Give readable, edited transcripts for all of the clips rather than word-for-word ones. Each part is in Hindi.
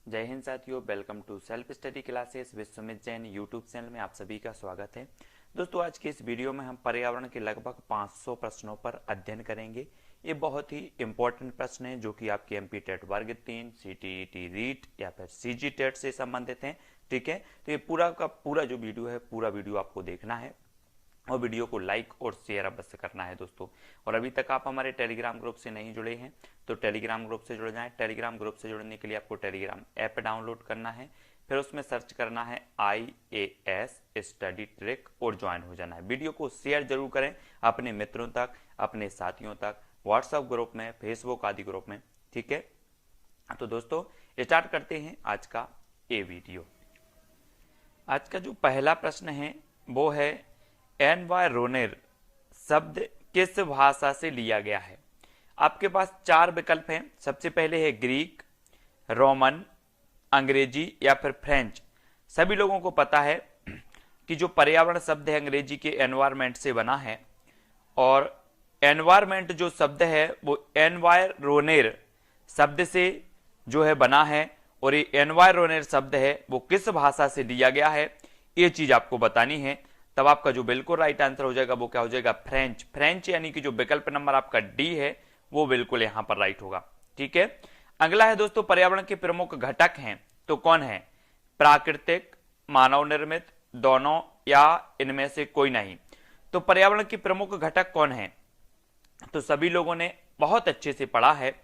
जय हिंद साथियों, welcome to self study classes Vishwamit Jain YouTube channel में आप सभी का स्वागत है। दोस्तों, आज के इस वीडियो में हम पर्यावरण के लगभग 500 प्रश्नों पर अध्ययन करेंगे। ये बहुत ही इंपॉर्टेंट प्रश्न हैं जो कि आपके एमपी टेट वर्ग 3, सीटीईटी रीट या फिर सीजी टेट से संबंधित हैं। ठीक है, तो ये पूरा का पूरा जो वीडियो है, पूरा वीडियो आपको देखना है और वीडियो को लाइक और शेयर अवश्य करना है दोस्तों। और अभी तक आप हमारे टेलीग्राम ग्रुप से नहीं जुड़े हैं तो टेलीग्राम ग्रुप से जुड़ जाएं। टेलीग्राम ग्रुप से जुड़ने के लिए आपको टेलीग्राम ऐप डाउनलोड करना है, फिर उसमें सर्च करना है IAS स्टडी ट्रिक और ज्वाइन हो जाना है। वीडियो को शेयर जरूर करें अपने मित्रों तक, अपने साथियों तक, व्हाट्सएप ग्रुप में, फेसबुक आदि ग्रुप में। ठीक है, तो दोस्तों स्टार्ट करते हैं आज का ये वीडियो। आज का जो पहला प्रश्न है वो है एनवायरोनेर शब्द किस भाषा से लिया गया है। आपके पास चार विकल्प हैं। सबसे पहले है ग्रीक, रोमन, अंग्रेजी या फिर फ्रेंच। सभी लोगों को पता है कि जो पर्यावरण शब्द है अंग्रेजी के एनवायरमेंट से बना है और एनवायरमेंट जो शब्द है वो एनवायरोनेर शब्द से जो है बना है और ये एनवायरोनेर शब्द है वो किस भाषा से लिया गया है, ये चीज आपको बतानी है। तब आपका जो बिल्कुल राइट आंसर हो जाएगा वो क्या हो जाएगा, फ्रेंच। फ्रेंच यानी कि जो विकल्प नंबर आपका डी है वो बिल्कुल यहां पर राइट होगा। ठीक है, अगला है दोस्तों पर्यावरण के प्रमुख घटक हैं तो कौन है, प्राकृतिक, मानव निर्मित, दोनों या इनमें से कोई नहीं। तो पर्यावरण के प्रमुख घटक कौन है, तो सभी लोगों ने बहुत अच्छे से पढ़ा है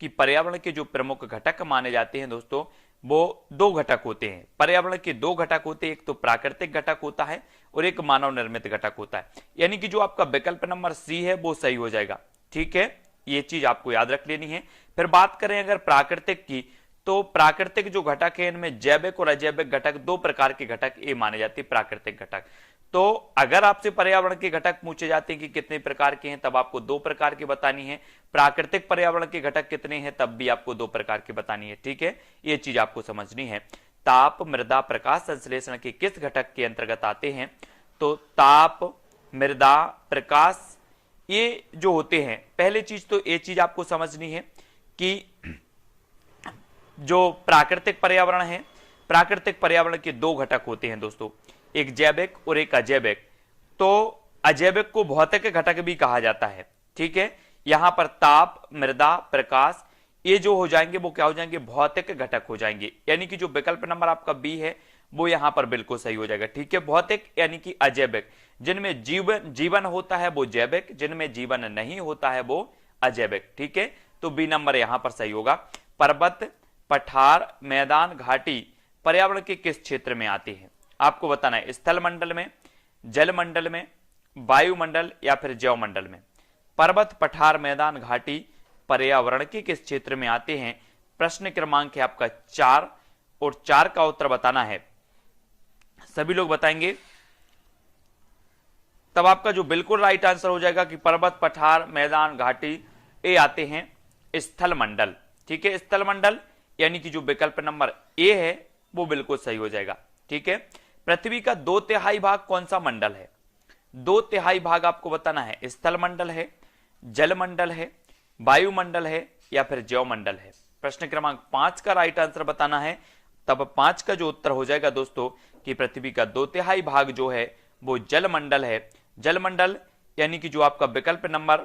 कि पर्यावरण के जो प्रमुख घटक माने जाते हैं दोस्तों वो दो घटक होते हैं। पर्यावरण के दो घटक होते हैं, एक तो प्राकृतिक घटक होता है और एक मानव निर्मित घटक होता है। यानी कि जो आपका विकल्प नंबर सी है वो सही हो जाएगा। ठीक है, ये चीज आपको याद रख लेनी है। फिर बात करें अगर प्राकृतिक की, तो प्राकृतिक जो घटक है इनमें जैविक और अजैविक घटक, दो प्रकार के घटक ये माने जाते हैं प्राकृतिक घटक। तो अगर आपसे पर्यावरण के घटक पूछे जाते हैं कि कितने प्रकार के हैं, तब आपको दो प्रकार की बतानी है। प्राकृतिक पर्यावरण के घटक कितने हैं, तब भी आपको दो प्रकार की बतानी है। ठीक है, ये चीज आपको समझनी है। ताप, मृदा, प्रकाश संश्लेषण के किस घटक के अंतर्गत आते हैं, तो ताप, मृदा, प्रकाश ये जो होते हैं, पहले चीज तो ये चीज आपको समझनी है कि जो प्राकृतिक पर्यावरण है, प्राकृतिक पर्यावरण के दो घटक होते हैं दोस्तों, एक जैविक और एक अजैविक। तो अजैविक को भौतिक घटक भी कहा जाता है। ठीक है, यहां पर ताप, मृदा, प्रकाश ये जो हो जाएंगे वो क्या हो जाएंगे, भौतिक घटक हो जाएंगे। यानी कि जो विकल्प नंबर आपका बी है वो यहां पर बिल्कुल सही हो जाएगा। ठीक है, भौतिक यानी कि अजैविक, जिनमें जीवन होता है वो जैविक, जिनमें जीवन नहीं होता है वो अजैविक। ठीक है, तो बी नंबर यहां पर सही होगा। पर्वत, पठार, मैदान, घाटी पर्यावरण के किस क्षेत्र में आते हैं, आपको बताना है। स्थल मंडल में, जल मंडल में, वायुमंडल या फिर जैव मंडल में। पर्वत, पठार, मैदान, घाटी पर्यावरण के किस क्षेत्र में आते हैं। प्रश्न क्रमांक है आपका 4 और 4 का उत्तर बताना है। सभी लोग बताएंगे तब आपका जो बिल्कुल राइट आंसर हो जाएगा कि पर्वत, पठार, मैदान, घाटी ये आते हैं स्थल मंडल। ठीक है, स्थल मंडल यानी कि जो विकल्प नंबर ए है वो बिल्कुल सही हो जाएगा। ठीक है, पृथ्वी का 2/3 भाग कौन सा मंडल है, 2/3 भाग आपको बताना है। स्थल मंडल है, जल मंडल है, वायुमंडल है या फिर जैव मंडल है। प्रश्न क्रमांक 5 का राइट आंसर बताना है। तब 5 का जो उत्तर हो जाएगा दोस्तों कि पृथ्वी का 2/3 भाग जो है वो जल मंडल है। जल मंडल यानी कि जो आपका विकल्प नंबर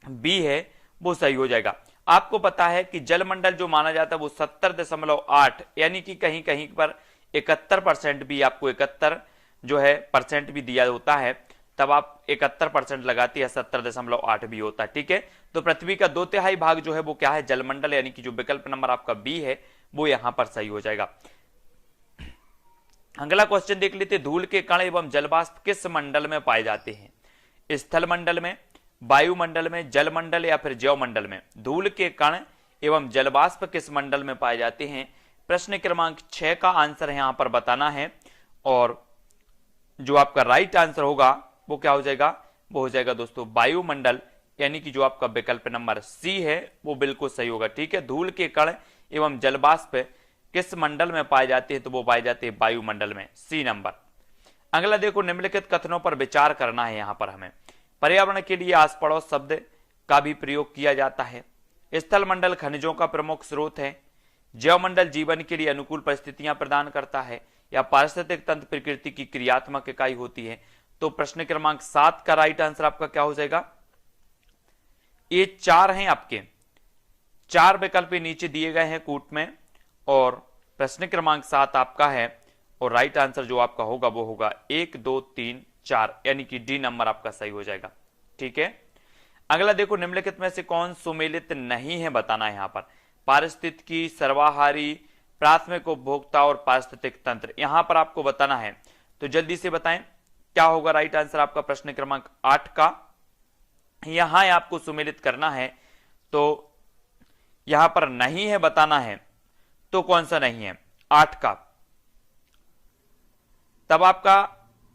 बी है वो सही हो जाएगा। आपको पता है कि जल मंडल जो माना जाता है वो 70.8 यानी कि कहीं कहीं पर 71% भी, आपको 71 जो है परसेंट भी दिया होता है, तब आप 71% लगाती है, 70.8 भी होता है। ठीक है, तो पृथ्वी का 2/3 भाग जो है वो क्या है, जलमंडल, यानी कि जो विकल्प नंबर आपका बी है वो यहां पर सही हो जाएगा। अगला क्वेश्चन देख लेते, धूल के कण एवं जलवाष्प किस मंडल में पाए जाते हैं। स्थल मंडल में, वायुमंडल में, जल मंडल या फिर जैव मंडल में। धूल के कण एवं जलवाष्प किस मंडल में पाए जाते हैं। प्रश्न क्रमांक 6 का आंसर यहां पर बताना है और जो आपका राइट आंसर होगा वो क्या हो जाएगा, वो हो जाएगा दोस्तों वायुमंडल, यानी कि जो आपका विकल्प नंबर सी है वो बिल्कुल सही होगा। ठीक है, धूल के कण एवं जलवाष्प किस मंडल में पाए जाते हैं, तो वो पाए जाते हैं वायुमंडल में, सी नंबर। अगला देखो, निम्नलिखित कथनों पर विचार करना है। यहां पर हमें पर्यावरण के लिए आस पड़ोस शब्द का भी प्रयोग किया जाता है। स्थल मंडल खनिजों का प्रमुख स्रोत है, जैवमंडल जीवन के लिए अनुकूल परिस्थितियां प्रदान करता है, या पारिस्थितिक तंत्र प्रकृति की क्रियात्मक इकाई होती है। तो प्रश्न क्रमांक 7 का राइट आंसर आपका क्या हो जाएगा? ये 4 हैं आपके, 4 विकल्प नीचे दिए गए हैं कूट में, और प्रश्न क्रमांक 7 आपका है, और राइट आंसर जो आपका होगा वो होगा 1 2 3 4, यानी कि डी नंबर आपका सही हो जाएगा। ठीक है, अगला देखो, निम्नलिखित में से कौन सुमेलित नहीं है बताना है। यहां पर पारिस्थितिकी, सर्वाहारी, प्राथमिक उपभोक्ता और पारिस्थितिक तंत्र, यहां पर आपको बताना है। तो जल्दी से बताएं क्या होगा राइट आंसर आपका प्रश्न क्रमांक 8 का। यहां आपको सुमेलित करना है, तो यहां पर नहीं है बताना है, तो कौन सा नहीं है? 8 का। तब आपका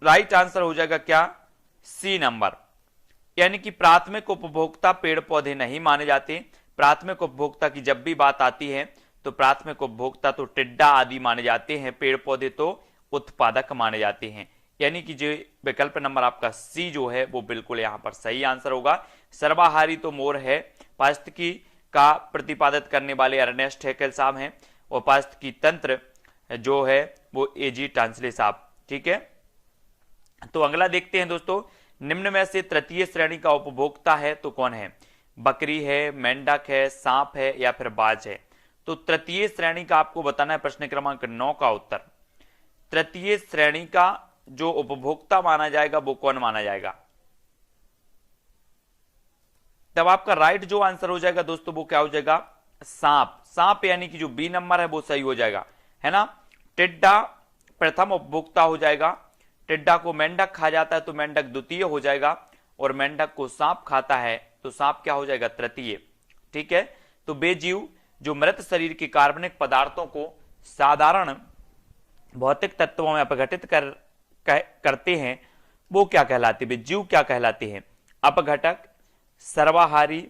राइट आंसर हो जाएगा क्या? सी नंबर, यानी कि प्राथमिक उपभोक्ता पेड़ पौधे नहीं माने जाते। प्राथमिक उपभोक्ता की जब भी बात आती है तो प्राथमिक उपभोक्ता तो टिड्डा आदि माने जाते हैं, पेड़ पौधे तो उत्पादक माने जाते हैं। यानी कि जो विकल्प नंबर आपका सी जो है वो बिल्कुल यहां पर सही आंसर होगा। सर्वाहारी तो मोर है, पारिस्थितिकी का प्रतिपादित करने वाले अर्नेस्ट हैकेल साहब हैं, और पारिस्थितिकी तंत्र जो है वो एजी टांसले साहब। ठीक है, तो अगला देखते हैं दोस्तों, निम्न में से तृतीय श्रेणी का उपभोक्ता है तो कौन है? बकरी है, मेंढक है, सांप है, या फिर बाज है? तो तृतीय श्रेणी का आपको बताना है प्रश्न क्रमांक 9 का उत्तर। तृतीय श्रेणी का जो उपभोक्ता माना जाएगा वो कौन माना जाएगा? तब आपका राइट जो आंसर हो जाएगा दोस्तों वो क्या हो जाएगा? सांप। सांप यानी कि जो बी नंबर है वो सही हो जाएगा, है ना। टिड्डा प्रथम उपभोक्ता हो जाएगा, टिड्डा को मेंढक खा जाता है तो मेंढक द्वितीय हो जाएगा, और मेंढक को सांप खाता है तो सांप क्या हो जाएगा? तृतीय। ठीक है, तो बेजीव जो मृत शरीर के कार्बनिक पदार्थों को साधारण भौतिक तत्वों में अपघटित करते हैं वो क्या कहलाते हैं? जीव क्या कहलाते हैं? अपघटक, सर्वाहारी,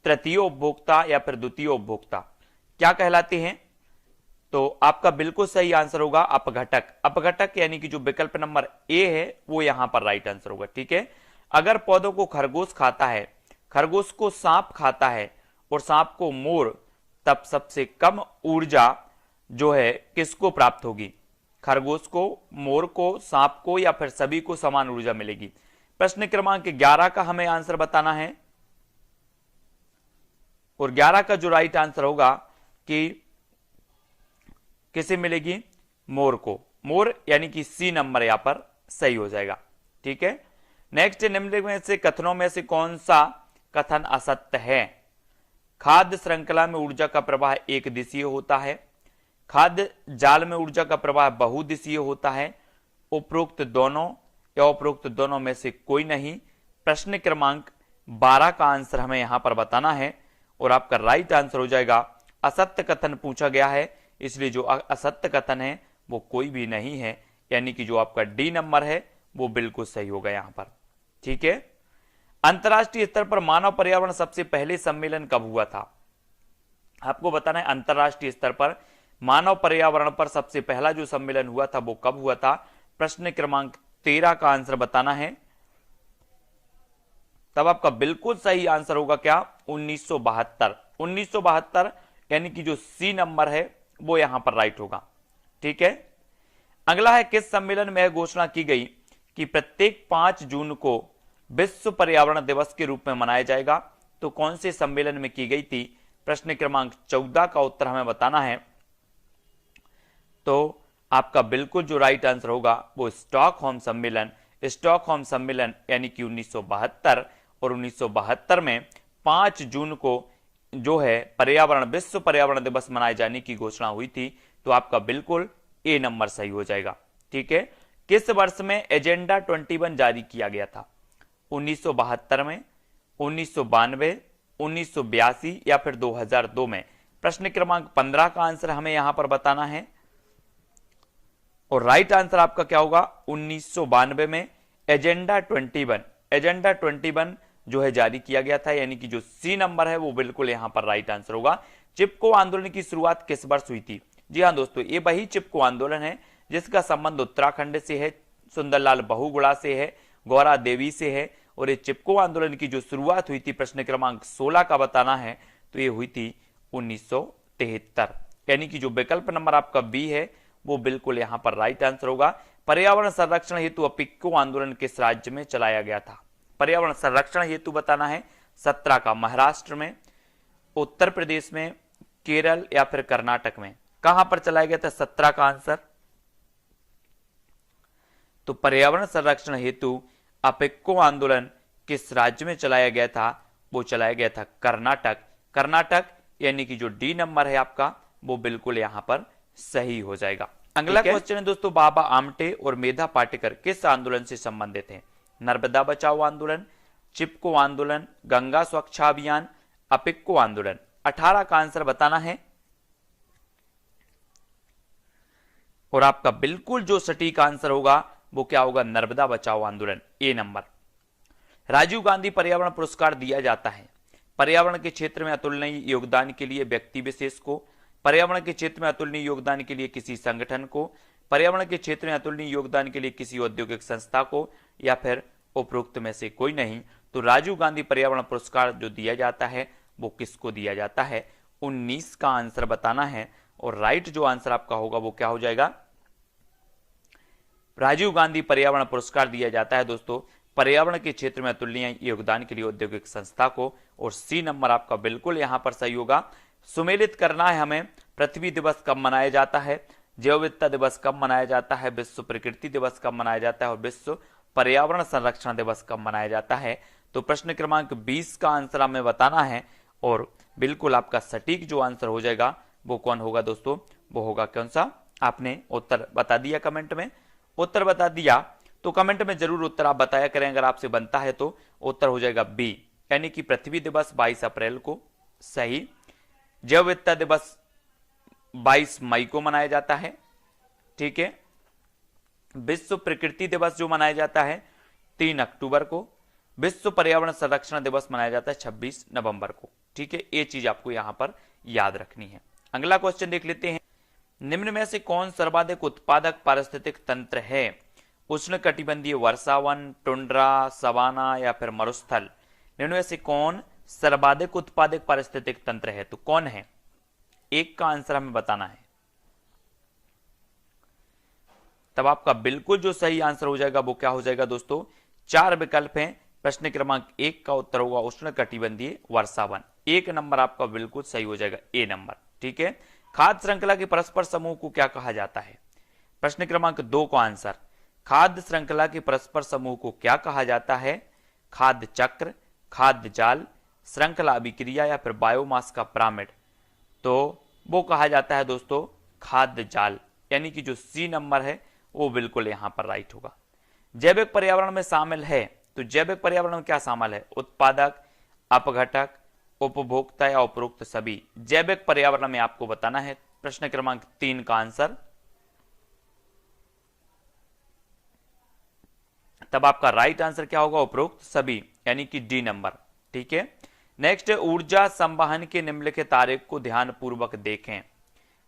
तृतीय उपभोक्ता, या फिर द्वितीय उपभोक्ता, क्या कहलाते हैं? तो आपका बिल्कुल सही आंसर होगा अपघटक। अपघटक यानी कि जो विकल्प नंबर ए है वो यहां पर राइट आंसर होगा। ठीक है, अगर पौधों को खरगोश खाता है, खरगोश को सांप खाता है और सांप को मोर, तब सबसे कम ऊर्जा जो है किसको प्राप्त होगी? खरगोश को, मोर को, सांप को, या फिर सभी को समान ऊर्जा मिलेगी? प्रश्न क्रमांक 11 का हमें आंसर बताना है, और 11 का जो राइट आंसर होगा कि किसे मिलेगी? मोर को। मोर यानी कि सी नंबर यहां पर सही हो जाएगा। ठीक है, नेक्स्ट, निम्न में से कथनों में से कौन सा कथन असत्य है? खाद्य श्रृंखला में ऊर्जा का प्रवाह एक दिशीय होता है, खाद्य जाल में ऊर्जा का प्रवाह बहुदिशीय होता है, उपरोक्त दोनों या उपरोक्त दोनों में से कोई नहीं। प्रश्न क्रमांक 12 का आंसर हमें यहां पर बताना है, और आपका राइट आंसर हो जाएगा असत्य कथन पूछा गया है, इसलिए जो असत्य कथन है वो कोई भी नहीं है, यानी कि जो आपका डी नंबर है वो बिल्कुल सही होगा यहां पर। ठीक है, अंतरराष्ट्रीय स्तर पर मानव पर्यावरण सबसे पहले सम्मेलन कब हुआ था? आपको बताना है अंतरराष्ट्रीय स्तर पर मानव पर्यावरण पर सबसे पहला जो सम्मेलन हुआ था वो कब हुआ था? प्रश्न क्रमांक 13 का आंसर बताना है, तब आपका बिल्कुल सही आंसर होगा क्या? 1972। 1972 यानी कि जो सी नंबर है वो यहां पर राइट होगा। ठीक है, अगला है, किस सम्मेलन में यह घोषणा की गई कि प्रत्येक 5 जून को विश्व पर्यावरण दिवस के रूप में मनाया जाएगा? तो कौन से सम्मेलन में की गई थी? प्रश्न क्रमांक 14 का उत्तर हमें बताना है, तो आपका बिल्कुल जो राइट आंसर होगा वो स्टॉकहोम सम्मेलन। स्टॉकहोम सम्मेलन यानी कि 1972, और 1972 में 5 जून को जो है पर्यावरण, विश्व पर्यावरण दिवस मनाए जाने की घोषणा हुई थी, तो आपका बिल्कुल ए नंबर सही हो जाएगा। ठीक है, किस वर्ष में एजेंडा 21 जारी किया गया था? 1972 में, 1992, 1982, या फिर 2002 में? प्रश्न क्रमांक 15 का आंसर हमें यहां पर बताना है, और राइट आंसर आपका क्या होगा? 1992 में एजेंडा 21, एजेंडा 21 जो है जारी किया गया था, यानी कि जो सी नंबर है वो बिल्कुल यहां पर राइट आंसर होगा। चिपको आंदोलन की शुरुआत किस वर्ष हुई थी? जी हां दोस्तों, ये वही चिपको आंदोलन है जिसका संबंध उत्तराखंड से है, सुंदरलाल बहुगुणा से है, गौरा देवी से है, और ये चिपको आंदोलन की जो शुरुआत हुई थी प्रश्न क्रमांक 16 का बताना है, तो ये हुई थी 1973। यानी कि जो विकल्प नंबर आपका बी है वो बिल्कुल यहां पर राइट आंसर होगा। पर्यावरण संरक्षण हेतु अपिक्को आंदोलन किस राज्य में चलाया गया था? पर्यावरण संरक्षण हेतु बताना है 17 का महाराष्ट्र में, उत्तर प्रदेश में, केरल या फिर कर्नाटक में। कहां पर चलाया गया था 17 का आंसर? तो पर्यावरण संरक्षण हेतु अपिक्को आंदोलन किस राज्य में चलाया गया था? वो चलाया गया था कर्नाटक। कर्नाटक यानी कि जो डी नंबर है आपका वो बिल्कुल यहां पर सही हो जाएगा। अगला क्वेश्चन है दोस्तों, बाबा आमटे और मेधा पाटेकर किस आंदोलन से संबंधित हैं? नर्मदा बचाओ आंदोलन, चिपको आंदोलन, गंगा स्वच्छता अभियान, अपिक्को आंदोलन। 18 का आंसर बताना है और आपका बिल्कुल जो सटीक आंसर होगा वो क्या होगा? नर्मदा बचाओ आंदोलन, ए नंबर। राजीव गांधी पर्यावरण पुरस्कार दिया जाता है पर्यावरण के क्षेत्र में अतुलनीय योगदान के लिए व्यक्ति विशेष को, पर्यावरण के क्षेत्र में अतुलनीय योगदान के लिए किसी संगठन को, पर्यावरण के क्षेत्र में अतुलनीय योगदान के लिए किसी औद्योगिक संस्था को, या फिर उपरोक्त में से कोई नहीं। तो राजीव गांधी पर्यावरण पुरस्कार जो दिया जाता है वो किसको दिया जाता है? 19 का आंसर बताना है और राइट जो आंसर आपका होगा वो क्या हो जाएगा? राजीव गांधी पर्यावरण पुरस्कार दिया जाता है दोस्तों पर्यावरण के क्षेत्र में अतुलनीय योगदान के लिए औद्योगिक संस्था को, और सी नंबर आपका बिल्कुल यहां पर सही होगा। सुमेलित करना है हमें, पृथ्वी दिवस कब मनाया जाता है, जैव विविधता दिवस कब मनाया जाता है, विश्व प्रकृति दिवस कब मनाया जाता है और विश्व पर्यावरण संरक्षण दिवस कब मनाया जाता है। तो प्रश्न क्रमांक 20 का आंसर हमें बताना है और बिल्कुल आपका सटीक जो आंसर हो जाएगा वो कौन होगा दोस्तों? वो होगा कौन सा? आपने उत्तर बता दिया कमेंट में, उत्तर बता दिया तो कमेंट में जरूर उत्तर आप बताया करें। अगर आपसे बनता है तो उत्तर हो जाएगा बी, यानी कि पृथ्वी दिवस 22 अप्रैल को सही। जैव विविधता दिवस 22 मई को मनाया जाता है, ठीक है। विश्व प्रकृति दिवस जो मनाया जाता है 3 अक्टूबर को, विश्व पर्यावरण संरक्षण दिवस मनाया जाता है 26 नवंबर को, ठीक है। ये चीज आपको यहां पर याद रखनी है। अगला क्वेश्चन देख लेते हैं, निम्न में से कौन सर्वाधिक उत्पादक पारिस्थितिक तंत्र है? उष्णकटिबंधीय वर्षावन, टुंड्रा, सवाना या फिर मरुस्थल। निम्न में से कौन सर्वाधिक उत्पादक पारिस्थितिक तंत्र है? तो कौन है? एक का आंसर हमें बताना है, तब आपका बिल्कुल जो सही आंसर हो जाएगा वो क्या हो जाएगा दोस्तों? 4 विकल्प हैं। प्रश्न क्रमांक 1 का उत्तर होगा उष्णकटिबंधीय वर्षावन, 1 नंबर आपका बिल्कुल सही हो जाएगा, ए नंबर, ठीक है। खाद्य श्रृंखला के परस्पर समूह को क्या कहा जाता है? प्रश्न क्रमांक 2 का आंसर, खाद्य श्रृंखला के परस्पर समूह को क्या कहा जाता है? खाद्य चक्र, खाद्य जाल, श्रृंखला अभिक्रिया या फिर बायोमास का पिरामिड। तो वो कहा जाता है दोस्तों खाद्य जाल, यानी कि जो सी नंबर है वो बिल्कुल यहां पर राइट होगा। जैविक पर्यावरण में शामिल है, तो जैविक पर्यावरण में क्या शामिल है? उत्पादक, अपघटक, उपभोक्ता या उपरोक्त सभी। जैविक पर्यावरण में आपको बताना है। प्रश्न क्रमांक 3 का आंसर, तब आपका राइट आंसर क्या होगा? उपरोक्त सभी, यानी कि डी नंबर, ठीक है। नेक्स्ट, ऊर्जा संवहन के निम्नलिखित आरेख को ध्यानपूर्वक देखें।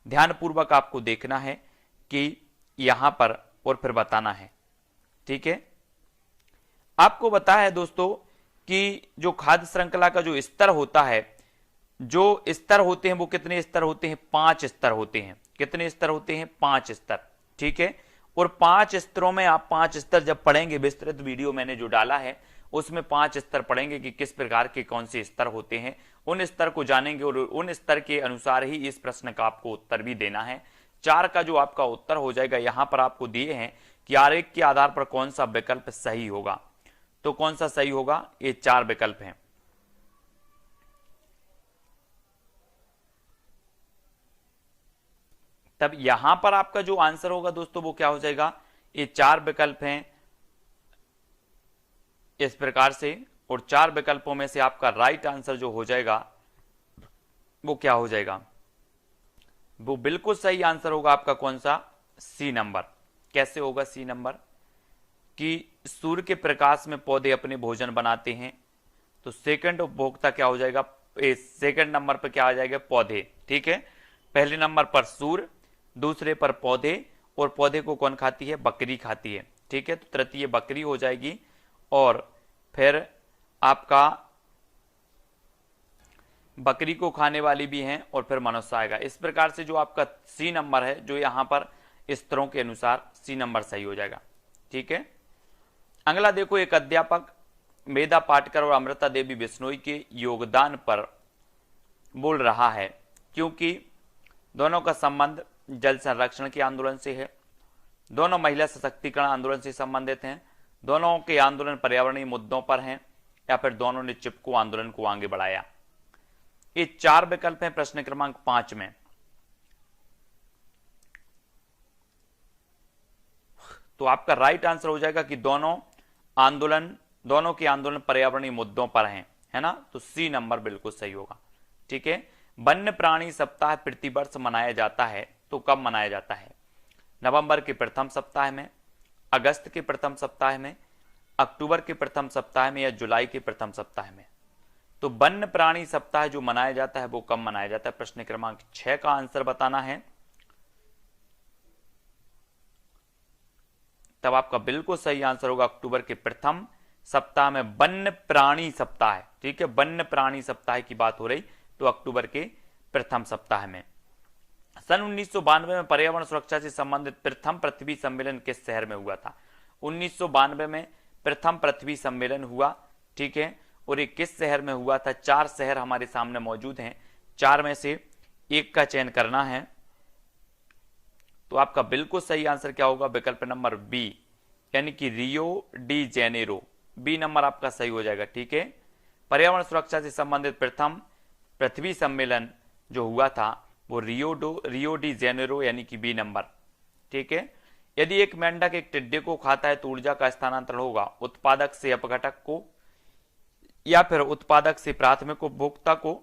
ध्यानपूर्वक आपको देखना है कि यहां पर और फिर बताना है, ठीक है। आपको बताया है दोस्तों कि जो खाद्य श्रृंखला का जो स्तर होता है, जो स्तर होते हैं वो कितने स्तर होते हैं? 5 स्तर होते हैं। कितने स्तर होते हैं? 5 स्तर, ठीक है। और 5 स्तरों में आप 5 स्तर जब पढ़ेंगे, विस्तृत वीडियो मैंने जो डाला है उसमें 5 स्तर पढ़ेंगे कि किस प्रकार के कौन से स्तर होते हैं, उन स्तर को जानेंगे और उन स्तर के अनुसार ही इस प्रश्न का आपको उत्तर भी देना है। 4 का जो आपका उत्तर हो जाएगा, यहां पर आपको दिए हैं कि आरेख के आधार पर कौन सा विकल्प सही होगा। तो कौन सा सही होगा? ये 4 विकल्प हैं। तब यहां पर आपका जो आंसर होगा दोस्तों वो क्या हो जाएगा? ये 4 विकल्प हैं इस प्रकार से, और 4 विकल्पों में से आपका राइट आंसर जो हो जाएगा वो क्या हो जाएगा? वो बिल्कुल सही आंसर होगा आपका कौन सा? C number. कैसे होगा सी नंबर? कि सूर्य के प्रकाश में पौधे अपने भोजन बनाते हैं। तो सेकंड उपभोक्ता क्या हो जाएगा? सेकंड नंबर पर क्या आ जाएगा? पौधे, ठीक है। पहले नंबर पर सूर्य, दूसरे पर पौधे, और पौधे को कौन खाती है? बकरी खाती है, ठीक है। तो तृतीय बकरी हो जाएगी, और फिर आपका बकरी को खाने वाली भी हैं और फिर मनुष्य आएगा। इस प्रकार से जो आपका सी नंबर है, जो यहाँ पर स्तरों के अनुसार सी नंबर सही हो जाएगा। ठीक है, अगला देखो, एक अध्यापक मेधा पाटकर और अमृता देवी बिश्नोई के योगदान पर बोल रहा है, क्योंकि दोनों का संबंध जल संरक्षण के आंदोलन से है, दोनों महिला सशक्तिकरण आंदोलन से संबंधित हैं, दोनों के आंदोलन पर्यावरणीय मुद्दों पर हैं, या फिर दोनों ने चिपको आंदोलन को आगे बढ़ाया। ये 4 विकल्प हैं प्रश्न क्रमांक 5 में। तो आपका राइट आंसर हो जाएगा कि दोनों के आंदोलन पर्यावरणीय मुद्दों पर हैं, है ना। तो सी नंबर बिल्कुल सही होगा। ठीक है, वन्य प्राणी सप्ताह प्रतिवर्ष मनाया जाता है, तो कब मनाया जाता है? नवंबर के प्रथम सप्ताह में, अगस्त के प्रथम सप्ताह में, अक्टूबर के प्रथम सप्ताह में, या जुलाई के प्रथम सप्ताह में। तो वन्य प्राणी सप्ताह जो मनाया जाता है वो कब मनाया जाता है? प्रश्न क्रमांक 6 का आंसर बताना है। तब आपका बिल्कुल सही आंसर होगा अक्टूबर के प्रथम सप्ताह में वन्य प्राणी सप्ताह। ठीक है, वन्य प्राणी सप्ताह की बात हो रही, तो अक्टूबर के प्रथम सप्ताह में। सन 1992 में पर्यावरण सुरक्षा से संबंधित प्रथम पृथ्वी सम्मेलन किस शहर में हुआ था? 1992 में प्रथम पृथ्वी सम्मेलन हुआ। ठीक है, और ये किस शहर में हुआ था? 4 शहर हमारे सामने मौजूद हैं, 4 में से एक का चयन करना है। तो आपका बिल्कुल सही आंसर क्या होगा? विकल्प नंबर बी, यानी कि Rio de Janeiro. B number आपका सही हो जाएगा। ठीक है, पर्यावरण सुरक्षा से संबंधित प्रथम पृथ्वी सम्मेलन जो हुआ था वो रियो डी जेनेरो, यानी कि बी नंबर। ठीक है, यदि एक मेंढक एक टिड्डे को खाता है तो ऊर्जा का स्थानांतरण होगा उत्पादक से अपघटक को, या फिर उत्पादक से प्राथमिक उपभोक्ता को,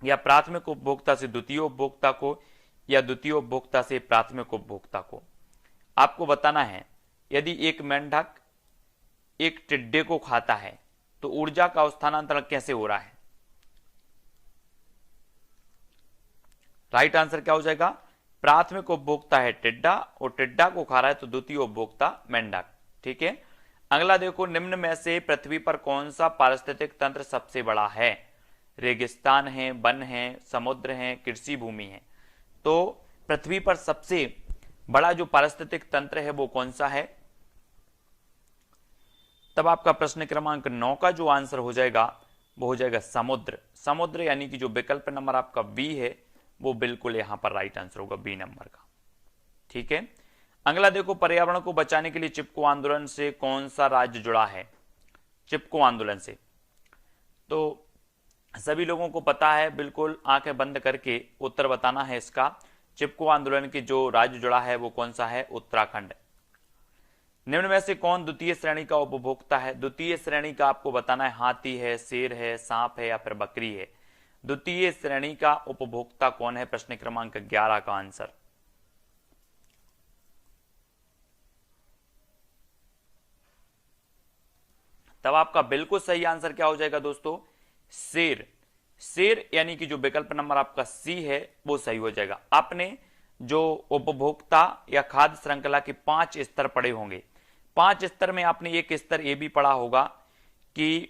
या प्राथमिक उपभोक्ता से द्वितीय उपभोक्ता को, या द्वितीय उपभोक्ता से प्राथमिक उपभोक्ता को। आपको बताना है, यदि एक मेंढक एक टिड्डे को खाता है तो ऊर्जा का स्थानांतरण कैसे हो रहा है? राइट आंसर क्या हो जाएगा? प्राथमिक उपभोक्ता है टिड्डा और टिड्डा को खा रहा है तो द्वितीय उपभोक्ता मेंढक। ठीक है, अगला देखो, निम्न में से पृथ्वी पर कौन सा पारिस्थितिक तंत्र सबसे बड़ा है? रेगिस्तान है, वन है, समुद्र है, कृषि भूमि है। तो पृथ्वी पर सबसे बड़ा जो पारिस्थितिक तंत्र है वो कौन सा है? तब आपका प्रश्न क्रमांक 9 का जो आंसर हो जाएगा वो हो जाएगा समुद्र। समुद्र, यानी कि जो विकल्प नंबर आपका बी है वो बिल्कुल यहां पर राइट आंसर होगा, बी नंबर का। ठीक है, अगला देखो, पर्यावरण को बचाने के लिए चिपको आंदोलन से कौन सा राज्य जुड़ा है? चिपको आंदोलन से तो सभी लोगों को पता है, बिल्कुल आंखें बंद करके उत्तर बताना है इसका। चिपको आंदोलन की जो राज्य जुड़ा है वो कौन सा है? उत्तराखंड। निम्न में से कौन द्वितीय श्रेणी का उपभोक्ता है? द्वितीय श्रेणी का आपको बताना है, हाथी है, शेर है, सांप है, या फिर बकरी है। द्वितीय श्रेणी का उपभोक्ता कौन है? प्रश्न क्रमांक 11 का आंसर। तब आपका बिल्कुल सही आंसर क्या हो जाएगा दोस्तों? शेर। शेर, यानी कि जो विकल्प नंबर आपका सी है वो सही हो जाएगा। आपने जो उपभोक्ता या खाद्य श्रृंखला के 5 स्तर पढ़े होंगे, 5 स्तर में आपने एक स्तर ये भी पढ़ा होगा कि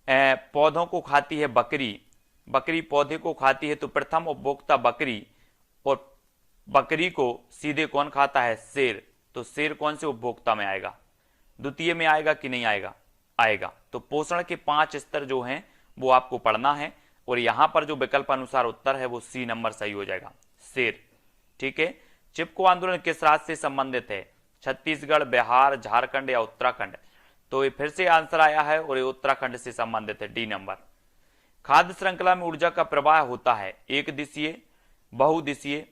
पौधों को खाती है बकरी, बकरी पौधे को खाती है, तो प्रथम उपभोक्ता बकरी, और बकरी को सीधे कौन खाता है? शेर। तो शेर कौन से उपभोक्ता में आएगा? द्वितीय में आएगा कि नहीं आएगा? आएगा। तो पोषण के 5 स्तर जो हैं वो आपको पढ़ना है, और यहां पर जो विकल्प अनुसार उत्तर है वो सी नंबर सही हो जाएगा, शेर। ठीक है, चिपको आंदोलन किस राज्य से संबंधित है? छत्तीसगढ़, बिहार, झारखंड या उत्तराखंड? तो ये फिर से आंसर आया है और ये उत्तराखंड से संबंधित है, डी नंबर। खाद्य श्रृंखला में ऊर्जा का प्रवाह होता है एक दिशीय, बहुदिशीय,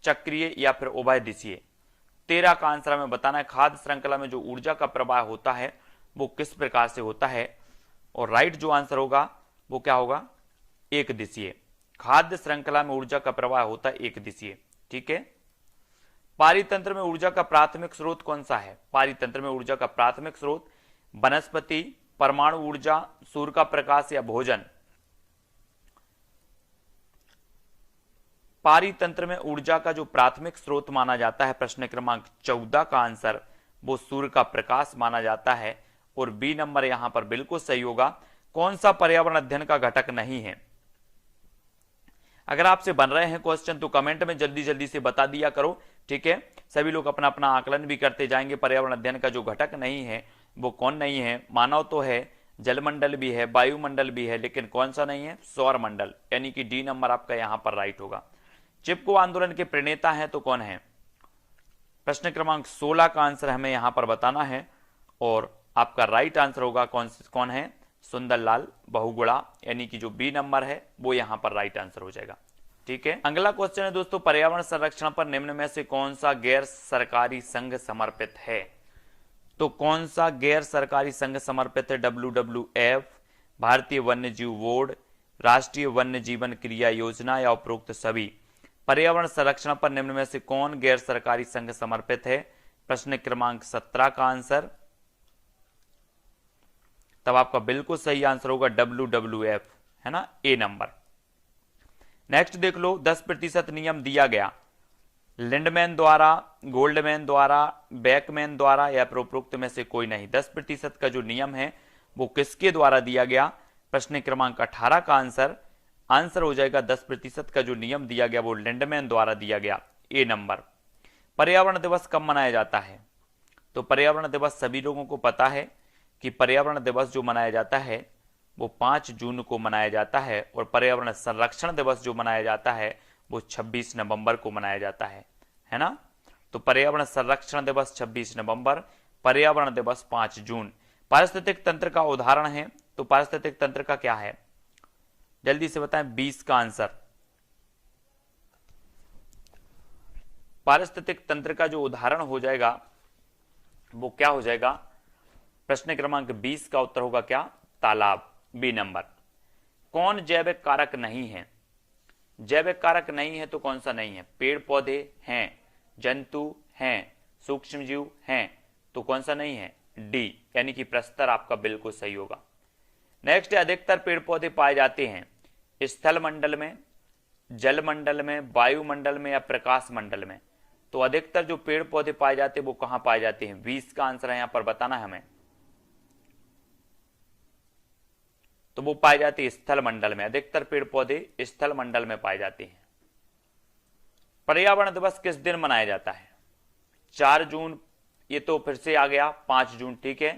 चक्रीय, या फिर उभय दिशीय। 13 का आंसर हमें बताना है, खाद्य श्रृंखला में जो ऊर्जा का प्रवाह होता है वो किस प्रकार से होता है? और राइट जो आंसर होगा वो क्या होगा? एक दिशीय। खाद्य श्रृंखला में ऊर्जा का प्रवाह होता है एक दिशीय। ठीक है, पारितंत्र में ऊर्जा का प्राथमिक स्रोत कौन सा है? पारितंत्र में ऊर्जा का प्राथमिक स्रोत वनस्पति, परमाणु ऊर्जा, सूर्य का प्रकाश, या भोजन? पारितंत्र में ऊर्जा का जो प्राथमिक स्रोत माना जाता है, प्रश्न क्रमांक 14 का आंसर वो सूर्य का प्रकाश माना जाता है, और बी नंबर यहां पर बिल्कुल सही होगा। कौन सा पर्यावरण अध्ययन का घटक नहीं है? अगर आपसे बन रहे हैं क्वेश्चन तो कमेंट में जल्दी जल्दी से बता दिया करो, ठीक है। सभी लोग अपना अपना आकलन भी करते जाएंगे। पर्यावरण अध्ययन का जो घटक नहीं है वो कौन नहीं है? मानव तो है, जलमंडल भी है, वायुमंडल भी है, लेकिन कौन सा नहीं है? सौरमंडल, यानी कि डी नंबर आपका यहां पर राइट होगा। चिपको आंदोलन के प्रणेता हैं तो कौन है? प्रश्न क्रमांक 16 का आंसर हमें यहां पर बताना है और आपका राइट आंसर होगा कौन है? सुंदरलाल बहुगुणा, यानी कि जो बी नंबर है वो यहां पर राइट आंसर हो जाएगा, ठीक है। अगला क्वेश्चन है दोस्तों, पर्यावरण संरक्षण पर निम्न में से कौन सा गैर सरकारी संघ समर्पित है? तो कौन सा गैर सरकारी संघ समर्पित है? WWF, भारतीय वन्य जीव बोर्ड, राष्ट्रीय वन्य जीवन क्रिया योजना या उपरोक्त सभी? पर्यावरण संरक्षण पर निम्न में से कौन गैर सरकारी संघ समर्पित है? प्रश्न क्रमांक 17 का आंसर, तब आपका बिल्कुल सही आंसर होगा WWF, है ना, ए नंबर। नेक्स्ट देख लो, 10% नियम दिया गया, लिंडमैन द्वारा, गोल्डमैन द्वारा, बैकमैन द्वारा या उपरोक्त में से कोई नहीं। 10% का जो नियम है वो किसके द्वारा दिया गया? प्रश्न क्रमांक 18 का आंसर हो जाएगा 10% का जो नियम दिया गया वो लिंडमैन द्वारा दिया गया, ए नंबर। पर्यावरण दिवस कब मनाया जाता है? तो पर्यावरण दिवस सभी लोगों को पता है कि पर्यावरण दिवस जो मनाया जाता है वो 5 जून को मनाया जाता है और पर्यावरण संरक्षण दिवस जो मनाया जाता है वो 26 नवंबर को मनाया जाता है ना। तो पर्यावरण संरक्षण दिवस 26 नवंबर, पर्यावरण दिवस 5 जून। पारिस्थितिक तंत्र का उदाहरण है, तो पारिस्थितिक तंत्र का क्या है? जल्दी से बताएं, 20 का आंसर। पारिस्थितिक तंत्र का जो उदाहरण हो जाएगा वो क्या हो जाएगा? प्रश्न क्रमांक 20 का उत्तर होगा क्या? तालाब, बी नंबर। कौन जैविक कारक नहीं है? जैविक कारक नहीं है तो कौन सा नहीं है? पेड़ पौधे हैं, जंतु हैं, सूक्ष्म जीव हैं, तो कौन सा नहीं है? डी, यानी कि प्रस्तर आपका बिल्कुल सही होगा। नेक्स्ट, अधिकतर पेड़ पौधे पाए जाते हैं स्थल मंडल में, जल मंडल में, वायुमंडल में या प्रकाश मंडल में? तो अधिकतर जो पेड़ पौधे पाए जाते हैं वो कहां पाए जाते हैं? 20 का आंसर है यहां पर बताना है हमें। तो वो पाए जाते हैं स्थल मंडल में, अधिकतर पेड़ पौधे स्थल मंडल में पाए जाते हैं। पर्यावरण दिवस किस दिन मनाया जाता है? 4 जून, ये तो फिर से आ गया, 5 जून, ठीक है।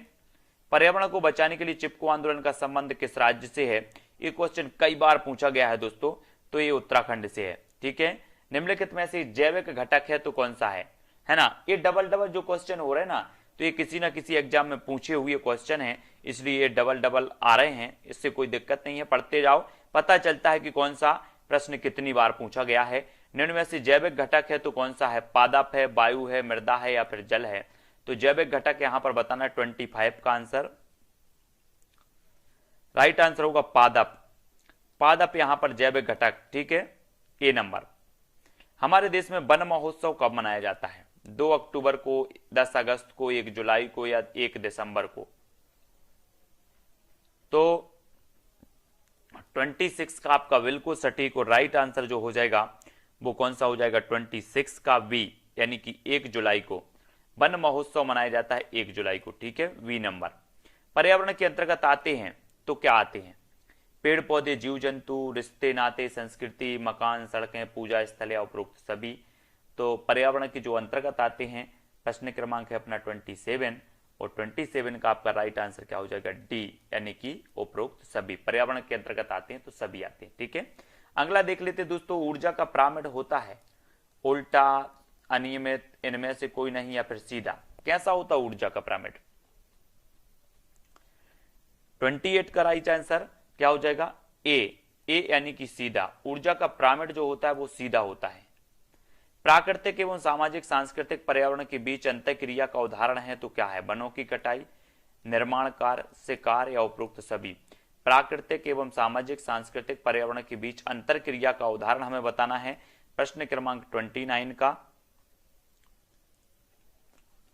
पर्यावरण को बचाने के लिए चिपको आंदोलन का संबंध किस राज्य से है? ये क्वेश्चन कई बार पूछा गया है दोस्तों, तो ये उत्तराखंड से है, ठीक है। निम्नलिखित में से जैविक घटक है तो कौन सा है ना। ये डबल डबल जो क्वेश्चन हो रहे हैं ना, तो ये किसी ना किसी एग्जाम में पूछे हुए क्वेश्चन है, इसलिए ये डबल डबल आ रहे हैं। इससे कोई दिक्कत नहीं है, पढ़ते जाओ, पता चलता है कि कौन सा प्रश्न कितनी बार पूछा गया है। निम्न में से जैविक घटक है तो कौन सा है? पादप है, वायु है, मृदा है या फिर जल है? तो जैविक घटक यहां पर बताना है 25 का आंसर। राइट आंसर होगा पादप। पादप यहां पर जैविक घटक, ठीक है, ए नंबर। हमारे देश में वन महोत्सव कब मनाया जाता है? 2 अक्टूबर को, 10 अगस्त को, 1 जुलाई को या 1 दिसंबर को? तो 26 का आपका बिल्कुल सटीक और राइट आंसर जो हो जाएगा वो कौन सा हो जाएगा? 26 का वी, यानी कि 1 जुलाई को वन महोत्सव मनाया जाता है, 1 जुलाई को, ठीक है, वी नंबर। पर्यावरण के अंतर्गत आते हैं तो क्या आते हैं? पेड़ पौधे, जीव जंतु, रिश्ते नाते, संस्कृति, मकान, सड़कें, पूजा स्थल या उपरोक्त सभी? तो पर्यावरण के जो अंतर्गत आते हैं, प्रश्न क्रमांक है अपना 27 और 27 का आपका राइट आंसर क्या हो जाएगा? डी, यानी कि उपरोक्त सभी पर्यावरण के अंतर्गत आते हैं, तो सभी आते हैं, ठीक है। अगला देख लेते दोस्तों, ऊर्जा का पिरामिड होता है उल्टा, अनियमित, इनमें से कोई नहीं या फिर सीधा? कैसा होता है ऊर्जा का पिरामिड? 28 का राइट आंसर क्या हो जाएगा? ए यानी कि सीधा। ऊर्जा का पिरामिड जो होता है वो सीधा होता है। प्राकृतिक एवं सामाजिक सांस्कृतिक पर्यावरण के बीच अंतःक्रिया का उदाहरण है तो क्या है? वनों की कटाई, निर्माण कार्य, शिकार या उपरोक्त सभी? प्राकृतिक एवं सामाजिक सांस्कृतिक पर्यावरण के बीच अंतरक्रिया का उदाहरण हमें बताना है, प्रश्न क्रमांक 29 का।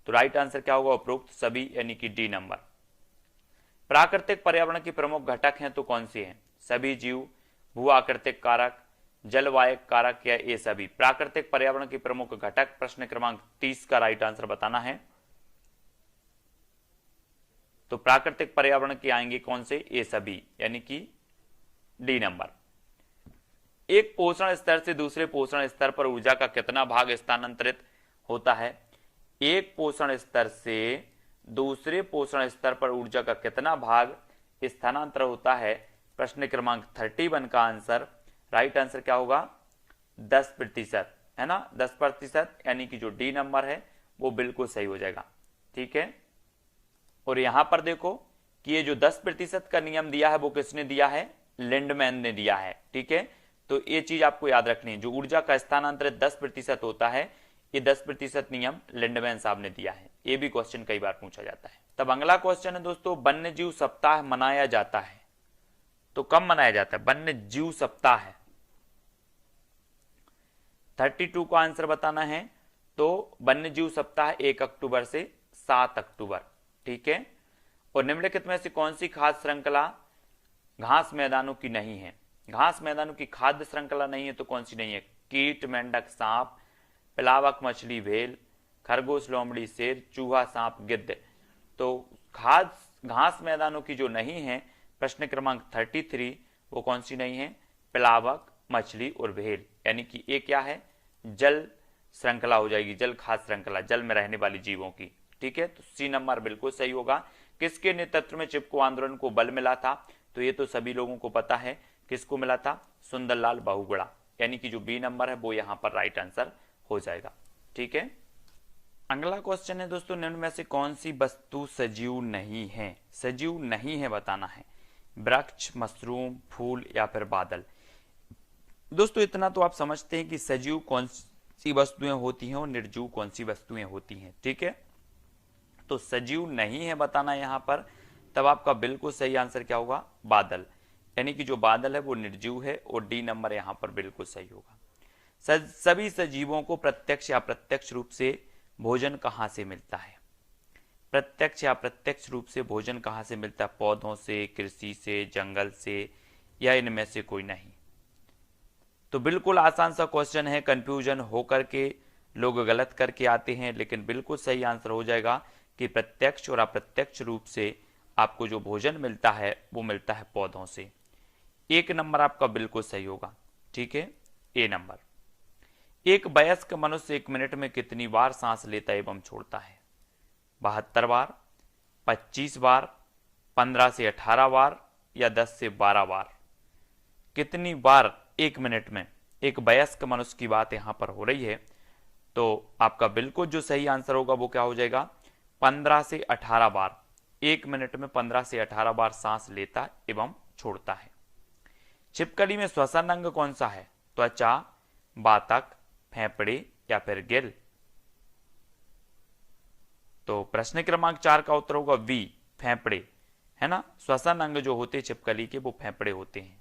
तो राइट आंसर क्या होगा? उपरोक्त सभी, यानी कि डी नंबर। प्राकृतिक पर्यावरण के प्रमुख घटक हैं तो कौन से हैं? सभी जीव, भू आकृतिक कारक, जलवायु कारक या ये सभी? प्राकृतिक पर्यावरण के प्रमुख घटक, प्रश्न क्रमांक 30 का राइट आंसर बताना है। तो प्राकृतिक पर्यावरण के आएंगे कौन से? ये सभी, यानी कि डी नंबर। एक पोषण स्तर से दूसरे पोषण स्तर पर ऊर्जा का कितना भाग स्थानांतरित होता है? एक पोषण स्तर से दूसरे पोषण स्तर पर ऊर्जा का कितना भाग स्थानांतर होता है? प्रश्न क्रमांक 31 का आंसर, राइट आंसर क्या होगा? 10%, है ना, 10%, यानी कि जो डी नंबर है वो बिल्कुल सही हो जाएगा। ठीक है, और यहां पर देखो कि ये जो 10% का नियम दिया है वो किसने दिया है? लिंडमैन ने दिया है। ठीक है, तो ये चीज आपको याद रखनी है, जो ऊर्जा का स्थानांतरित 10% होता है, ये 10% नियम लिंडमैन साहब ने दिया है। ये भी क्वेश्चन कई बार पूछा जाता है। तब अगला क्वेश्चन है दोस्तों, वन्य जीव सप्ताह मनाया जाता है तो कब मनाया जाता है? वन्य जीव सप्ताह है 32 का आंसर बताना है। तो वन्य जीव सप्ताह 1 अक्टूबर से 7 अक्टूबर। ठीक है, और निम्नलिखित में से कौन सी खाद्य श्रृंखला घास मैदानों की नहीं है? घास मैदानों की खाद्य श्रृंखला नहीं है तो कौन सी नहीं है? कीट, मेंढक, सांप, प्लावक मछली, भेल, खरगोश, लोमड़ी, शेर, चूहा, सांप, गिद्ध। तो घास मैदानों की जो नहीं है, प्रश्न क्रमांक 33, वो कौन सी नहीं है? प्लावक, मछली और भेल, यानी कि ये क्या है? जल श्रृंखला हो जाएगी, जल खाद्य श्रृंखला, जल में रहने वाली जीवों की। ठीक है, तो सी नंबर बिल्कुल सही होगा। किसके नेतृत्व में चिपको आंदोलन को बल मिला था? तो ये तो सभी लोगों को पता है, किसको मिला था? सुंदरलाल बहुगुणा, यानी कि जो बी नंबर है वो यहां पर राइट आंसर हो जाएगा। ठीक है, अगला क्वेश्चन है दोस्तों, निम्न में से कौन सी वस्तु सजीव नहीं है? सजीव नहीं है बताना है। वृक्ष, मशरूम, फूल या फिर बादल। दोस्तों इतना तो आप समझते हैं कि सजीव कौन सी वस्तुएं होती हैं और निर्जीव कौन सी वस्तुएं होती हैं। ठीक है, तो सजीव नहीं है बताना यहां पर, तब आपका बिल्कुल सही आंसर क्या होगा? बादल, यानी कि जो बादल है वो निर्जीव है, और डी नंबर यहां पर बिल्कुल सही होगा। सभी सजीवों को प्रत्यक्ष या अप्रत्यक्ष रूप से भोजन कहां से मिलता है? प्रत्यक्ष या अप्रत्यक्ष रूप से भोजन कहां से मिलता है? पौधों से, कृषि से, जंगल से, या इनमें से कोई नहीं? तो बिल्कुल आसान सा क्वेश्चन है, कंफ्यूजन होकर के लोग गलत करके आते हैं, लेकिन बिल्कुल सही आंसर हो जाएगा कि प्रत्यक्ष और अप्रत्यक्ष रूप से आपको जो भोजन मिलता है वो मिलता है पौधों से। एक नंबर आपका बिल्कुल सही होगा। ठीक है, ए नंबर। एक वयस्क मनुष्य 1 मिनट में कितनी बार सांस लेता एवं छोड़ता है? 72 बार, 25 बार, 15 से 18 बार, या 10 से 12 बार? कितनी बार 1 मिनट में? एक वयस्क मनुष्य की बात यहां पर हो रही है, तो आपका बिल्कुल जो सही आंसर होगा वो क्या हो जाएगा? 15 से 18 बार। 1 मिनट में 15 से 18 बार सांस लेता एवं छोड़ता है। छिपकली में श्वसन अंग कौन सा है? त्वचा, बातक, फेफड़े या फिर गिल? तो प्रश्न क्रमांक 4 का उत्तर होगा वी, फेफड़े, है ना। श्वसन अंग जो होते छिपकली के वो फेफड़े होते हैं।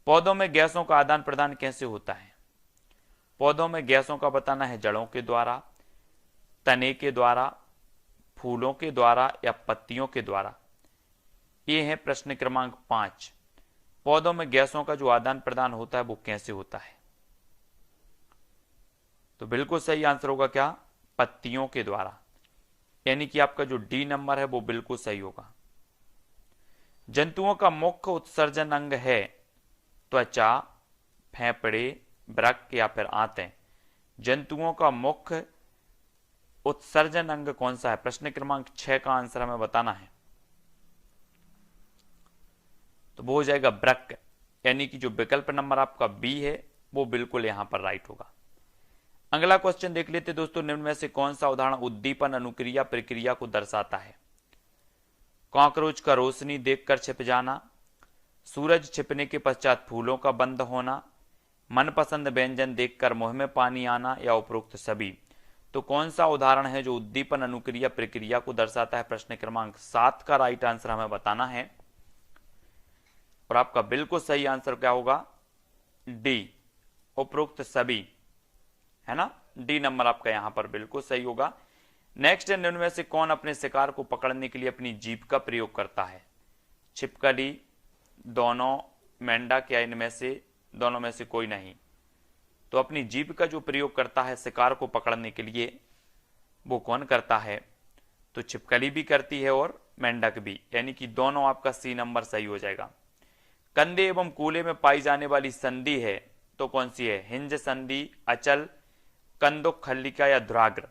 पौधों में गैसों का आदान प्रदान कैसे होता है? पौधों में गैसों का बताना है जड़ों के द्वारा, तने के द्वारा, फूलों के द्वारा या पत्तियों के द्वारा। ये है प्रश्न क्रमांक 5। पौधों में गैसों का जो आदान प्रदान होता है वो कैसे होता है? तो बिल्कुल सही आंसर होगा क्या? पत्तियों के द्वारा, यानी कि आपका जो डी नंबर है वो बिल्कुल सही होगा। जंतुओं का मुख्य उत्सर्जन अंग है त्वचा, फेफड़े, वृक्क या फिर आंतें। जंतुओं का मुख्य उत्सर्जन अंग कौन सा है? प्रश्न क्रमांक 6 का आंसर हमें बताना है। तो वो हो जाएगा वृक्क, यानी कि जो विकल्प नंबर आपका बी है वो बिल्कुल यहां पर राइट होगा। अगला क्वेश्चन देख लेते दोस्तों, निम्न में से कौन सा उदाहरण उद्दीपन अनुक्रिया प्रक्रिया को दर्शाता है? कॉकरोच का रोशनी देखकर छिप जाना, सूरज छिपने के पश्चात फूलों का बंद होना, मनपसंद व्यंजन देखकर मुंह में पानी आना, या उपरोक्त सभी? तो कौन सा उदाहरण है जो उद्दीपन अनुक्रिया प्रक्रिया को दर्शाता है? प्रश्न क्रमांक 7 का राइट आंसर हमें बताना है, और आपका बिल्कुल सही आंसर क्या होगा? डी, उपरोक्त सभी, है ना। डी नंबर आपका यहां पर बिल्कुल सही होगा। नेक्स्ट है, निम्न में से कौन अपने शिकार को पकड़ने के लिए अपनी जीभ का प्रयोग करता है? छिपकली, दोनों, मेंढक, या इनमें से दोनों में से कोई नहीं? तो अपनी जीभ का जो प्रयोग करता है शिकार को पकड़ने के लिए वो कौन करता है? तो छिपकली भी करती है और मेंढक भी, यानी कि दोनों आपका सी नंबर सही हो जाएगा। कंधे एवं कूल्हे में पाई जाने वाली संधि है तो कौन सी है? हिंज संधि, अचल, कंदुक खल्लिका या धुराग्र।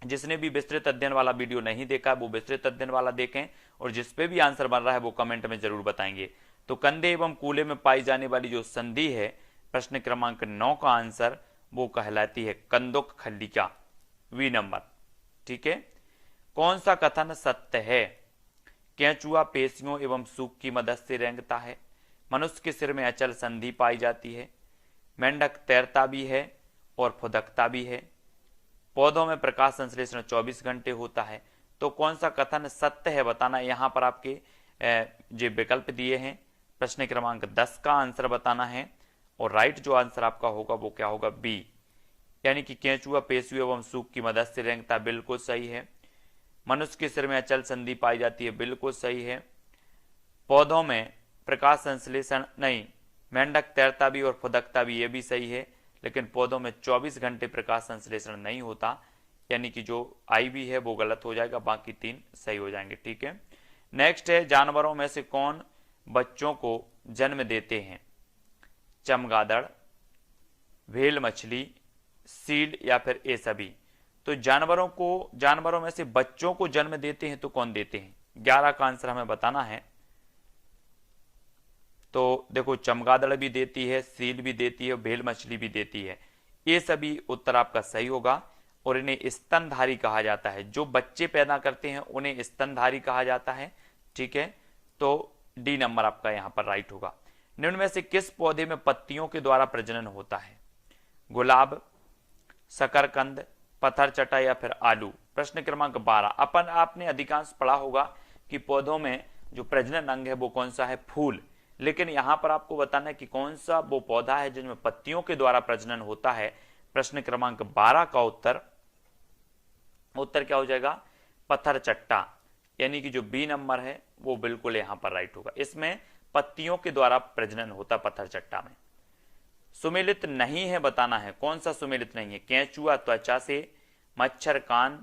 जिसने भी विस्तृत अध्ययन वाला वीडियो नहीं देखा वो विस्तृत अध्ययन वाला देखें, और जिसपे भी आंसर बन रहा है वो कमेंट में जरूर बताएंगे। तो कंधे एवं कूल्हे में पाई जाने वाली जो संधि है, प्रश्न क्रमांक 9 का आंसर वो कहलाती है कंदुक खल्लिका, वी नंबर। ठीक है। कौन सा कथन सत्य है? केंचुआ पेशियों एवं सूख की मदद से रेंगता है। मनुष्य के सिर में अचल संधि पाई जाती है। मेंढक तैरता भी है और फुदकता भी है। पौधों में प्रकाश संश्लेषण 24 घंटे होता है। तो कौन सा कथन सत्य है बताना। यहां पर आपके जो विकल्प दिए हैं, प्रश्न क्रमांक 10 का आंसर बताना है, और राइट जो आंसर आपका होगा वो क्या होगा? बी, यानी कि केंचुआ पेशियों एवं सूख की मदद से रेंगता, बिल्कुल सही है। मनुष्य के सिर में अचल संधि पाई जाती है, बिल्कुल सही है। पौधों में प्रकाश संश्लेषण नहीं, मेंढक तैरता भी और फुदकता भी, ये भी सही है, लेकिन पौधों में 24 घंटे प्रकाश संश्लेषण नहीं होता, यानी कि जो आई भी है वो गलत हो जाएगा, बाकी 3 सही हो जाएंगे। ठीक है। नेक्स्ट है, जानवरों में से कौन बच्चों को जन्म देते हैं? चमगादड़, व्हेल मछली, सील या फिर ए सभी। तो जानवरों में से बच्चों को जन्म देते हैं तो कौन देते हैं? 11 का आंसर हमें बताना है। तो देखो, चमगादड़ भी देती है, सील भी देती है, व्हेल मछली भी देती है। ये सभी उत्तर आपका सही होगा, और इन्हें स्तनधारी कहा जाता है। जो बच्चे पैदा करते हैं उन्हें स्तनधारी कहा जाता है। ठीक है। तो डी नंबर आपका यहां पर राइट होगा। निम्न में से किस पौधे में पत्तियों के द्वारा प्रजनन होता है? गुलाब, शकरकंद, पत्थरचटा या फिर आलू। प्रश्न क्रमांक 12। आपने अधिकांश पढ़ा होगा कि पौधों में जो प्रजनन अंग है वो कौन सा है? फूल। लेकिन यहां पर आपको बताना है कि कौन सा वो पौधा है जिनमें पत्तियों के द्वारा प्रजनन होता है। प्रश्न क्रमांक 12 का उत्तर क्या हो जाएगा? पत्थरचट्टा, यानी कि जो बी नंबर है वो बिल्कुल यहां पर राइट होगा। इसमें पत्तियों के द्वारा प्रजनन होता पत्थरचट्टा में। सुमेलित नहीं है बताना है। कौन सा सुमेलित नहीं है? केंचुआ त्वचा से, मच्छर कान,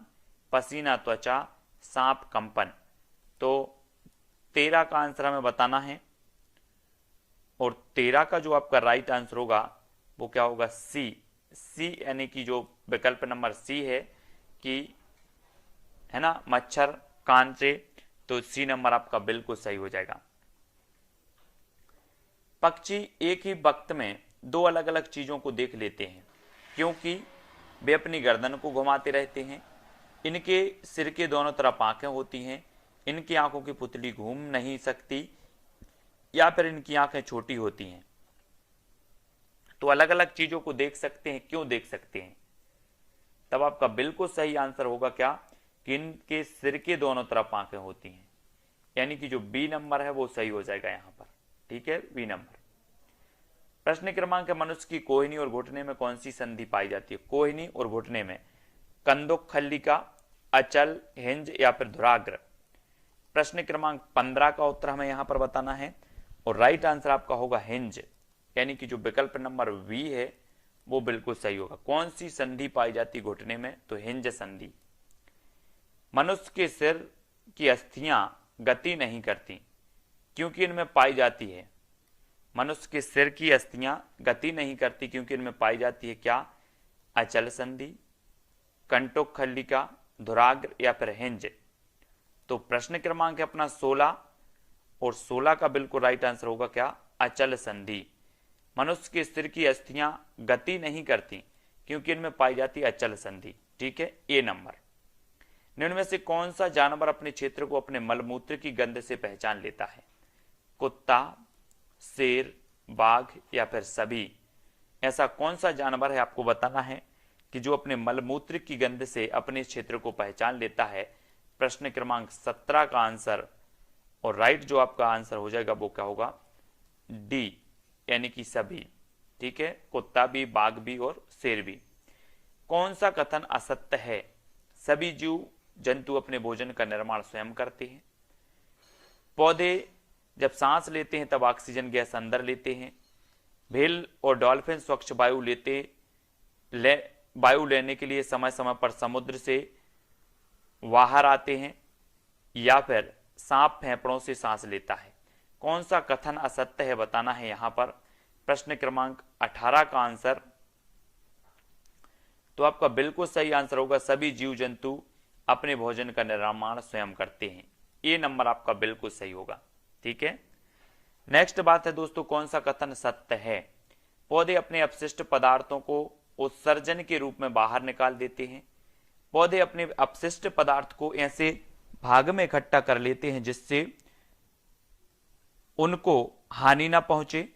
पसीना त्वचा, सांप कंपन। तो 13 का आंसर हमें बताना है, और 13 का जो आपका राइट आंसर होगा वो क्या होगा? सी, यानी कि जो विकल्प नंबर सी है कि है ना, मच्छर कान से, तो सी नंबर आपका बिल्कुल सही हो जाएगा। पक्षी एक ही वक्त में 2 अलग अलग चीजों को देख लेते हैं क्योंकि वे अपनी गर्दन को घुमाते रहते हैं। इनके सिर के दोनों तरफ आंखें होती हैं। इनकी आंखों की पुतली घूम नहीं सकती, या फिर इनकी आंखें छोटी होती हैं। तो अलग अलग चीजों को देख सकते हैं, क्यों देख सकते हैं? तब आपका बिल्कुल सही आंसर होगा क्या? कि इनके सिर के दोनों तरफ आंखें होती हैं, यानी कि जो बी नंबर है वो सही हो जाएगा यहां पर। ठीक है, बी नंबर। प्रश्न क्रमांक है, मनुष्य की कोहनी और घुटने में कौन सी संधि पाई जाती है? कोहनी और घुटने में कंदुक खल्लिका, अचल, हिंज या फिर धुराग्र। प्रश्न क्रमांक 15 का उत्तर हमें यहां पर बताना है, और राइट आंसर आपका होगा हिंज, यानी कि जो विकल्प नंबर वी है वो बिल्कुल सही होगा। कौन सी संधि पाई जाती घुटने में? तो हिंज संधि। मनुष्य के सिर की अस्थियां गति नहीं करती क्योंकि इनमें पाई जाती है। मनुष्य के सिर की अस्थियां गति नहीं करती क्योंकि इनमें पाई जाती है क्या? अचल संधि, कंटुक खल्लिका, धुराग्र या फिर हिंज। तो प्रश्न क्रमांक है अपना 16, और 16 का बिल्कुल राइट आंसर होगा क्या? अचल संधि। मनुष्य के सिर की अस्थियां गति नहीं करती क्योंकि इनमें पाई जाती है अचल संधि। ठीक है, ए नंबर। निम्न में से कौन सा जानवर अपने क्षेत्र को अपने मलमूत्र की गंध से पहचान लेता है? कुत्ता, शेर, बाघ या फिर सभी। ऐसा कौन सा जानवर है आपको बताना है कि जो अपने मलमूत्र की गंध से अपने क्षेत्र को पहचान लेता है? प्रश्न क्रमांक 17 का आंसर, और राइट जो आपका आंसर हो जाएगा वो क्या होगा? डी, यानी कि सभी। ठीक है, कुत्ता भी, बाघ भी और शेर भी। कौन सा कथन असत्य है? सभी जीव जंतु अपने भोजन का निर्माण स्वयं करते हैं। पौधे जब सांस लेते हैं तब ऑक्सीजन गैस अंदर लेते हैं। व्हेल और डॉल्फिन स्वच्छ वायु लेने के लिए समय समय पर समुद्र से बाहर आते हैं, या फिर सांप फेफड़ों से सांस लेता है। कौन सा कथन असत्य है बताना है यहां पर। प्रश्न क्रमांक 18 का आंसर, तो आपका बिल्कुल सही आंसर होगा सभी जीव जंतु अपने भोजन का निर्माण स्वयं करते हैं। ये नंबर आपका बिल्कुल सही होगा। ठीक है, नेक्स्ट बात है दोस्तों, कौन सा कथन सत्य है? पौधे अपने अपशिष्ट पदार्थों को उत्सर्जन के रूप में बाहर निकाल देते हैं। पौधे अपने अपशिष्ट पदार्थ को ऐसे भाग में इकट्ठा कर लेते हैं जिससे उनको हानि ना पहुंचे।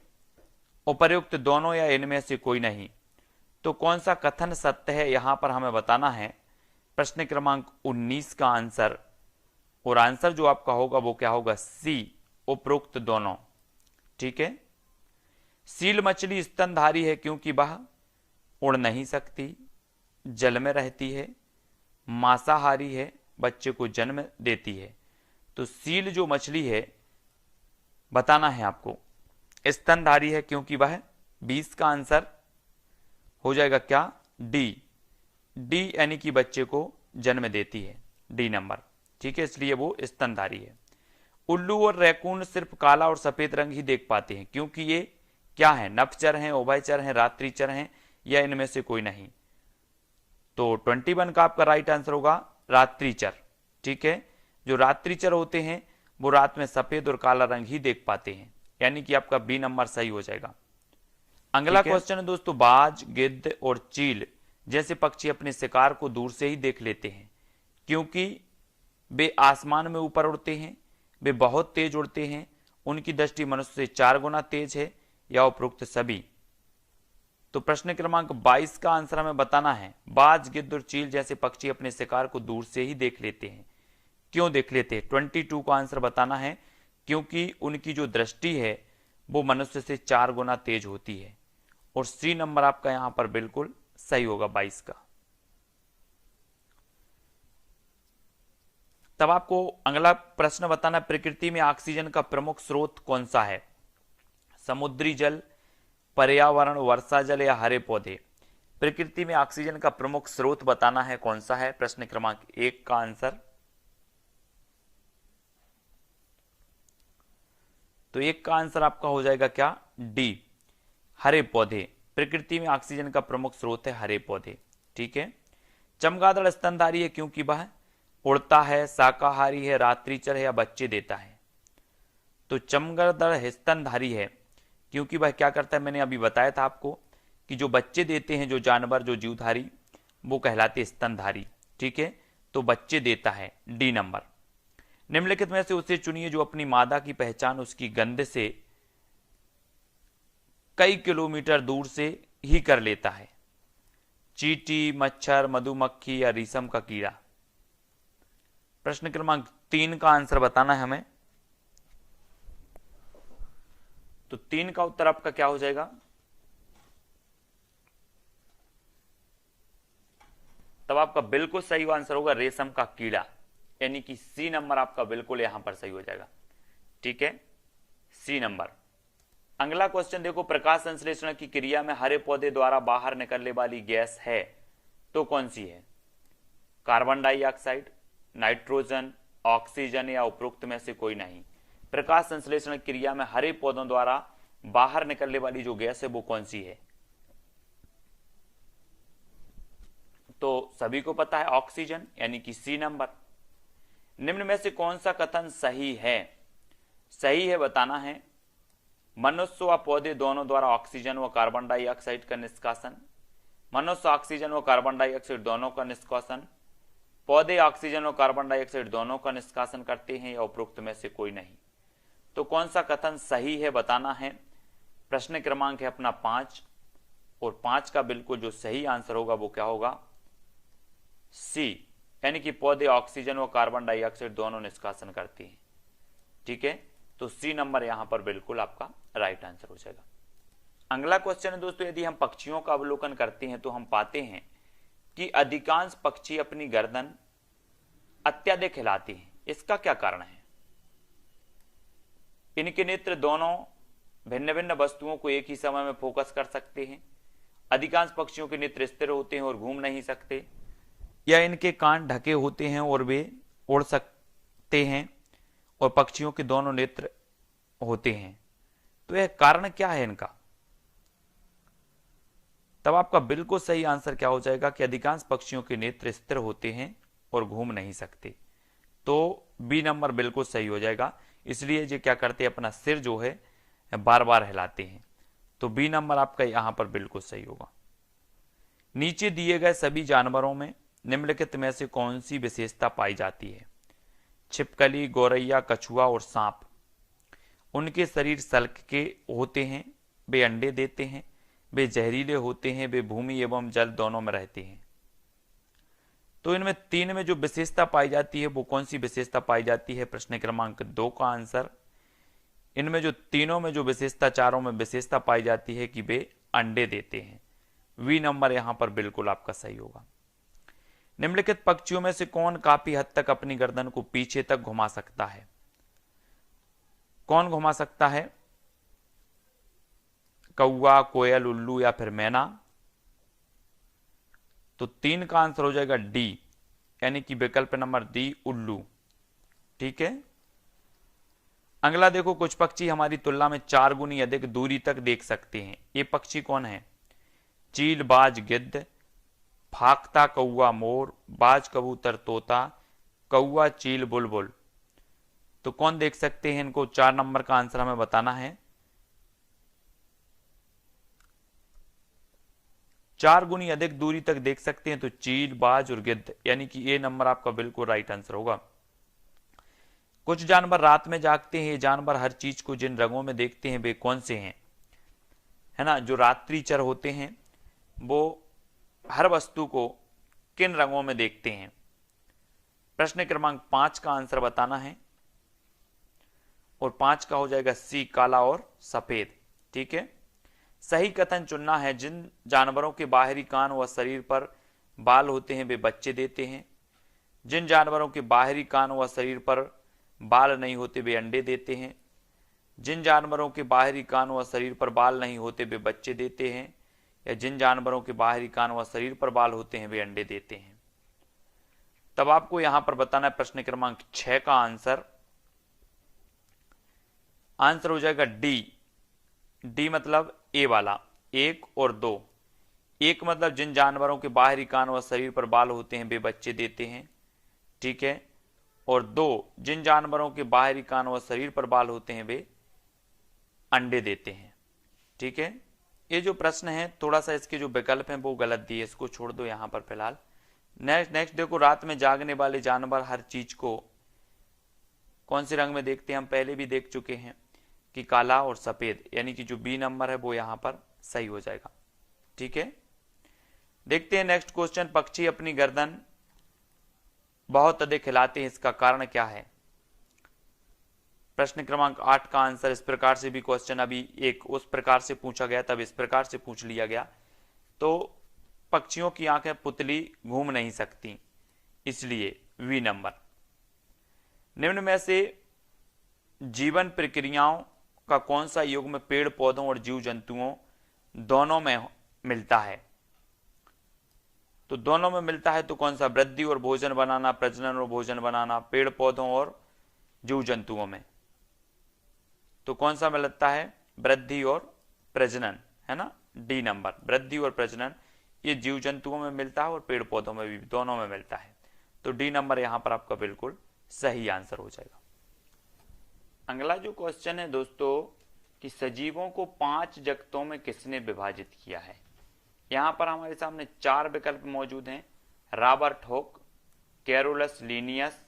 उपर्युक्त दोनों या इनमें से कोई नहीं। तो कौन सा कथन सत्य है यहां पर हमें बताना है। प्रश्न क्रमांक 19 का आंसर, और आंसर जो आपका होगा वो क्या होगा? सी, उपरोक्त दोनों। ठीक है, सील मछली स्तनधारी है क्योंकि वह उड़ नहीं सकती, जल में रहती है, मांसाहारी है, बच्चे को जन्म देती है। तो सील जो मछली है बताना है आपको, स्तनधारी है क्योंकि वह 20 का आंसर हो जाएगा क्या? डी। डी यानी कि बच्चे को जन्म देती है, डी नंबर। ठीक है, इसलिए वो स्तनधारी है। उल्लू और रैकून सिर्फ काला और सफेद रंग ही देख पाते हैं क्योंकि ये क्या है? नभचर हैं, उभयचर हैं, रात्रिचर हैं, या इनमें से कोई नहीं। तो 21 का आपका राइट आंसर होगा रात्रिचर। ठीक है, जो रात्रिचर होते हैं वो रात में सफेद और काला रंग ही देख पाते हैं, यानी कि आपका बी नंबर सही हो जाएगा। अगला क्वेश्चन है दोस्तों, बाज, गिद्ध और चील जैसे पक्षी अपने शिकार को दूर से ही देख लेते हैं क्योंकि वे आसमान में ऊपर उड़ते हैं, वे बहुत तेज उड़ते हैं, उनकी दृष्टि मनुष्य से 4 गुना तेज है, या उपरोक्त सभी। तो प्रश्न क्रमांक 22 का आंसर हमें बताना है, बाज, गिद्ध और चील जैसे पक्षी अपने शिकार को दूर से ही देख लेते हैं। क्यों देख लेते हैं? 22 का आंसर बताना है, क्योंकि उनकी जो दृष्टि है वो मनुष्य से 4 गुना तेज होती है। और सी नंबर आपका यहां पर बिल्कुल सही होगा 22 का। तब आपको अगला प्रश्न बताना, प्रकृति में ऑक्सीजन का प्रमुख स्रोत कौन सा है? समुद्री जल, पर्यावरण, वर्षा जल, या हरे पौधे? प्रकृति में ऑक्सीजन का प्रमुख स्रोत बताना है कौन सा है। प्रश्न क्रमांक 1 का आंसर, तो 1 का आंसर आपका हो जाएगा क्या? डी, हरे पौधे। प्रकृति में ऑक्सीजन का प्रमुख स्रोत है हरे पौधे। ठीक है, चमगादड़ स्तनधारी है क्योंकि वह उड़ता है, शाकाहारी है, रात्रिचर है, या बच्चे देता है? तो चमगादड़ स्तनधारी है क्योंकि वह क्या करता है, मैंने अभी बताया था आपको कि जो बच्चे देते हैं जो जानवर, जो जीवधारी, वो कहलाते स्तनधारी। ठीक है, तो बच्चे देता है, डी नंबर। निम्नलिखित में से उसे चुनिए जो अपनी मादा की पहचान उसकी गंध से कई किलोमीटर दूर से ही कर लेता है। चींटी, मच्छर, मधुमक्खी, या रेशम का कीड़ा? प्रश्न क्रमांक 3 का आंसर बताना है हमें। तो 3 का उत्तर आपका क्या हो जाएगा? तब आपका बिल्कुल सही आंसर होगा रेशम का कीड़ा, यानी कि सी नंबर आपका बिल्कुल यहां पर सही हो जाएगा। ठीक है, सी नंबर। अगला क्वेश्चन देखो, प्रकाश संश्लेषण की क्रिया में हरे पौधे द्वारा बाहर निकलने वाली गैस है तो कौन सी है? कार्बन डाइऑक्साइड, नाइट्रोजन, ऑक्सीजन, या उपरोक्त में से कोई नहीं। प्रकाश संश्लेषण क्रिया में हरे पौधों द्वारा बाहर निकलने वाली जो गैस है वो कौन सी है? तो सभी को पता है ऑक्सीजन, यानी कि सी नंबर। निम्न में से कौन सा कथन सही है? सही है बताना है, मनुष्य व पौधे दोनों द्वारा ऑक्सीजन व कार्बन डाइऑक्साइड का निष्कासन। मनुष्य ऑक्सीजन व कार्बन डाइऑक्साइड दोनों का निष्कासन, पौधे ऑक्सीजन और कार्बन डाइऑक्साइड दोनों का निष्कासन करते हैं, या उपरोक्त में से कोई नहीं। तो कौन सा कथन सही है बताना है। प्रश्न क्रमांक है अपना 5, और 5 का बिल्कुल जो सही आंसर होगा वो क्या होगा? सी, यानी कि पौधे ऑक्सीजन व कार्बन डाइऑक्साइड दोनों निष्कासन करते हैं। ठीक है, तो सी नंबर यहां पर बिल्कुल आपका राइट आंसर हो जाएगा। अगला क्वेश्चन है दोस्तों, यदि हम पक्षियों का अवलोकन करते हैं तो हम पाते हैं कि अधिकांश पक्षी अपनी गर्दन अत्यधिक हिलाते हैं। इसका क्या कारण है? इनके नेत्र दोनों भिन्न भिन्न वस्तुओं को एक ही समय में फोकस कर सकते हैं। अधिकांश पक्षियों के नेत्र स्थिर होते हैं और घूम नहीं सकते, या इनके कान ढके होते हैं और वे उड़ सकते हैं, और पक्षियों के दोनों नेत्र होते हैं। तो यह कारण क्या है इनका? तब आपका बिल्कुल सही आंसर क्या हो जाएगा कि अधिकांश पक्षियों के नेत्र स्थिर होते हैं और घूम नहीं सकते। तो बी नंबर बिल्कुल सही हो जाएगा, इसलिए ये क्या करते हैं, अपना सिर जो है बार बार हिलाते हैं। तो बी नंबर आपका यहां पर बिल्कुल सही होगा। नीचे दिए गए सभी जानवरों में निम्नलिखित में से कौन सी विशेषता पाई जाती है? छिपकली, गौरैया, कछुआ और सांप। उनके शरीर सल्क के होते हैं, वे अंडे देते हैं, वे जहरीले होते हैं, वे भूमि एवं जल दोनों में रहते हैं। तो इनमें तीन में जो विशेषता पाई जाती है वो कौन सी विशेषता पाई जाती है? प्रश्न क्रमांक 2 का आंसर, इनमें जो तीनों में जो विशेषता, चारों में विशेषता पाई जाती है कि वे अंडे देते हैं। वी नंबर यहां पर बिल्कुल आपका सही होगा। निम्नलिखित पक्षियों में से कौन काफी हद तक अपनी गर्दन को पीछे तक घुमा सकता है? कौन घुमा सकता है? कौवा, कोयल, उल्लू या फिर मैना? तो 3 का आंसर हो जाएगा डी, यानी कि विकल्प नंबर डी, उल्लू। ठीक है। अगला देखो, कुछ पक्षी हमारी तुलना में 4 गुनी अधिक दूरी तक देख सकते हैं। ये पक्षी कौन है? चील, बाज, गिद्ध, फाख्ता, कौवा, मोर, बाज, कबूतर, तोता, कौवा, चील, बुलबुल। तो कौन देख सकते हैं इनको? 4 नंबर का आंसर हमें बताना है। 4 गुनी अधिक दूरी तक देख सकते हैं तो चील, बाज और गिद्ध, यानी कि ए नंबर आपका बिल्कुल राइट आंसर होगा। कुछ जानवर रात में जागते हैं। ये जानवर हर चीज को जिन रंगों में देखते हैं वे कौन से हैं? है ना, जो रात्रिचर होते हैं वो हर वस्तु को किन रंगों में देखते हैं? प्रश्न क्रमांक 5 का आंसर बताना है और 5 का हो जाएगा सी, काला और सफेद। ठीक है। सही कथन चुनना है। जिन जानवरों के बाहरी कान व शरीर पर बाल होते हैं वे बच्चे देते हैं। जिन जानवरों के बाहरी कान व शरीर पर बाल नहीं होते वे अंडे देते हैं। जिन जानवरों के बाहरी कान व शरीर पर बाल नहीं होते वे बच्चे देते हैं, या जिन जानवरों के बाहरी कान व शरीर पर बाल होते हैं वे अंडे देते हैं। तब आपको यहां पर बताना है प्रश्न क्रमांक 6 का आंसर। आंसर हो जाएगा डी। डी मतलब ए वाला, 1 और 2। 1 मतलब जिन जानवरों के बाहरी कान व शरीर पर बाल होते हैं वे बच्चे देते हैं। ठीक है। और 2, जिन जानवरों के बाहरी कान व शरीर पर बाल होते हैं वे अंडे देते हैं। ठीक है। ये जो प्रश्न है थोड़ा सा इसके जो विकल्प हैं वो गलत दिए, इसको छोड़ दो यहां पर फिलहाल। नेक्स्ट देखो, रात में जागने वाले जानवर हर चीज को कौन से रंग में देखते हैं? हम पहले भी देख चुके हैं कि काला और सफेद, यानी कि जो बी नंबर है वो यहां पर सही हो जाएगा। ठीक है। देखते हैं नेक्स्ट क्वेश्चन। पक्षी अपनी गर्दन बहुत अधिक हिलाते हैं, इसका कारण क्या है? प्रश्न क्रमांक 8 का आंसर। इस प्रकार से भी क्वेश्चन अभी एक उस प्रकार से पूछा गया, तब इस प्रकार से पूछ लिया गया। तो पक्षियों की आंखें पुतली घूम नहीं सकती, इसलिए वी नंबर। निम्न में से जीवन प्रक्रियाओं का कौन सा युग्म पेड़ पौधों और जीव जंतुओं दोनों में मिलता है? तो दोनों में मिलता है तो कौन सा? वृद्धि और भोजन बनाना, प्रजनन और भोजन बनाना, पेड़ पौधों और जीव जंतुओं में। तो कौन सा मिलता है? वृद्धि और प्रजनन, है ना, डी नंबर। वृद्धि और प्रजनन ये जीव जंतुओं में मिलता है और पेड़ पौधों में भी, दोनों में मिलता है। तो डी नंबर यहां पर आपका बिल्कुल सही आंसर हो जाएगा। अगला जो क्वेश्चन है दोस्तों कि सजीवों को 5 जगतों में किसने विभाजित किया है? यहां पर हमारे सामने 4 विकल्प मौजूद हैं। Robert Hooke, Carolus Linnaeus,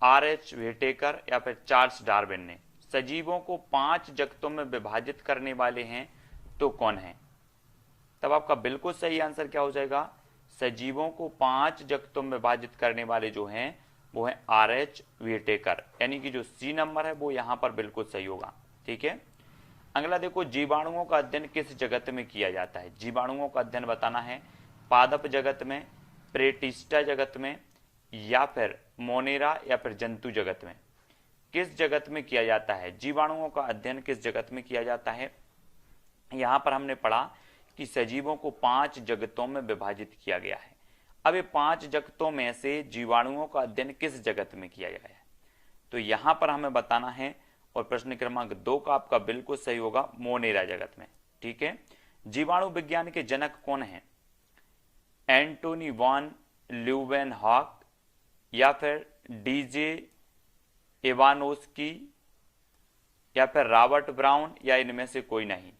R H. Whittaker या फिर चार्ल्स डार्विन ने सजीवों को 5 जगतों में विभाजित करने वाले हैं तो कौन है? तब आपका बिल्कुल सही आंसर क्या हो जाएगा? सजीवों को 5 जगतों में विभाजित करने वाले जो हैं वो है आर.एच. व्हिटेकर, यानी कि जो सी नंबर है वो यहां पर बिल्कुल सही होगा। ठीक है। अगला देखो, जीवाणुओं का अध्ययन किस जगत में किया जाता है? जीवाणुओं का अध्ययन बताना है। पादप जगत में, प्रेटिस्टा जगत में, या फिर मोनेरा या फिर जंतु जगत में। किस जगत में किया जाता है? जीवाणुओं का अध्ययन किस जगत में किया जाता है? यहां पर हमने पढ़ा कि सजीवों को 5 जगतों में विभाजित किया गया है। अब ये 5 जगतों में से जीवाणुओं का अध्ययन किस जगत में किया गया है? तो यहां पर हमें बताना है और प्रश्न क्रमांक 2 का आपका बिल्कुल सही होगा, मोनेरा जगत में। ठीक है। जीवाणु विज्ञान के जनक कौन हैं? एंटोनी वॉन ल्यूवेनहॉक या फिर डीजे इवानोस्की या फिर रॉबर्ट ब्राउन या इनमें से कोई नहीं।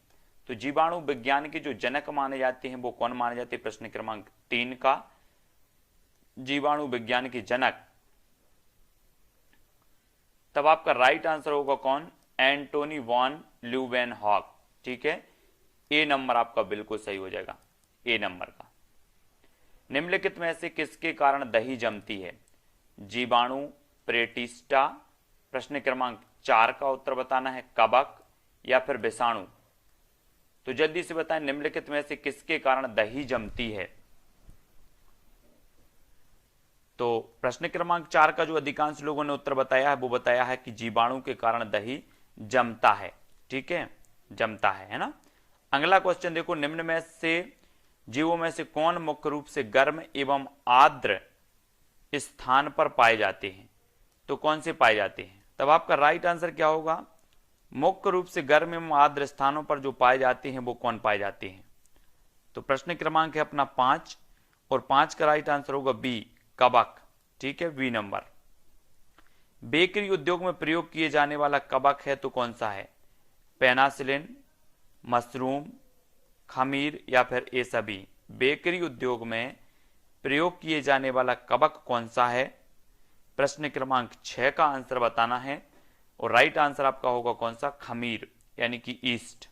तो जीवाणु विज्ञान के जो जनक माने जाते हैं वो कौन माने जाते हैं? प्रश्न क्रमांक 3 का जीवाणु विज्ञान के जनक, तब आपका राइट आंसर होगा कौन? Antony von Leeuwenhoek. ठीक है, ए नंबर आपका बिल्कुल सही हो जाएगा, ए नंबर का। निम्नलिखित में से किसके कारण दही जमती है? जीवाणु, प्रेटिस्टा, प्रश्न क्रमांक 4 का उत्तर बताना है, कवक या फिर विषाणु। तो जल्दी से बताएं, निम्नलिखित में से किसके कारण दही जमती है? तो प्रश्न क्रमांक 4 का जो अधिकांश लोगों ने उत्तर बताया है वो बताया है कि जीवाणु के कारण दही जमता है। ठीक है, जमता है ना। अगला क्वेश्चन देखो, निम्न में से जीवों में से कौन मुख्य रूप से गर्म एवं आर्द्र स्थान पर पाए जाते हैं? तो कौन से पाए जाते हैं? तब आपका राइट आंसर क्या होगा? मुख्य रूप से गर्म एवं आर्द्र स्थानों पर जो पाए जाते हैं वो कौन पाए जाते हैं? तो प्रश्न क्रमांक है अपना 5 और 5 का राइट आंसर होगा बी, कवक। ठीक है, बी नंबर। बेकरी उद्योग में प्रयोग किए जाने वाला कवक है तो कौन सा है? पेनासिलिन, मशरूम, खमीर या फिर ये सभी। बेकरी उद्योग में प्रयोग किए जाने वाला कवक कौन सा है? प्रश्न क्रमांक 6 का आंसर बताना है और राइट आंसर आपका होगा कौन सा? खमीर यानी कि ईस्ट।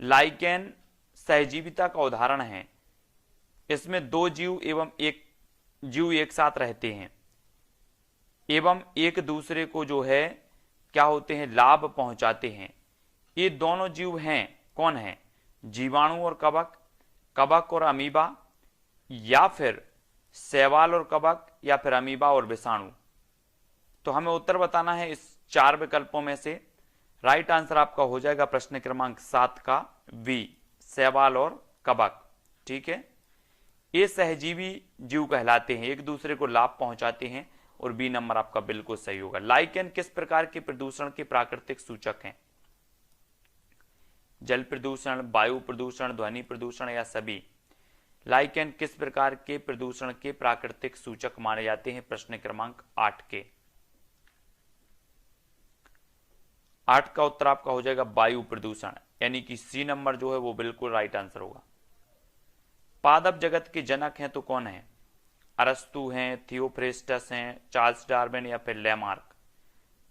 लाइकेन सहजीविता का उदाहरण है। इसमें दो जीव एवं एक जीव एक साथ रहते हैं एवं एक दूसरे को जो है क्या होते हैं? लाभ पहुंचाते हैं। ये दोनों जीव हैं, कौन है? जीवाणु और कवक, कवक और अमीबा, या फिर शैवाल और कवक, या फिर अमीबा और विषाणु। तो हमें उत्तर बताना है इस 4 विकल्पों में से। राइट आंसर आपका हो जाएगा प्रश्न क्रमांक 7 का वी, शैवाल और कवक। ठीक है, ये सहजीवी जीव कहलाते हैं, एक दूसरे को लाभ पहुंचाते हैं, और बी नंबर आपका बिल्कुल सही होगा। लाइकेन किस प्रकार के प्रदूषण के प्राकृतिक सूचक हैं? जल प्रदूषण, वायु प्रदूषण, ध्वनि प्रदूषण या सभी? लाइकेन किस प्रकार के प्रदूषण के प्राकृतिक सूचक माने जाते हैं? प्रश्न क्रमांक 8 के। 8 का उत्तर आपका हो जाएगा वायु प्रदूषण, यानी कि सी नंबर जो है वो बिल्कुल राइट आंसर होगा। पादप जगत के जनक हैं तो कौन है? अरस्तु हैं, थियोफ्रेस्टस हैं, चार्ल्स डार्विन या फिर लैमार्क।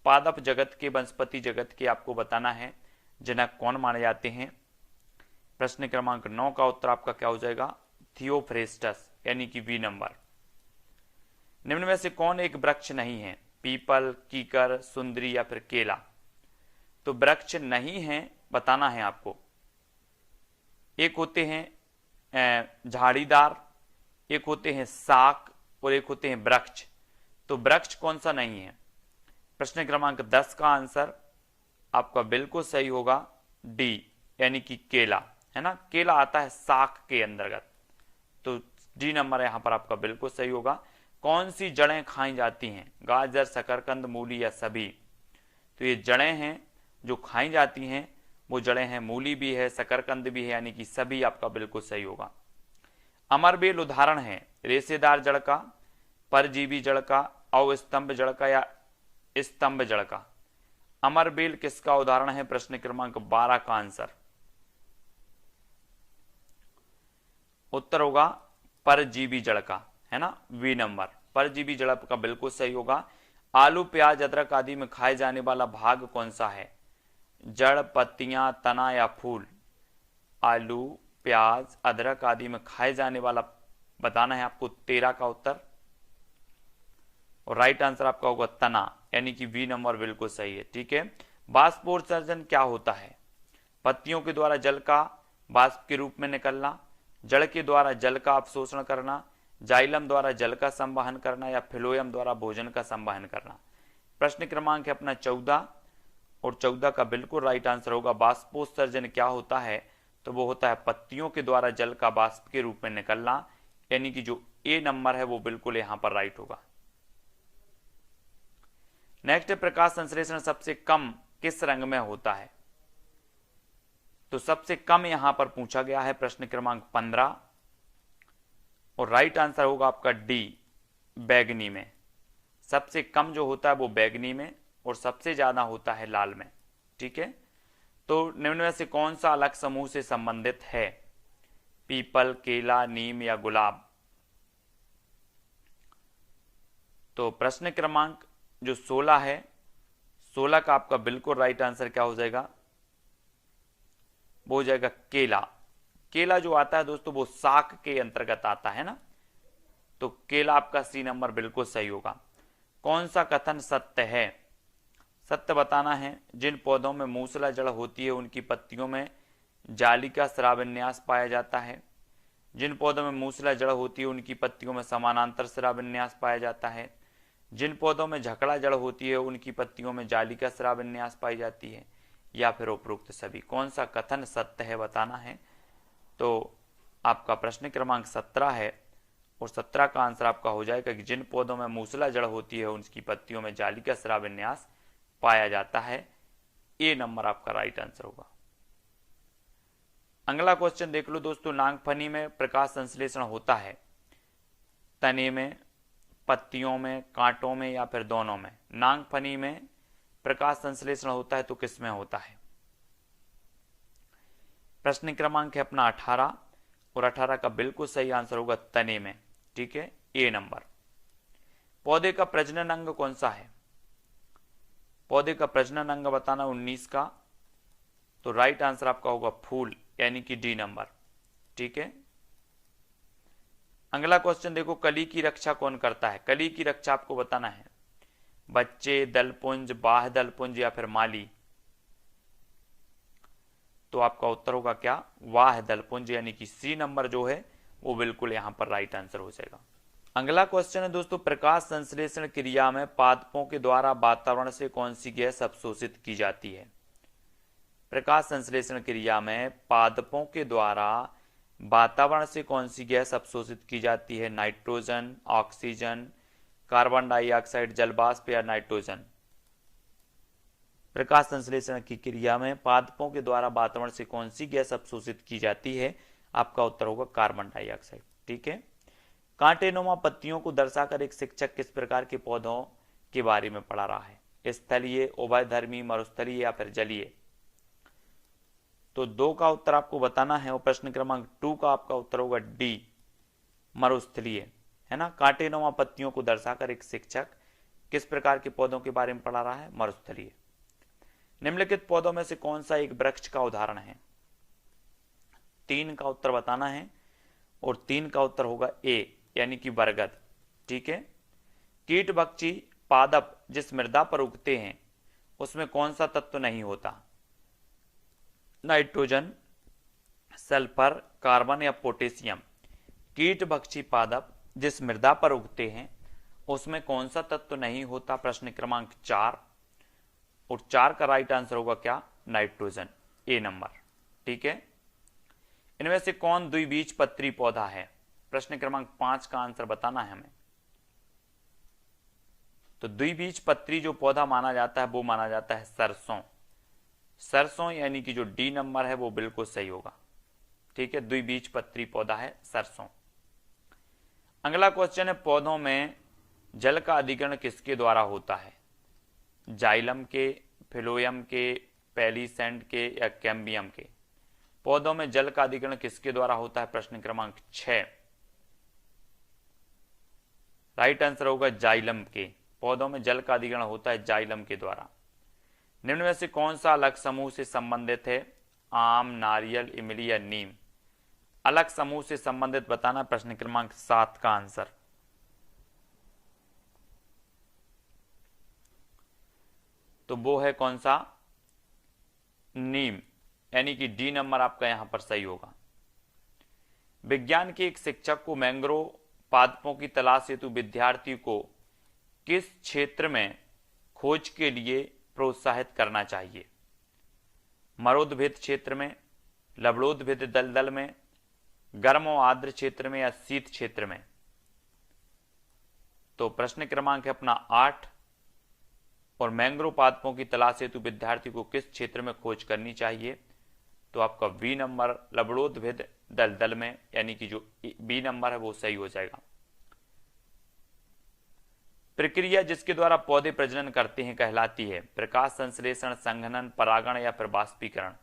पादप जगत के, वनस्पति जगत के आपको बताना है जनक कौन माने जाते हैं। प्रश्न क्रमांक 9 का उत्तर आपका क्या हो जाएगा? थियोफ्रेस्टस, यानी कि बी नंबर। निम्न में से कौन एक वृक्ष नहीं है? पीपल, कीकर, सुंदरी या फिर केला। तो वृक्ष नहीं है बताना है आपको। एक होते हैं झाड़ीदार, एक होते हैं साक और एक होते हैं वृक्ष। तो वृक्ष कौन सा नहीं है? प्रश्न क्रमांक 10 का आंसर आपका बिल्कुल सही होगा डी, यानी कि केला, है ना। केला आता है साक के अंतर्गत, तो डी नंबर यहां पर आपका बिल्कुल सही होगा। कौन सी जड़ें खाई जाती हैं? गाजर, शकरकंद, मूली या सभी? तो ये जड़ें हैं जो खाई जाती हैं, वो जड़ें हैं, मूली भी है, शकरकंद भी है, यानी कि सभी आपका बिल्कुल सही होगा। अमरबेल उदाहरण है रेशेदार जड़ का, परजीवी जड़ का, अवस्तंभ जड़ का या स्तंभ जड़ का। अमरबेल किसका उदाहरण है? प्रश्न क्रमांक 12 का आंसर उत्तर होगा परजीवी जड़ का, है ना, वी नंबर। परजीवी जड़ का बिल्कुल सही होगा। आलू, प्याज, अदरक आदि में खाए जाने वाला भाग कौन सा है? जड़, पत्तियां, तना या फूल? आलू, प्याज, अदरक आदि में खाए जाने वाला बताना है आपको 13 का उत्तर, और राइट आंसर आपका होगा तना, यानी कि बी नंबर बिल्कुल सही है। ठीक है, बाष्पोत्सर्जन क्या होता है? पत्तियों के द्वारा जल का बाष्प के रूप में निकलना, जड़ के द्वारा जल का अवशोषण करना, जाइलम द्वारा जल का संवहन करना या फिलोयम द्वारा भोजन का संवहन करना। प्रश्न क्रमांक है अपना 14 और 14 का बिल्कुल राइट आंसर होगा बाष्पोत्सर्जन क्या होता है? तो वो होता है पत्तियों के द्वारा जल का बाष्प के रूप में निकलना, यानी कि जो ए नंबर है वो बिल्कुल यहां पर राइट होगा। नेक्स्ट, प्रकाश संश्लेषण सबसे कम किस रंग में होता है? तो सबसे कम यहां पर पूछा गया है प्रश्न क्रमांक 15 और राइट आंसर होगा आपका डी, बैगनी में। सबसे कम जो होता है वो बैगनी में और सबसे ज्यादा होता है लाल में। ठीक है, तो निम्न में से कौन सा अलग समूह से संबंधित है? पीपल, केला, नीम या गुलाब? तो प्रश्न क्रमांक जो 16 है, 16 का आपका बिल्कुल राइट आंसर क्या हो जाएगा? वो हो जाएगा केला। केला जो आता है दोस्तों वो शाक के अंतर्गत आता है ना, तो केला आपका सी नंबर बिल्कुल सही होगा। कौन सा कथन सत्य है? सत्य बताना है। जिन पौधों में मूसला जड़ होती है उनकी पत्तियों में जाली का स्राव विन्यास पाया जाता है। जिन पौधों में मूसला जड़ होती है उनकी पत्तियों में समानांतर स्राव विन्यास पाया जाता है। जिन पौधों में झकड़ा जड़ होती है उनकी पत्तियों में जाली का स्राव विन्यास पाई जाती है, या फिर उपरोक्त सभी। कौन सा कथन सत्य है बताना है। तो आपका प्रश्न क्रमांक 17 है और 17 का आंसर आपका हो जाएगा कि जिन पौधों में मूसला जड़ होती है उनकी पत्तियों में जाली का स्राव विन्यास पाया जाता है। ए नंबर आपका राइट आंसर होगा। अगला क्वेश्चन देख लो दोस्तों। नागफनी में प्रकाश संश्लेषण होता है तने में, पत्तियों में, कांटों में या फिर दोनों में? नागफनी में प्रकाश संश्लेषण होता है तो किस में होता है? प्रश्न क्रमांक है अपना 18 और 18 का बिल्कुल सही आंसर होगा तने में। ठीक है, ए नंबर। पौधे का प्रजनन अंग कौन सा है? पौधे का प्रजनन अंग बताना 19 का, तो राइट आंसर आपका होगा फूल, यानी कि डी नंबर। ठीक है, अगला क्वेश्चन देखो। कली की रक्षा कौन करता है? कली की रक्षा आपको बताना है। बच्चे, दलपुंज, बाह्य दलपुंज या फिर माली? तो आपका उत्तर होगा क्या? वाह्य दलपुंज, यानी कि सी नंबर जो है वो बिल्कुल यहां पर राइट आंसर हो जाएगा। अगला क्वेश्चन है दोस्तों। प्रकाश संश्लेषण क्रिया में पादपों के द्वारा वातावरण से कौन सी गैस अवशोषित की जाती है? प्रकाश संश्लेषण क्रिया में पादपों के द्वारा वातावरण से कौन सी गैस अवशोषित की जाती है? नाइट्रोजन, ऑक्सीजन, कार्बन डाइऑक्साइड, जलवाष्प या नाइट्रोजन? प्रकाश संश्लेषण की क्रिया में पादपों के द्वारा वातावरण से कौन सी गैस अवशोषित की जाती है? आपका उत्तर होगा कार्बन डाइऑक्साइड। ठीक है, कांटेनुमा पत्तियों को दर्शाकर एक शिक्षक किस प्रकार के पौधों के बारे में पढ़ा रहा है? स्थलीय, उभयधर्मी, मरुस्थलीय या फिर जलीय? तो 2 का उत्तर आपको बताना है और प्रश्न क्रमांक 2 का आपका उत्तर होगा डी, मरुस्थलीय, है ना। कांटेनुमा पत्तियों को दर्शाकर एक शिक्षक किस प्रकार के पौधों के बारे में पढ़ा रहा है? मरुस्थलीय। निम्नलिखित पौधों में से कौन सा एक वृक्ष का उदाहरण है? 3 का उत्तर बताना है और 3 का उत्तर होगा ए, यानी कि बरगद। ठीक है, कीटभक्षी पादप जिस मृदा पर उगते हैं उसमें कौन सा तत्व नहीं होता? नाइट्रोजन, सल्फर, कार्बन या पोटेशियम? कीटभक्षी पादप जिस मृदा पर उगते हैं उसमें कौन सा तत्व नहीं होता? प्रश्न क्रमांक 4 और 4 का राइट आंसर होगा क्या? नाइट्रोजन, ए नंबर। ठीक है, इनमें से कौन द्विबीजपत्री पौधा है? प्रश्न क्रमांक 5 का आंसर बताना है हमें। तो द्विबीजपत्री जो पौधा माना जाता है वो माना जाता है सरसों। सरसों यानी कि जो डी नंबर है वो बिल्कुल सही होगा। ठीक है, द्विबीजपत्री पौधा है सरसों। अगला क्वेश्चन है। पौधों में जल का अधिकरण किसके द्वारा होता है? जाइलम के, फिलोयम के, पेलिसेंट के या कैम्बियम के? पौधों में जल का अधिकरण किसके द्वारा होता है? प्रश्न क्रमांक 6, राइट आंसर होगा जाइलम के। पौधों में जल का अधिकरण होता है जाइलम के द्वारा। निम्न में से कौन सा अलग समूह से संबंधित है? आम, नारियल, इमली या नीम? अलग समूह से संबंधित बताना। प्रश्न क्रमांक 7 का आंसर। तो वो है कौन सा? नीम, यानी कि डी नंबर आपका यहां पर सही होगा। विज्ञान के एक शिक्षक को मैंग्रोव पादपों की तलाश हेतु विद्यार्थी को किस क्षेत्र में खोज के लिए प्रोत्साहित करना चाहिए? मरोदभिद क्षेत्र में, लवणोदभिद दलदल में, गर्म और आर्द्र क्षेत्र में या शीत क्षेत्र में? तो प्रश्न क्रमांक है अपना 8 और मैंग्रोव पादपों की तलाश हेतु विद्यार्थी को किस क्षेत्र में खोज करनी चाहिए? तो आपका बी नंबर लबड़ोद्भिद दलदल में, यानी कि जो बी नंबर है वो सही हो जाएगा। प्रक्रिया जिसके द्वारा पौधे प्रजनन करते हैं कहलाती है प्रकाश संश्लेषण, संघनन, परागण या फिर बाष्पीकरण।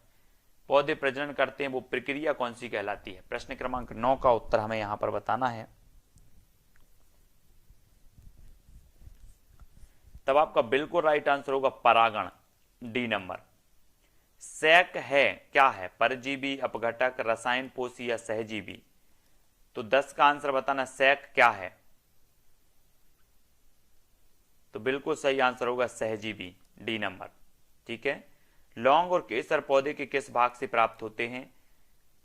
पौधे प्रजनन करते हैं वो प्रक्रिया कौन सी कहलाती है? प्रश्न क्रमांक 9 का उत्तर हमें यहां पर बताना है। तब आपका बिल्कुल राइट आंसर होगा परागण, डी नंबर। सैक है क्या है? परजीवी, अपघटक, रसायन पोषी या सहजीवी? तो 10 का आंसर बताना, सैक क्या है? तो बिल्कुल सही आंसर होगा सहजीवी, डी नंबर। ठीक है। लौंग और केसर पौधे के किस भाग से प्राप्त होते हैं?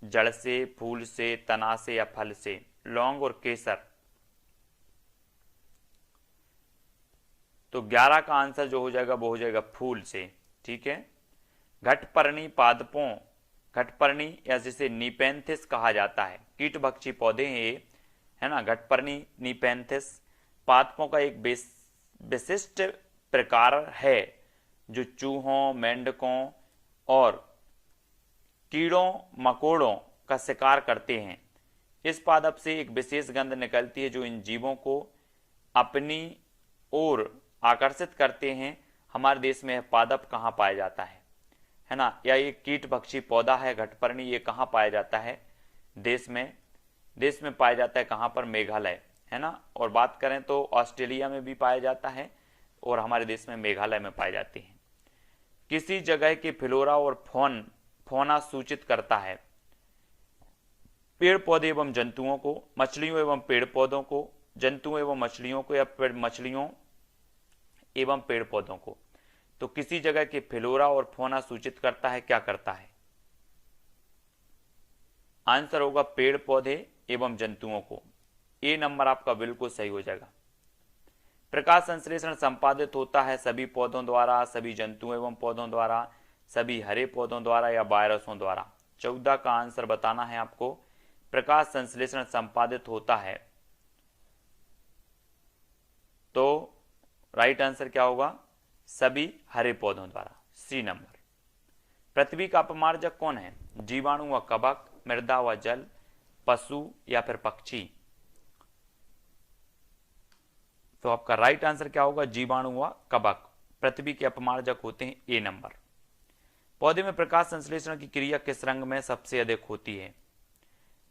जड़ से, फूल से, तना से या फल से? लौंग और केसर। तो 11 का आंसर जो हो जाएगा वो हो जाएगा फूल से। ठीक है। घटपर्णी पादपों, घटपर्णी या जिसे नीपेंथिस कहा जाता है, कीटभक्षी पौधे हैं ये, है ना। घटपर्णी नीपेंथिस पादपों का एक विशिष्ट प्रकार है जो चूहों, मेंढकों और कीड़ों मकोड़ों का शिकार करते हैं। इस पादप से एक विशेष गंध निकलती है जो इन जीवों को अपनी ओर आकर्षित करते हैं। हमारे देश में पादप कहाँ पाया जाता है ना? या ये कीट भक्षी पौधा है घटपर्णी, ये कहाँ पाया जाता है? देश में पाया जाता है कहाँ पर? मेघालय, है ना। और बात करें तो ऑस्ट्रेलिया में भी पाया जाता है और हमारे देश में मेघालय में पाए जाते हैं। किसी जगह के फ्लोरा और फौना सूचित करता है पेड़ पौधे एवं जंतुओं को, मछलियों एवं पेड़ पौधों को, जंतुओं एवं मछलियों को, या मछलियों एवं पेड़ पौधों को। तो किसी जगह के फ्लोरा और फौना सूचित करता है, क्या करता है? आंसर होगा पेड़ पौधे एवं जंतुओं को। ए नंबर आपका बिल्कुल सही हो जाएगा। प्रकाश संश्लेषण संपादित होता है सभी पौधों द्वारा, सभी जंतुओं एवं पौधों द्वारा, सभी हरे पौधों द्वारा या वायरसों द्वारा? 14 का आंसर बताना है आपको। प्रकाश संश्लेषण संपादित होता है, तो राइट आंसर क्या होगा? सभी हरे पौधों द्वारा, सी नंबर। पृथ्वी का अपमार्जक कौन है? जीवाणु व कवक, मृदा व जल, पशु या फिर पक्षी? तो आपका राइट आंसर क्या होगा? जीवाणु व कवक पृथ्वी के अपमार्जक होते हैं, ए नंबर। पौधे में प्रकाश संश्लेषण की क्रिया किस रंग में सबसे अधिक होती है?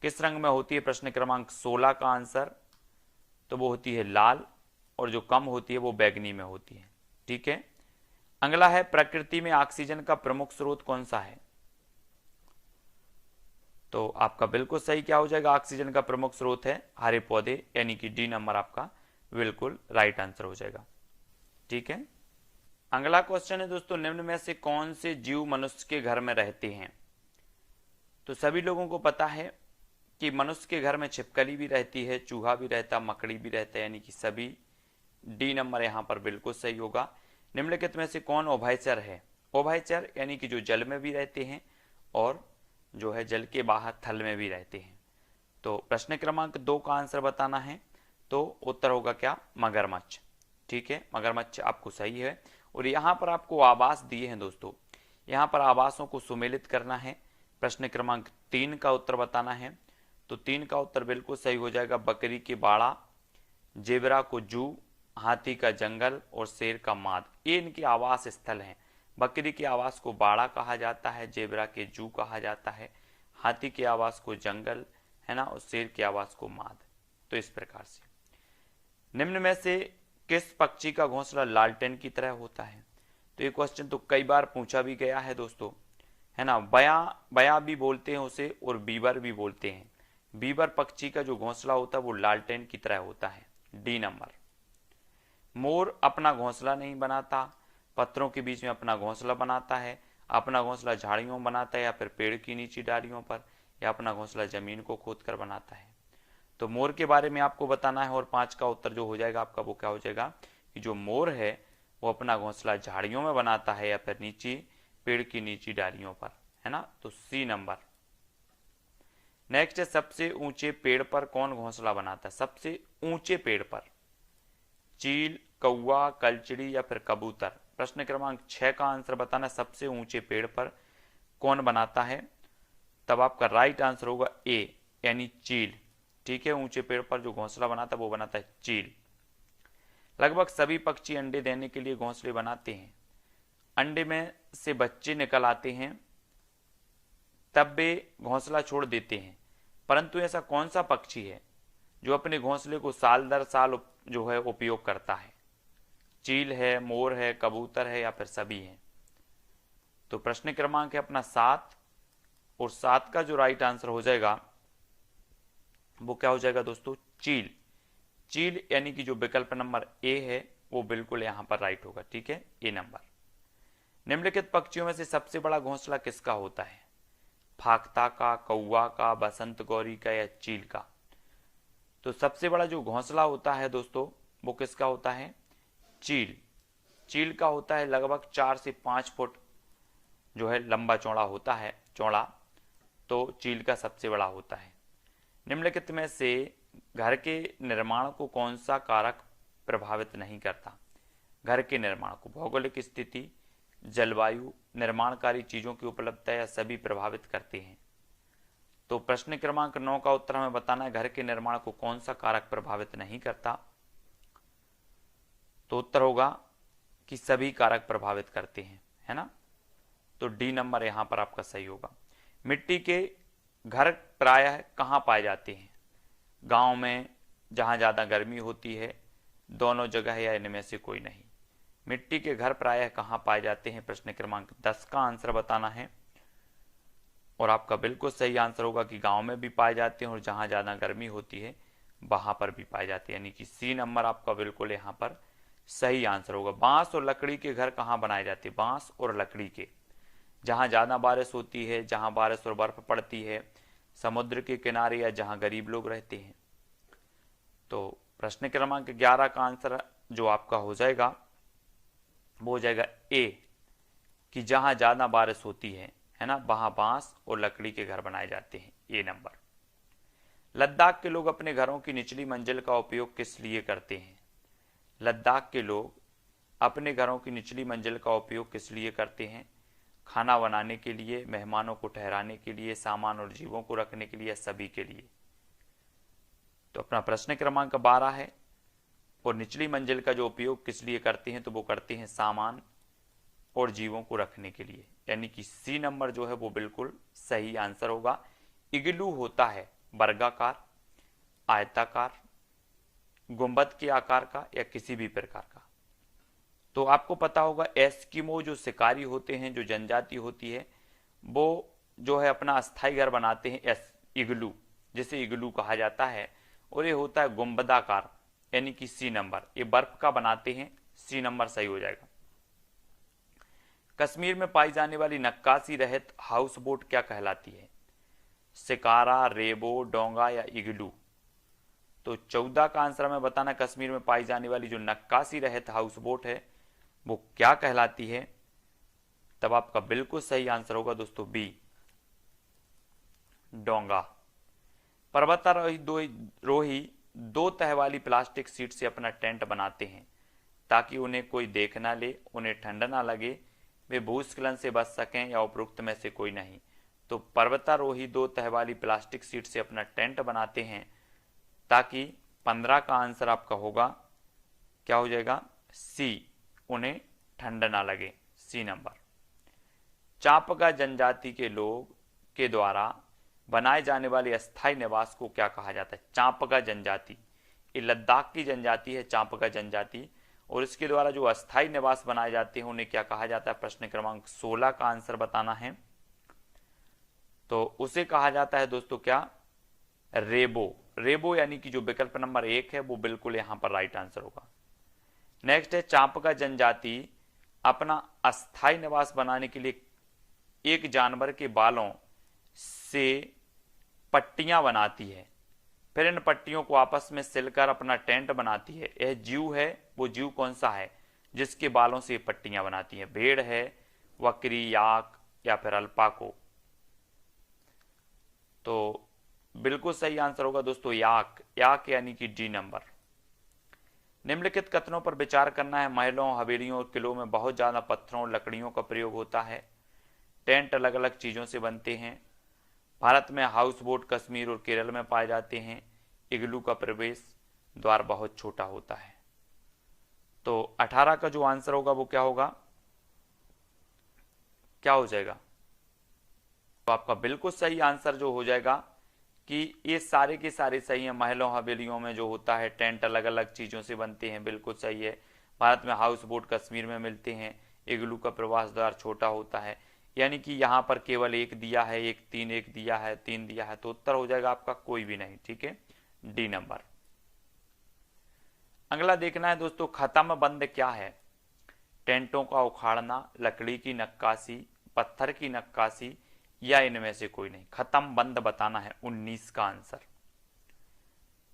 किस रंग में होती है? प्रश्न क्रमांक 16 का आंसर तो वो होती है लाल, और जो कम होती है वो बैगनी में होती है। ठीक है। अगला है प्रकृति में ऑक्सीजन का प्रमुख स्रोत कौन सा है? तो आपका बिल्कुल सही क्या हो जाएगा? ऑक्सीजन का प्रमुख स्रोत है हरे पौधे, यानी कि डी नंबर आपका बिल्कुल राइट आंसर हो जाएगा। ठीक है। अगला क्वेश्चन है दोस्तों, निम्न में से कौन से जीव मनुष्य के घर में रहते हैं? तो सभी लोगों को पता है कि मनुष्य के घर में छिपकली भी रहती है, चूहा भी रहता, मकड़ी भी रहता है, यानी कि सभी, डी नंबर यहां पर बिल्कुल सही होगा। निम्नलिखित में से कौन उभयचर है? उभयचर यानी कि जो जल में भी रहते हैं और जो है जल के बाहर थल में भी रहते हैं। तो प्रश्न क्रमांक 2 का आंसर बताना है, तो उत्तर होगा क्या? मगरमच्छ। ठीक है, मगरमच्छ आपको सही है। और यहां पर आपको आवास दिए हैं दोस्तों, यहां पर आवासों को सुमेलित करना है। प्रश्न क्रमांक 3 का उत्तर बताना है, तो 3 का उत्तर बिल्कुल सही हो जाएगा। बकरी की बाड़ा, जेबरा को जू, हाथी का जंगल और शेर का माद, ये इनके आवास स्थल हैं। बकरी के आवास को बाड़ा कहा जाता है, जेबरा के जू कहा जाता है, हाथी के आवास को जंगल, है ना, और शेर के आवास को माद। तो इस प्रकार से निम्न में से किस पक्षी का घोंसला लालटेन की तरह होता है? तो ये क्वेश्चन तो कई बार पूछा भी गया है दोस्तों, है ना। बया भी बोलते हैं उसे और बीबर भी बोलते हैं। बीबर पक्षी का जो घोंसला होता है वो लालटेन की तरह होता है, डी नंबर। मोर अपना घोंसला नहीं बनाता, पत्थरों के बीच में अपना घोंसला बनाता है। अपना घोंसला झाड़ियों में बनाता है या फिर पेड़ की नीची डालियों पर, या अपना घोंसला जमीन को खोद कर बनाता है। तो मोर के बारे में आपको बताना है, और 5 का उत्तर जो हो जाएगा आपका वो क्या हो जाएगा कि जो मोर है वो अपना घोंसला झाड़ियों में बनाता है या फिर नीचे पेड़ की नीची डालियों पर, है ना। तो सी नंबर। नेक्स्ट है, सबसे ऊंचे पेड़ पर कौन घोंसला बनाता है? सबसे ऊंचे पेड़ पर चील, कौवा, कलचिड़ी या फिर कबूतर? प्रश्न क्रमांक 6 का आंसर बताना, सबसे ऊंचे पेड़ पर कौन बनाता है? तब आपका राइट आंसर होगा ए यानी चील। ठीक है, ऊंचे पेड़ पर जो घोंसला बनाता है वो बनाता है चील। लगभग सभी पक्षी अंडे देने के लिए घोंसले बनाते हैं। अंडे में से बच्चे निकल आते हैं तब वे घोंसला छोड़ देते हैं, परंतु ऐसा कौन सा पक्षी है जो अपने घोंसले को साल दर साल जो है उपयोग करता है? चील है, मोर है, कबूतर है या फिर सभी हैं? तो प्रश्न क्रमांक है अपना 7 और 7 का जो राइट आंसर हो जाएगा वो क्या हो जाएगा दोस्तों? चील। चील यानी कि जो विकल्प नंबर ए है वो बिल्कुल यहां पर राइट होगा। ठीक है, ए नंबर। निम्नलिखित पक्षियों में से सबसे बड़ा घोंसला किसका होता है? फाख्ता का, कौवा का, बसंत गौरी का या चील का? तो सबसे बड़ा जो घोंसला होता है दोस्तों वो किसका होता है? चील। चील का होता है, लगभग 4 से 5 फुट जो है लंबा चौड़ा होता है, चौड़ा। तो चील का सबसे बड़ा होता है। निम्नलिखित में से घर के निर्माण को कौन सा कारक प्रभावित नहीं करता? घर के निर्माण को भौगोलिक स्थिति, जलवायु, निर्माणकारी चीजों की उपलब्धता या सभी प्रभावित करते हैं? तो प्रश्न क्रमांक 9 का उत्तर हमें बताना है, घर के निर्माण को कौन सा कारक प्रभावित नहीं करता? तो उत्तर होगा कि सभी कारक प्रभावित करते हैं, है ना। तो डी नंबर यहां पर आपका सही होगा। मिट्टी के घर प्रायः कहां पाए जाते हैं? गांव में, जहां ज्यादा गर्मी होती है, दोनों जगह या इनमें से कोई नहीं? मिट्टी के घर प्रायः कहां पाए जाते हैं? प्रश्न क्रमांक 10 का आंसर बताना है और आपका बिल्कुल सही आंसर होगा कि गांव में भी पाए जाते हैं और जहां ज्यादा गर्मी होती है वहां पर भी पाए जाते हैं, यानी कि सी नंबर आपका बिल्कुल यहां पर सही आंसर होगा। बांस और लकड़ी के घर कहां बनाए जाते हैं? बांस और लकड़ी के, जहां ज्यादा बारिश होती है, जहां बारिश और बर्फ पड़ती है, समुद्र के किनारे या जहां गरीब लोग रहते हैं। तो प्रश्न क्रमांक 11 का आंसर जो आपका हो जाएगा वो हो जाएगा ए, कि जहां ज्यादा बारिश होती है ना, वहां बांस और लकड़ी के घर बनाए जाते हैं, ए नंबर। लद्दाख के लोग अपने घरों की निचली मंजिल का उपयोग किस लिए करते हैं? लद्दाख के लोग अपने घरों की निचली मंजिल का उपयोग किस लिए करते हैं? खाना बनाने के लिए, मेहमानों को ठहराने के लिए, सामान और जीवों को रखने के लिए, सभी के लिए? तो अपना प्रश्न क्रमांक 12 है और निचली मंजिल का जो उपयोग किस लिए करते हैं? तो वो करते हैं सामान और जीवों को रखने के लिए, यानी कि सी नंबर जो है वो बिल्कुल सही आंसर होगा। इग्लू होता है वर्गाकार, आयताकार, गुंबद के आकार का या किसी भी प्रकार का? तो आपको पता होगा एस्किमो जो शिकारी होते हैं, जो जनजाति होती है, वो जो है अपना अस्थायी घर बनाते हैं इग्लू, जिसे इग्लू कहा जाता है, और ये होता है गुंबदाकार, यानी कि सी नंबर, ये बर्फ का बनाते हैं, सी नंबर सही हो जाएगा। कश्मीर में पाई जाने वाली नक्काशी रहित हाउस बोट क्या कहलाती है? शिकारा, रेबो, डोंगा या इग्लू? तो 14 का आंसर हमें बताना, कश्मीर में पाई जाने वाली जो नक्काशी रहित हाउस बोट है वो क्या कहलाती है? तब आपका बिल्कुल सही आंसर होगा दोस्तों बी, डोंगा। पर्वतारोही 2 तह वाली प्लास्टिक शीट से अपना टेंट बनाते हैं ताकि उन्हें कोई देख ना ले, उन्हें ठंड ना लगे, वे भूस्खलन से बच सकें, या उपरोक्त में से कोई नहीं? तो पर्वतारोही 2 तह वाली प्लास्टिक शीट से अपना टेंट बनाते हैं ताकि 15 का आंसर आपका होगा क्या हो जाएगा? सी, उन्हें ठंड ना लगे, सी नंबर। चांपका जनजाति के लोग के द्वारा बनाए जाने वाले अस्थायी निवास को क्या कहा जाता है? चांपका जनजाति, ये लद्दाख की जनजाति है चांपका जनजाति, और इसके द्वारा जो अस्थायी निवास बनाए जाते हैं उन्हें क्या कहा जाता है? प्रश्न क्रमांक 16 का आंसर बताना है। तो उसे कहा जाता है दोस्तों क्या? रेबो। रेबो यानी कि जो विकल्प नंबर 1 है वो बिल्कुल यहां पर राइट आंसर होगा। नेक्स्ट है, चांपका जनजाति अपना अस्थायी निवास बनाने के लिए एक जानवर के बालों से पट्टियां बनाती है, फिर इन पट्टियों को आपस में सिलकर अपना टेंट बनाती है। यह जीव है, वो जीव कौन सा है जिसके बालों से पट्टियां बनाती है? भेड़ है, बकरी, याक या फिर अल्पाको? तो बिल्कुल सही आंसर होगा दोस्तों याक, याक यानी कि डी नंबर। निम्नलिखित कथनों पर विचार करना है। महलों, हवेलियों और किलों में बहुत ज्यादा पत्थरों और लकड़ियों का प्रयोग होता है। टेंट अलग अलग चीजों से बनते हैं। भारत में हाउस बोट कश्मीर और केरल में पाए जाते हैं। इग्लू का प्रवेश द्वार बहुत छोटा होता है। तो 18 का जो आंसर होगा वो क्या होगा, क्या हो जाएगा? तो आपका बिल्कुल सही आंसर जो हो जाएगा कि ये सारे के सारे सही हैं। महलों हवेलियों में जो होता है टेंट अलग अलग चीज़ों से बनते हैं, बिल्कुल सही है। भारत में हाउस बोट कश्मीर में मिलते हैं। इग्लू का प्रवास द्वार छोटा होता है। यानी कि यहाँ पर केवल एक दिया है, एक दिया है, 3 दिया है, तो उत्तर हो जाएगा आपका कोई भी नहीं। ठीक है, डी नंबर। अगला देखना है दोस्तों, खत्म बंद क्या है? टेंटों का उखाड़ना, लकड़ी की नक्काशी, पत्थर की नक्काशी या इनमें से कोई नहीं। खत्म बंद बताना है 19 का आंसर।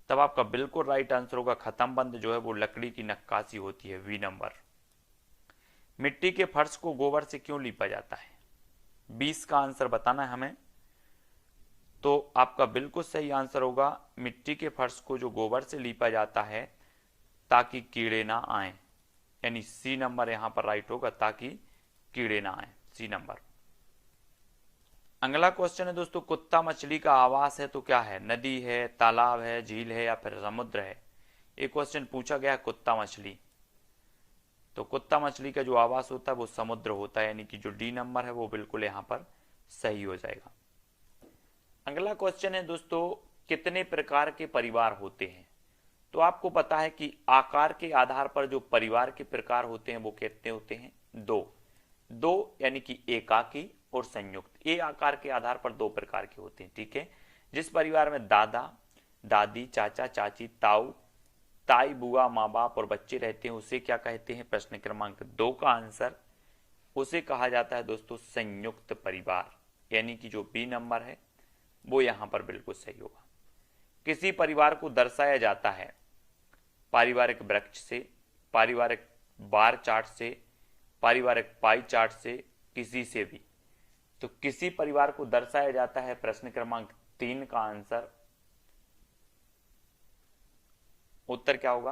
तब आपका बिल्कुल राइट आंसर होगा खत्म बंद जो है वो लकड़ी की नक्काशी होती है, वी नंबर। मिट्टी के फर्श को गोबर से क्यों लीपा जाता है? 20 का आंसर बताना है हमें। तो आपका बिल्कुल सही आंसर होगा मिट्टी के फर्श को जो गोबर से लीपा जाता है ताकि कीड़े ना आए, यानी सी नंबर यहां पर राइट होगा, ताकि कीड़े ना आए, सी नंबर। अगला क्वेश्चन है दोस्तों, कुत्ता मछली का आवास है तो क्या है? नदी है, तालाब है, झील है या फिर समुद्र है? एक क्वेश्चन पूछा गया कुत्ता मछली, तो कुत्ता मछली का जो आवास होता है वो समुद्र होता है, यानी कि जो डी नंबर है वो बिल्कुल यहां पर सही हो जाएगा। अगला क्वेश्चन है दोस्तों, कितने प्रकार के परिवार होते हैं? तो आपको पता है कि आकार के आधार पर जो परिवार के प्रकार होते हैं वो कितने होते हैं? दो, यानी कि एकाकी और संयुक्त। ए आकार के आधार पर 2 प्रकार के होते हैं। ठीक है, जिस परिवार में दादा दादी, चाचा चाची, ताऊ ताई, बुआ, माँ बाप और बच्चे रहते हैं उसे क्या कहते हैं? प्रश्न क्रमांक 2 का आंसर, उसे कहा जाता है दोस्तों संयुक्त परिवार, यानी कि जो बी नंबर है वो यहां पर बिल्कुल सही होगा। किसी परिवार को दर्शाया जाता है पारिवारिक वृक्ष से, पारिवारिक बार चार्ट से, पारिवारिक पाई चार्ट से, किसी से भी। तो किसी परिवार को दर्शाया जाता है, प्रश्न क्रमांक 3 का आंसर, उत्तर क्या होगा?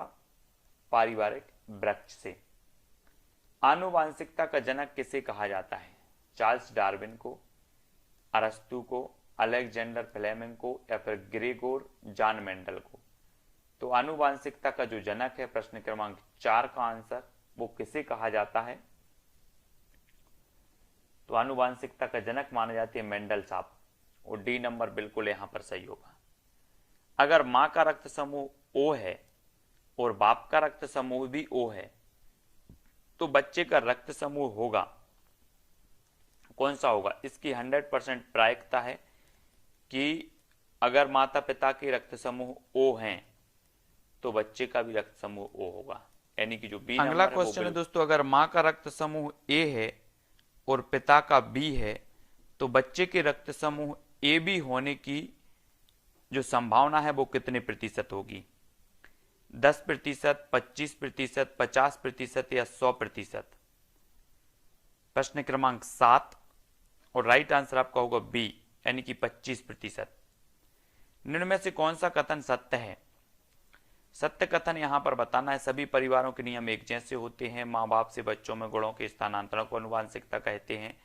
पारिवारिक वृक्ष से। आनुवांशिकता का जनक किसे कहा जाता है? चार्ल्स डार्विन को, अरस्तु को, अलेक्जेंडर फ्लेमिंग को या फिर ग्रेगोर जॉन मेंडल को? तो आनुवांशिकता का जो जनक है, प्रश्न क्रमांक 4 का आंसर, वो किसे कहा जाता है? तो आनुवांशिकता का जनक माने जाते हैं मेंडल साहब, और डी नंबर बिल्कुल यहां पर सही होगा। अगर मां का रक्त समूह ओ है और बाप का रक्त समूह भी ओ है तो बच्चे का रक्त समूह होगा कौन सा होगा? इसकी 100% प्रायिकता है कि अगर माता पिता के रक्त समूह ओ हैं तो बच्चे का भी रक्त समूह ओ होगा, यानी कि जो बी नंबर है। अगला क्वेश्चन है दोस्तों, अगर मां का रक्त समूह ए है और पिता का बी है तो बच्चे के रक्त समूह ए बी होने की जो संभावना है वो कितने प्रतिशत होगी? 10%, 25%, 50% या 100%? प्रश्न क्रमांक 7 और राइट आंसर आपका होगा बी, यानी कि 25%। निम्न में से कौन सा कथन सत्य है? सत्य कथन यहां पर बताना है सभी परिवारों के नियम एक जैसे होते हैं, माँ बाप से बच्चों में गुणों के स्थानांतरण को आनुवांशिकता कहते हैं,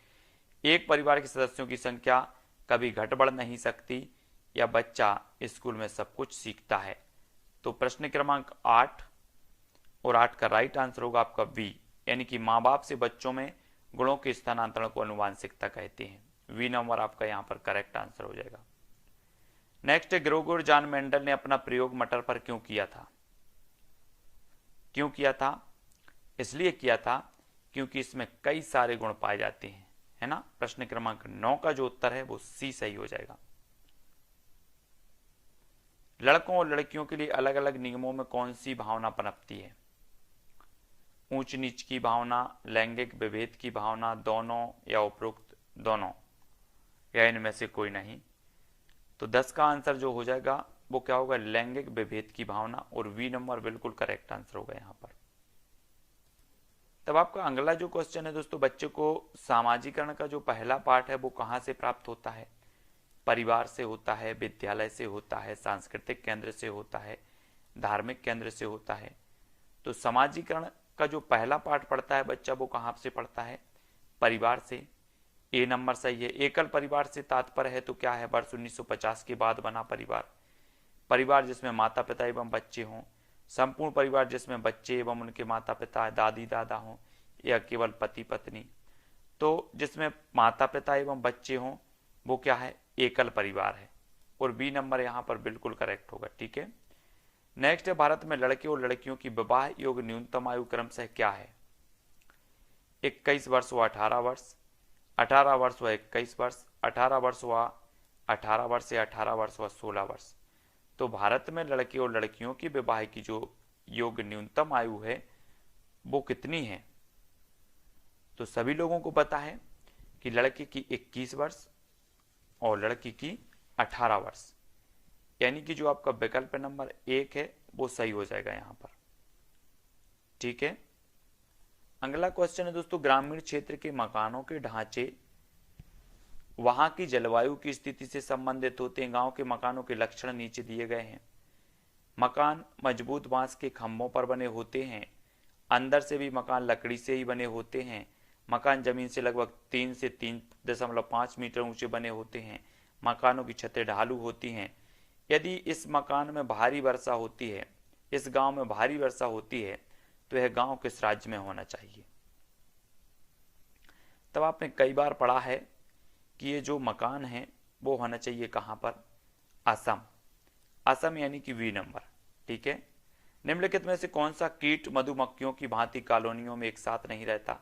एक परिवार के सदस्यों की संख्या कभी घट बढ़ नहीं सकती, या बच्चा स्कूल में सब कुछ सीखता है। तो प्रश्न क्रमांक 8 और 8 का राइट आंसर होगा आपका बी, यानी कि माँ बाप से बच्चों में गुणों के स्थानांतरण को आनुवांशिकता कहते हैं। वी नंबर आपका यहां पर करेक्ट आंसर हो जाएगा। नेक्स्ट, ग्रेगोर जॉन मेंडल ने अपना प्रयोग मटर पर क्यों किया था? क्यों किया था? इसलिए किया था क्योंकि इसमें कई सारे गुण पाए जाते हैं, है ना। प्रश्न क्रमांक 9 का जो उत्तर है वो सी सही हो जाएगा। लड़कों और लड़कियों के लिए अलग अलग नियमों में कौन सी भावना पनपती है? ऊंच नीच की भावना, लैंगिक विभेद की भावना, दोनों या उपरोक्त दोनों, या इनमें से कोई नहीं? तो 10 का आंसर जो हो जाएगा वो क्या होगा? लैंगिक विभेद की भावना, और वी नंबर बिल्कुल करेक्ट आंसर होगा यहां पर। तब आपका अगला जो क्वेश्चन है दोस्तों, बच्चे को सामाजिकरण का जो पहला पार्ट है वो कहां से प्राप्त होता है? परिवार से होता है, विद्यालय से होता है, सांस्कृतिक केंद्र से होता है, धार्मिक केंद्र से होता है? तो सामाजिकरण का जो पहला पाठ पढ़ता है बच्चा वो कहां से पढ़ता है? परिवार से। ए नंबर सही है। एकल परिवार से तात्पर्य है तो क्या है, वर्ष 1950 के बाद बना परिवार। परिवार जिसमें माता पिता एवं बच्चे हों। संपूर्ण परिवार जिसमें बच्चे एवं उनके माता पिता दादी दादा हों, या केवल पति पत्नी। तो जिसमें माता पिता एवं बच्चे हों वो क्या है, एकल परिवार है। और बी नंबर यहाँ पर बिल्कुल करेक्ट होगा। ठीक है, नेक्स्ट है, भारत में लड़के और लड़कियों की विवाह योग्य न्यूनतम आयु क्रमशः क्या है। 21 वर्ष व 18 वर्ष, 18 वर्ष व 21 वर्ष, 18 वर्ष व 18 वर्ष, या 18 वर्ष व 16 वर्ष। तो भारत में लड़के और लड़कियों की विवाह की जो योग्य न्यूनतम आयु है वो कितनी है। तो सभी लोगों को पता है कि लड़के की 21 वर्ष और लड़की की 18 वर्ष, यानी कि जो आपका विकल्प नंबर 1 है वो सही हो जाएगा यहां पर। ठीक है, अगला क्वेश्चन है दोस्तों, ग्रामीण क्षेत्र के मकानों के ढांचे वहां की जलवायु की स्थिति से संबंधित होते हैं। गांव के मकानों के लक्षण नीचे दिए गए हैं। मकान मजबूत बांस के खंभों पर बने होते हैं। अंदर से भी मकान लकड़ी से ही बने होते हैं। मकान जमीन से लगभग 3 से 3.5 मीटर ऊंचे बने होते हैं। मकानों की छतें ढालू होती हैं। यदि इस मकान में भारी वर्षा होती है, इस गांव में भारी वर्षा होती है, तो यह गांव किस राज्य में होना चाहिए। तब आपने कई बार पढ़ा है कि ये जो मकान है वो होना चाहिए कहां पर, असम। असम यानी कि बी नंबर। ठीक है, निम्नलिखित में से कौन सा कीट मधुमक्खियों की भांति कॉलोनियों में एक साथ नहीं रहता।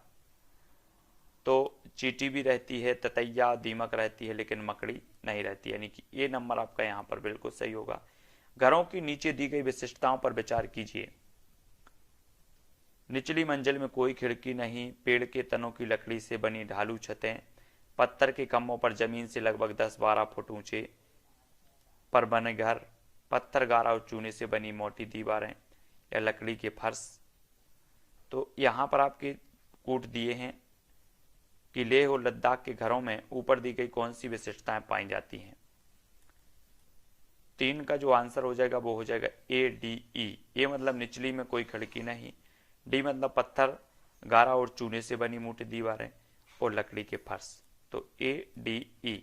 तो चींटी भी रहती है, ततैया, दीमक रहती है, लेकिन मकड़ी नहीं रहती, यानी कि ए नंबर आपका यहां पर बिल्कुल सही होगा। घरों की नीचे दी गई विशिष्टताओं पर विचार कीजिए। निचली मंजिल में कोई खिड़की नहीं, पेड़ के तनों की लकड़ी से बनी ढालू छतें, पत्थर के खंभों पर जमीन से लगभग 10-12 फुट ऊंचे पर बने घर, पत्थर गारा और चूने से बनी मोटी दीवारें, या लकड़ी के फर्श। तो यहां पर आपके कूट दिए हैं कि लेह और लद्दाख के घरों में ऊपर दी गई कौन सी विशिष्टताएं पाई जाती हैं। 3 का जो आंसर हो जाएगा वो हो जाएगा ए डी ई। ए मतलब निचली में कोई खिड़की नहीं, डी मतलब पत्थर गारा और चूने से बनी मोटी दीवारें, और लकड़ी के फर्श। तो ए डी ई।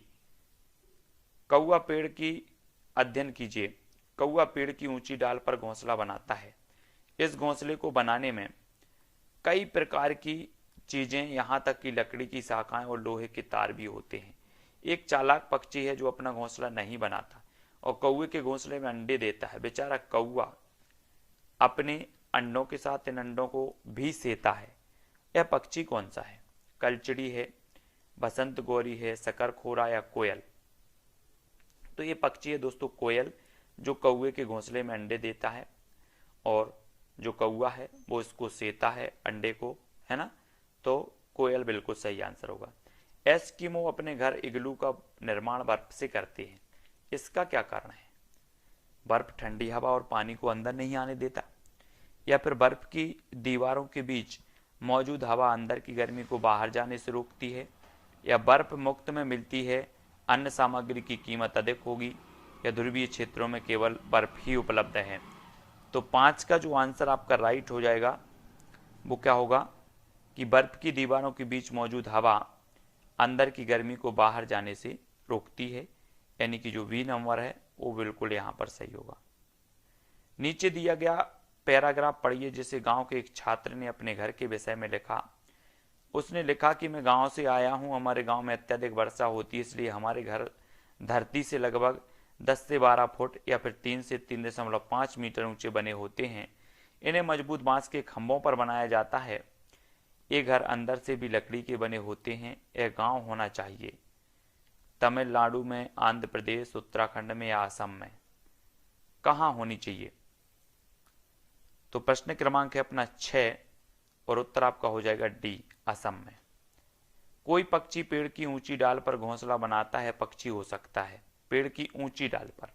कौवा पेड़ की अध्ययन कीजिए। कौवा पेड़ की ऊंची डाल पर घोंसला बनाता है। इस घोंसले को बनाने में कई प्रकार की चीजें, यहां तक कि लकड़ी की शाखाएं और लोहे के तार भी होते हैं। एक चालाक पक्षी है जो अपना घोंसला नहीं बनाता और कौवे के घोंसले में अंडे देता है। बेचारा कौवा अपने अंडों के साथ इन अंडों को भी सेता है। यह पक्षी कौन सा है, कलचड़ी है, बसंत गौरी है, शकरखोरा, या कोयल। तो ये पक्षी है दोस्तों कोयल, जो कौवे के घोंसले में अंडे देता है, और जो कौवा है वो इसको सेता है अंडे को, है ना। तो कोयल बिल्कुल सही आंसर होगा। एस्किमो अपने घर इग्लू का निर्माण बर्फ से करते हैं। इसका क्या कारण है। बर्फ ठंडी हवा और पानी को अंदर नहीं आने देता, या फिर बर्फ की दीवारों के बीच मौजूद हवा अंदर की गर्मी को बाहर जाने से रोकती है, या बर्फ मुक्त में मिलती है, अन्य सामग्री की कीमत अधिक होगी, या ध्रुवीय क्षेत्रों में केवल बर्फ ही उपलब्ध है। तो 5 का जो आंसर आपका राइट हो जाएगा वो क्या होगा कि बर्फ की दीवारों के बीच मौजूद हवा अंदर की गर्मी को बाहर जाने से रोकती है, यानी कि जो बी नंबर है वो बिल्कुल यहां पर सही होगा। नीचे दिया गया पैराग्राफ पढ़िए, जिसे गांव के एक छात्र ने अपने घर के विषय में लिखा। उसने लिखा कि मैं गांव से आया हूं, हमारे गांव में अत्यधिक वर्षा होती है, इसलिए हमारे घर धरती से लगभग 10 से 12 फुट या फिर 3 से 3.5 मीटर ऊंचे बने होते हैं। इन्हें मजबूत बांस के खंभों पर बनाया जाता है। ये घर अंदर से भी लकड़ी के बने होते हैं। यह गांव होना चाहिए तमिलनाडु में, आंध्र प्रदेश, उत्तराखंड में, या असम में। कहां होनी चाहिए। तो प्रश्न क्रमांक है अपना 6 और उत्तर आपका हो जाएगा डी, असम में। कोई पक्षी पेड़ की ऊंची डाल पर घोंसला बनाता है। पक्षी हो सकता है पेड़ की ऊंची डाल पर।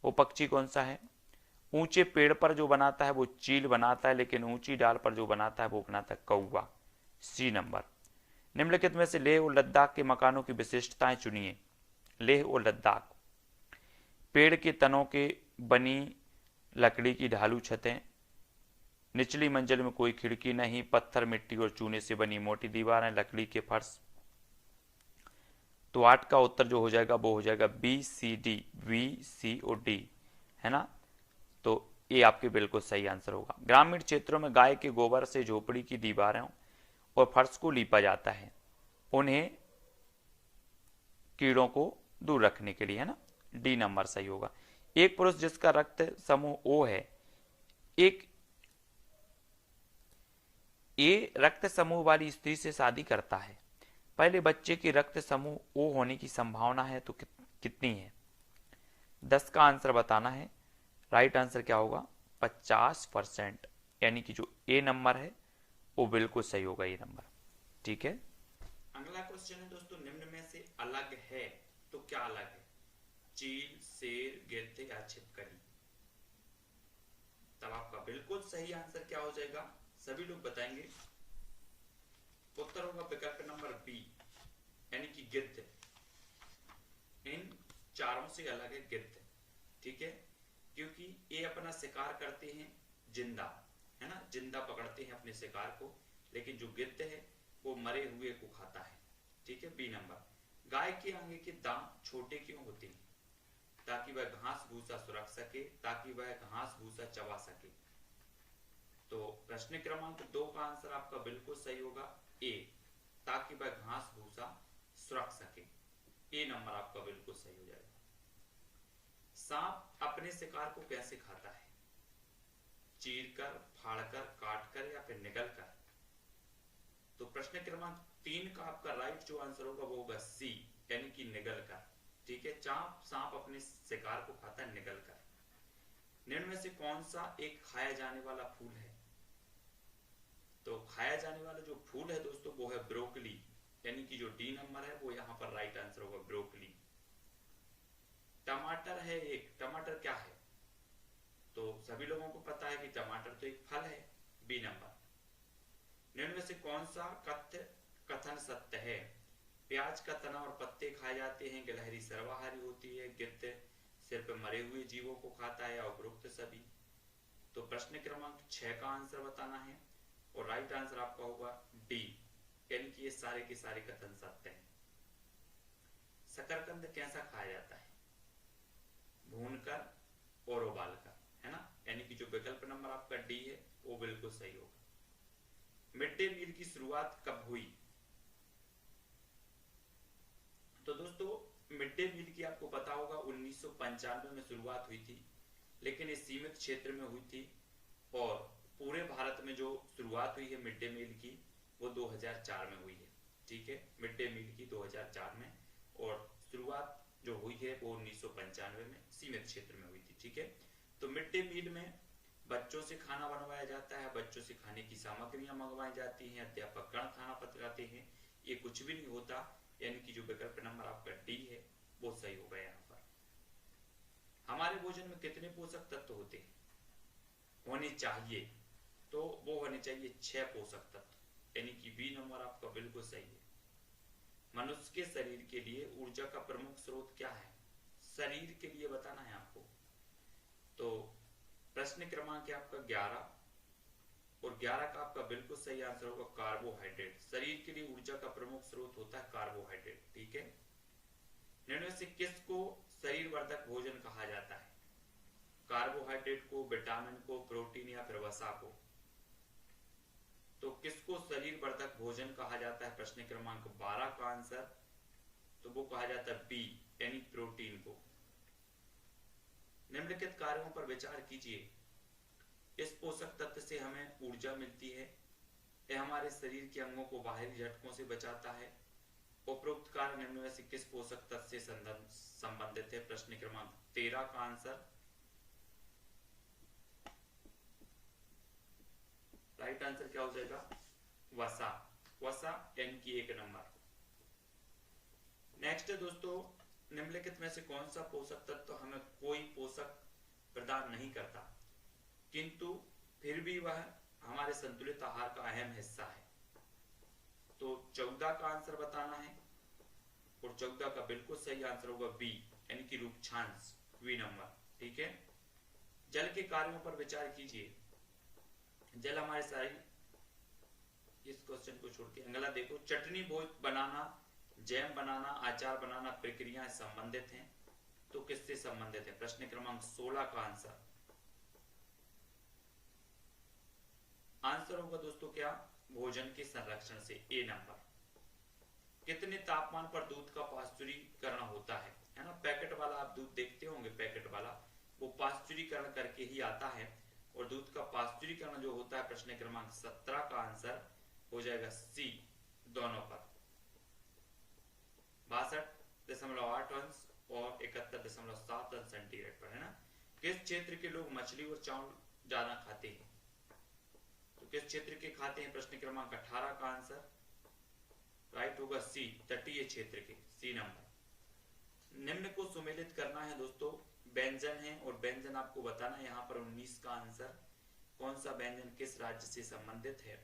वो पक्षी कौन सा है। ऊंचे पेड़ पर जो बनाता है वो चील बनाता है, लेकिन ऊंची डाल पर जो बनाता है वो बनाता है कौवा, सी नंबर। निम्नलिखित में से लेह और लद्दाख के मकानों की विशिष्टताएं चुनिए। लेह और लद्दाख, पेड़ के तनों के बनी लकड़ी की ढालू छतें, निचली मंजिल में कोई खिड़की नहीं, पत्थर, मिट्टी और चूने से बनी मोटी दीवारें, लकड़ी के फर्श। तो 8 का उत्तर जो हो जाएगा वो हो जाएगा B C D, V C O D, है ना। तो ये आपके बिल्कुल सही आंसर होगा। ग्रामीण क्षेत्रों में गाय के गोबर से झोपड़ी की दीवारों और फर्श को लीपा जाता है, उन्हें कीड़ों को दूर रखने के लिए, है ना। डी नंबर सही होगा। एक पुरुष जिसका रक्त समूह ओ है, एक ए रक्त समूह वाली स्त्री से शादी करता है, पहले बच्चे की रक्त समूह ओ होने की संभावना है तो कितनी है? 10 का आंसर बताना है। राइट आंसर क्या होगा? 50%, यानी कि जो ए नंबर है वो बिल्कुल सही होगा, ये नंबर। ठीक है। अगला क्वेश्चन है दोस्तों, निम्न में से अलग है तो क्या अलग है? चील, शेर, गिद्ध या छिपकली? तब आपका बिल्कुल सही आंसर क्या हो जाएगा? सभी लोग बताएंगे। उत्तर होगा विकल्प नंबर बी, यानी कि गिद्ध। इन चारों से अलग है गिद्ध, ठीक है, क्योंकि ये अपना शिकार करते हैं जिंदा, है ना, जिंदा पकड़ते हैं अपने शिकार को, लेकिन जो गिद्ध है वो मरे हुए को खाता है। ठीक है, बी नंबर। गाय के आगे के दांत छोटे क्यों होते हैं? ताकि वह घास भूसा सुरख सके, ताकि वह घास भूसा चबा सके। तो प्रश्न क्रमांक 2 का आंसर आपका बिल्कुल सही होगा, ए, ताकि वह घास भूसा सुरख सके। ए नंबर आपका बिल्कुल सही हो जाएगा। सांप अपने शिकार को कैसे खाता है? चीरकर, फाड़कर, काटकर या फिर निगलकर? तो प्रश्न क्रमांक 3 का आपका राइट जो आंसर होगा वो होगा सी, यानी कि निगलकर। ठीक है, सांप अपने शिकार को खाता है निगलकर। निम्न में से कौन सा एक खाया जाने वाला फूल है? तो खाया जाने वाला जो फूल है दोस्तों वो है ब्रोकली, यानी कि जो डी नंबर है वो यहां पर राइट आंसर होगा, ब्रोकली। टमाटर है एक, टमाटर क्या है? तो सभी लोगों को पता है कि टमाटर तो एक फल है, बी नंबर। निम्न में से कौन सा कथन सत्य है? प्याज का तना और पत्ते खाए जाते हैं, गिलहरी सर्वाहारी होती है, गिद्ध सिर्फ मरे हुए जीवों को खाता है, उपरोक्त सभी। तो प्रश्न क्रमांक 6 का आंसर बताना है और राइट आंसर आपका होगा डी, यानी कि ये सारे के सारे कथन सत्य हैं। शकरकंद कैसा खाया जाता है? भूनकर और उबालकर, है ना, यानी कि जो विकल्प नंबर आपका डी है वो बिल्कुल सही होगा। मिड डे मील की शुरुआत कब हुई? तो दोस्तों मिड डे मील की आपको पता होगा 1995 में शुरुआत हुई थी, लेकिन इस सीमित क्षेत्र में हुई थी, और पूरे भारत में जो शुरुआत हुई है मिड डे मील की वो 2004 में हुई है। ठीक है, मिड डे मील की 2004 में, और शुरुआत जो हुई है वो 1995 में सीमित क्षेत्र में हुई थी। ठीक है, तो मिड डे मील में बच्चों से खाना बनवाया जाता है, बच्चों से खाने की सामग्रियां मंगवाई जाती हैं, अध्यापक गण खाना पकाते हैं, ये कुछ भी नहीं होता, यानी कि जो विकल्प नंबर आपका डी है वो सही होगा। यहाँ पर हमारे भोजन में कितने पोषक तत्व होते हैं होने चाहिए? तो वो होने चाहिए 6 पोषक तत्व, यानी कि बी नंबर आपका बिल्कुल सही है। मनुष्य के शरीर के लिए ऊर्जा का प्रमुख स्रोत क्या है? शरीर के लिए बताना है आपको। तो प्रश्न क्रमांक है आपका 11, और 11 का आपका बिल्कुल सही आंसर होगा कार्बोहाइड्रेट। शरीर के लिए ऊर्जा का प्रमुख स्रोत होता है कार्बोहाइड्रेट। ठीक है, निम्न से किसको शरीर वर्धक भोजन कहा जाता है? कार्बोहाइड्रेट को, विटामिन को, प्रोटीन या फिर वसा को? तो किसको शरीर वर्धक भोजन कहा जाता है? प्रश्न क्रमांक 12 का आंसर तो वो कहा जाता है बी, यानी प्रोटीन को। निम्नलिखित कार्यों पर विचार कीजिए। इस पोषक तत्व से हमें ऊर्जा मिलती है, यह हमारे शरीर के अंगों को बाहरी झटकों से बचाता है। उपरोक्त कार्य निम्न में से किस पोषक तत्व से संबंधित है? प्रश्न क्रमांक 13 का आंसर राइट आंसर क्या हो जाएगा? वसा। वसा यानी कि 1 नंबर। नेक्स्ट है दोस्तों, निम्नलिखित में से कौन सा पोषक तत्व हमें कोई पोषक प्रदान नहीं करता, किंतु फिर भी वह हमारे संतुलित आहार का अहम हिस्सा है? तो 14 का आंसर बताना है, और 14 का बिल्कुल सही आंसर होगा बी, यानी कि रूक्षांश, वी नंबर। ठीक है, जल के कार्यों पर विचार कीजिए। जल हमारे शरीर, इस क्वेश्चन को छोड़ के अगला देखो। चटनी भोज बनाना जैम बनाना, अचार बनाना प्रक्रियाएं संबंधित हैं, तो किससे संबंधित है? प्रश्न क्रमांक 16 का आंसर होगा दोस्तों क्या? भोजन के संरक्षण से, ए नंबर। कितने तापमान पर दूध का पाश्चुरीकरण होता है ना? पैकेट वाला आप दूध देखते होंगे, पैकेट वाला वो पाश्चुरीकरण करके ही आता है, और दूध का पाश्चुरीकरण जो होता है प्रश्न क्रमांक 17 का आंसर हो जाएगा सी, दोनों पर 62.8 अंश और 71.7 अंश सेंटीग्रेड पर, है ना? किस क्षेत्र के लोग मछली और चावल ज्यादा खाते हैं? तो किस क्षेत्र के खाते हैं? प्रश्न क्रमांक 18 का आंसर राइट होगा सी, तटीय क्षेत्र के, सी नंबर। निम्न को सुमेलित करना है दोस्तों, व्यंजन है और व्यंजन आपको बताना है। यहाँ पर 19 का आंसर कौन सा व्यंजन किस राज्य से संबंधित है?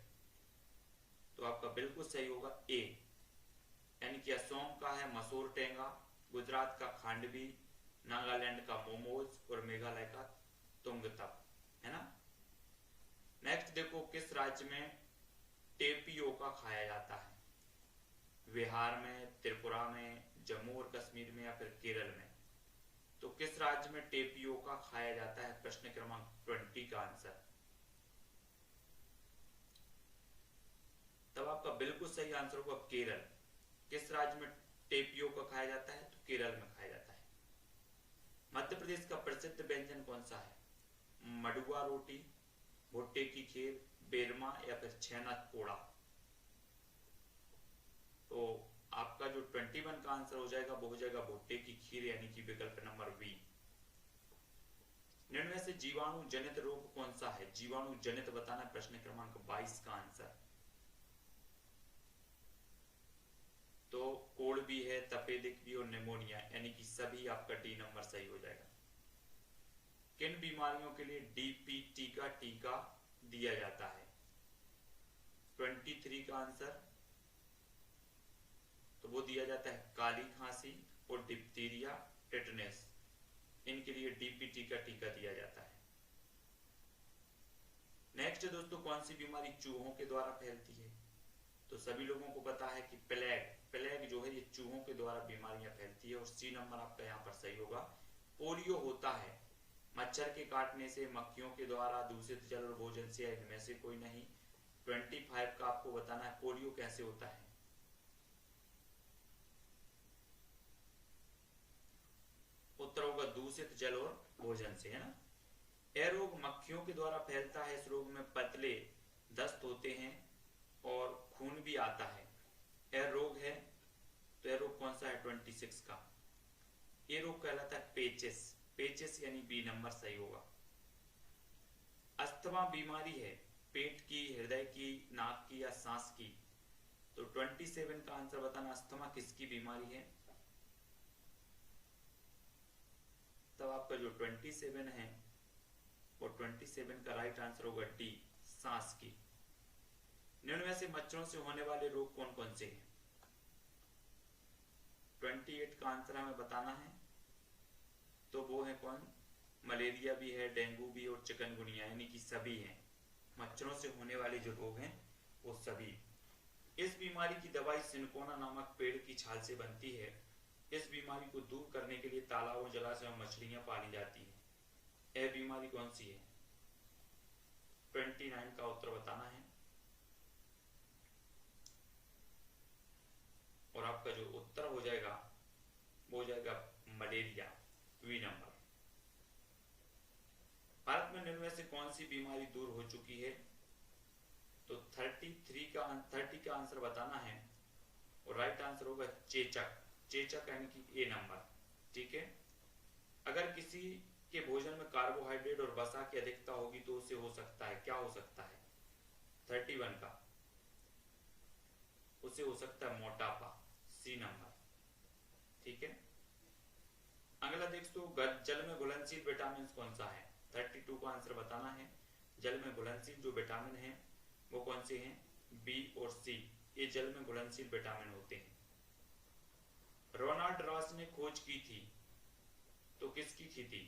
तो आपका बिल्कुल सही होगा ए, यानी कि असोम का है मसूर टेंगा, गुजरात का खांडवी, नागालैंड का मोमोज और मेघालय का तुंगतप, है ना? नेक्स्ट देखो, किस राज्य में टेपियोका खाया जाता है? बिहार में, त्रिपुरा में, जम्मू और कश्मीर में या फिर केरल में? तो किस राज्य में टेपियोका खाया जाता है? प्रश्न क्रमांक 20 का आंसर। तब आपका बिल्कुल सही आंसर होगा केरल। किस राज्य में टेपियोका खाया जाता है? तो केरल में खाया जाता है। मध्य प्रदेश का प्रसिद्ध व्यंजन कौन सा है? मडुआ रोटी, भुट्टे की खीर, बेरमा या फिर छेना पोड़ा? तो आपका जो 21 का आंसर हो जाएगा वो हो जाएगा भुट्टे की खीर, यानी कि विकल्प नंबर बी। निम्न में से जीवाणु जनित रोग कौन सा है? जीवाणु जनित बताना, प्रश्न क्रमांक 22 का आंसर। तो कोड़ भी है, तपेदिक भी और निमोनिया, यानी कि सभी आपका डी नंबर सही हो जाएगा। किन बीमारियों के लिए डीपीटी का टीका दिया जाता है? 23 का आंसर तो वो दिया जाता है काली खांसी और डिप्थीरिया, टेटनस, इनके लिए डीपीटी का टीका दिया जाता है। नेक्स्ट दोस्तों, कौन सी बीमारी चूहों के द्वारा फैलती है? तो सभी लोगों को पता है कि प्लेग जो है ये चूहों के द्वारा बीमारियां फैलती है, और सी नंबर आपका यहाँ पर सही होगा। पोलियो होता है मच्छर के काटने से, मक्खियों के द्वारा, दूषित जल और भोजन से, इनमें से कोई नहीं। 25 का आपको बताना है पोलियो कैसे होता है। उत्तर होगा दूषित जल और भोजन से, है ना? यह रोग मक्खियों के द्वारा फैलता है। इस रोग में पतले दस्त होते हैं और खून भी आता है। यह रोग है, तो यह रोग कौन सा है? 26 का। यह रोग कहलाता है पेचिस, पेचिस यानी बी नंबर सही होगा। अस्थमा बीमारी है पेट की, हृदय की, नाक की या सांस की? तो 27 का आंसर बताना, अस्थमा किसकी बीमारी है? तब आपका जो 27 है और 27 का राइट आंसर होगा डी, सांस की। निम्न में से मच्छरों से होने वाले रोग कौन कौन से हैं? 28 का आंसर हमें बताना है। तो वो है कौन? मलेरिया भी है, डेंगू भी और चिकनगुनिया, यानी कि सभी हैं। मच्छरों से होने वाले जो रोग हैं वो सभी। इस बीमारी की दवाई सिनकोना नामक पेड़ की छाल से बनती है। इस बीमारी को दूर करने के लिए तालाबों, जलाशयों में मछलियां पाली जाती है। यह बीमारी कौन सी है? 29 का उत्तर बताना है, और आपका जो उत्तर हो जाएगा वो हो जाएगा मलेरिया, वी नंबर। भारत में निम्न में से कौन सी बीमारी दूर हो चुकी है? तो 30 का आंसर बताना है, और राइट आंसर होगा चेचक, चेचक यानी कि ए नंबर। ठीक है, अगर किसी के भोजन में कार्बोहाइड्रेट और वसा की अधिकता होगी तो उसे हो सकता है, क्या हो सकता है? 31 का, उसे हो सकता है मोटापा, सी नंबर। ठीक है, अगला देखो, जल में घुलनशील विटामिन कौन सा है? 32 का आंसर बताना है। जल में घुलनशील जो विटामिन है वो कौन से हैं? बी और सी, ये जल में घुलनशील विटामिन होते हैं। रोनाल्ड रॉस ने खोज की थी, तो किसकी की थी?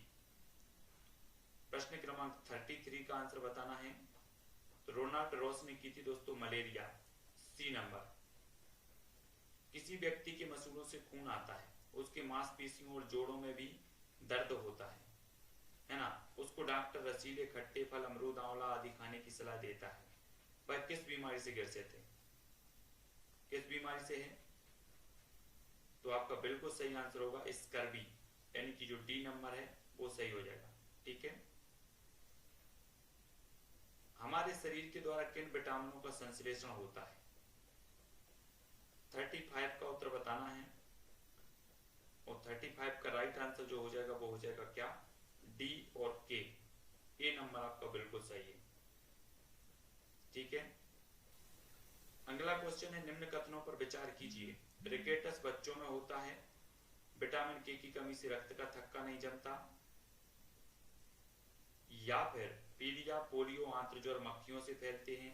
प्रश्न क्रमांक 33 का आंसर बताना है। तो रोनाल्ड रॉस ने की थी दोस्तों मलेरिया, सी नंबर। किसी व्यक्ति के मसूड़ों से खून आता है, उसके मांसपेशियों और जोड़ों में भी दर्द होता है ना, उसको डॉक्टर रसीले खट्टे फल, अमरूद, आंवला आदि खाने की सलाह देता है। वह किस बीमारी से ग्रसित है? किस बीमारी से है? तो आपका बिल्कुल सही आंसर होगा स्कर्वी, यानी कि जो डी नंबर है वो सही हो जाएगा। ठीक है। हमारे शरीर के द्वारा किन विटामिनों का संश्लेषण होता है? 35 का उत्तर बताना है, और 35 का राइट आंसर जो हो जाएगा वो हो जाएगा क्या? डी और के। ए नंबर आपका बिल्कुल सही है। ठीक है। अगला क्वेश्चन है, निम्न कथनों पर विचार कीजिए। रिकेटस बच्चों में होता है, विटामिन के की कमी से रक्त का थक्का नहीं जमता, या फिर पीलिया, पोलियो, आंत्रज्वर मक्खियों से फैलते हैं,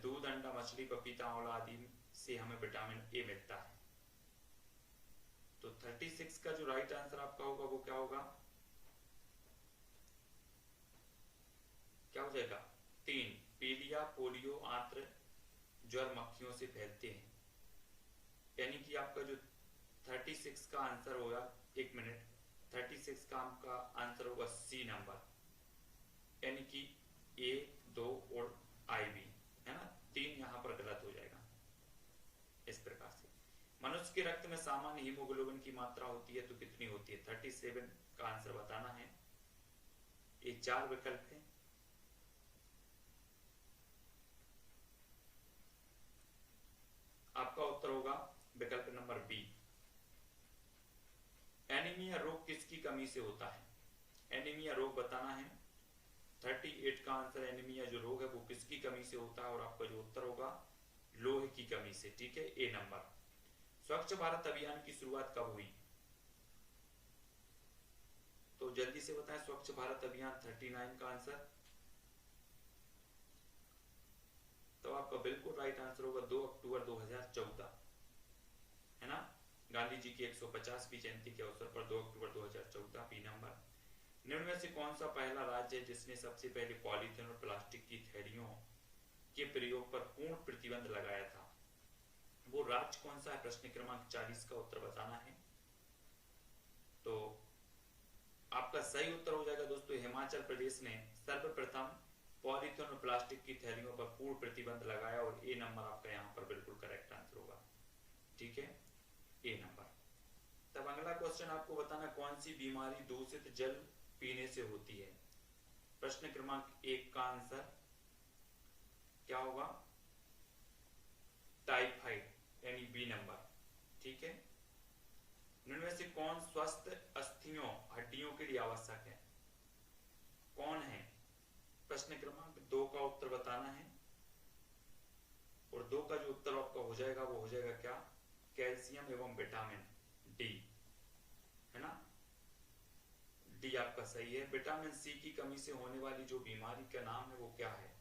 दूध, अंडा, मछली, पपीता, आंवला आदि से हमें विटामिन ए मिलता है। तो 36 का जो राइट आंसर आपका होगा वो क्या होगा? क्या हो जाएगा? 3, पीलिया, पोलियो, आंत्र ज्वर मक्खियों से फैलते हैं। यानी कि आपका जो 36 का आंसर होगा, 1 मिनट, 36 का आपका आंसर होगा सी नंबर, यानी कि ए, 2 और आई बी, है ना। 3 यहां पर गलत हो जाएगा। इस प्रकार से मनुष्य के रक्त में सामान्य हीमोग्लोबिन की मात्रा होती है तो कितनी होती है? 37 का आंसर बताना है। ये 4 विकल्प है। आपका उत्तर होगा विकल्प नंबर बी। एनीमिया रोग किसकी कमी से होता है? एनीमिया रोग बताना है। 38 का आंसर, एनीमिया जो रोग है वो किसकी कमी से होता है, और आपका जो उत्तर होगा लोहे की कमी से। ठीक है, ए नंबर। स्वच्छ भारत अभियान की शुरुआत कब हुई? तो जल्दी से बताएं, स्वच्छ भारत अभियान 39 का आंसर। तो आपका बिल्कुल राइट आंसर होगा 2 अक्टूबर 2014, है ना। गांधी जी की 150वीं जयंती के अवसर पर 2 अक्टूबर 2014, बी नंबर। निम्न में से कौन सा पहला राज्य है जिसने सबसे पहले पॉलीथीन और प्लास्टिक की थैलियों के प्रयोग पर पूर्ण प्रतिबंध लगाया था? वो राज्य कौन सा है? प्रश्न क्रमांक 40 का उत्तर बताना है। तो आपका सही उत्तर हो जाएगा दोस्तों, हिमाचल प्रदेश ने सर्वप्रथम पॉलीथीन और प्लास्टिक की थैलियों पर पूर्ण प्रतिबंध लगाया, और ए नंबर आपका यहाँ पर बिल्कुल करेक्ट आंसर होगा। ठीक है, ए नंबर। तब अगला क्वेश्चन आपको बताना, कौन सी बीमारी दूषित जल पीने से होती है? प्रश्न क्रमांक 1 का आंसर क्या होगा? टाइफाइड, यानी बी नंबर। ठीक है। इनमें से कौन स्वस्थ अस्थियों, हड्डियों के लिए आवश्यक है? कौन है? प्रश्न क्रमांक 2 का उत्तर बताना है, और 2 का जो उत्तर आपका हो जाएगा वो हो जाएगा क्या? कैल्शियम एवं विटामिन डी, है ना। डी आपका सही है। विटामिन सी की कमी से होने वाली जो बीमारी का नाम है वो क्या है?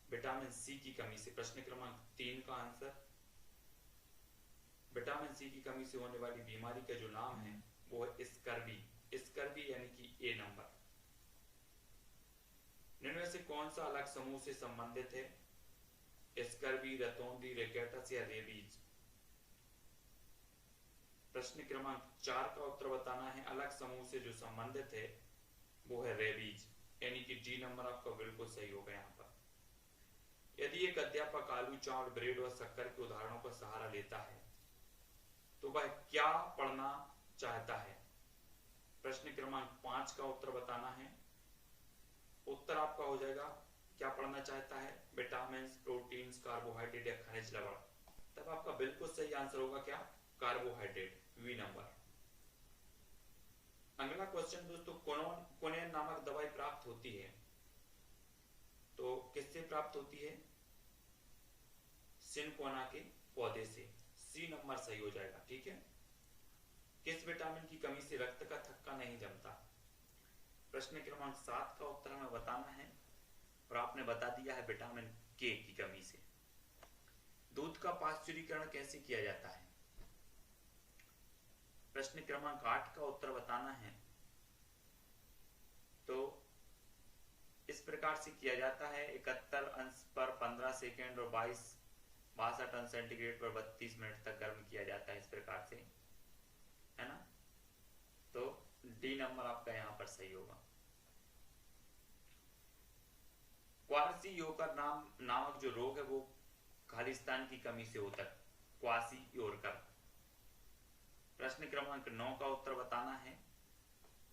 विटामिन सी की कमी से। प्रश्न क्रमांक 3 का आंसर, विटामिन सी की कमी से होने वाली बीमारी का जो नाम है वो है स्कर्वी। स्कर्वी यानी कि ए नंबर। इनमें से कौन सा अलग समूह से संबंधित है? स्कर्वी, रतौंधी, रिकेटस या रेबीज? प्रश्न क्रमांक 4 का उत्तर बताना है। अलग समूह से जो संबंधित है वो है रेबीज, यानी कि डी नंबर आपका बिल्कुल सही होगा यहाँ पर। यदि एक अध्यापक आलू, चावल, ब्रेड और शक्कर के उदाहरणों का सहारा लेता है तो वह क्या पढ़ना चाहता है? प्रश्न क्रमांक 5 का उत्तर बताना है। उत्तर आपका हो जाएगा, क्या पढ़ना चाहता है? विटामिन, प्रोटीन्स, कार्बोहाइड्रेट या खनिज लवण? तब आपका बिल्कुल सही आंसर होगा क्या? Carbohydrate, B number. अगला क्वेश्चन दोस्तों, कोनेन नामक दवाई प्राप्त होती है तो किससे प्राप्त होती है? सिनकोना के पौधे से। सी नंबर सही हो जाएगा। ठीक है। किस विटामिन की कमी से रक्त का थक्का नहीं जमता? प्रश्न क्रमांक 7 का उत्तर हमें बताना है, और आपने बता दिया है विटामिन के की कमी से। दूध का पाश्चुरीकरण कैसे किया जाता है? प्रश्न क्रमांक 8 का उत्तर बताना है। तो इस प्रकार से किया जाता है, 71 अंश पर 15 सेकेंड और 22 62 अंश सेंटीग्रेड पर 32 मिनट तक गर्म किया जाता है, इस प्रकार से, है ना। तो डी नंबर आपका यहाँ पर सही होगा। क्वार्सियोकर नामक जो रोग है वो खालिस्तान की कमी से होता है, क्वासियोकर। प्रश्न क्रमांक 9 का उत्तर बताना है।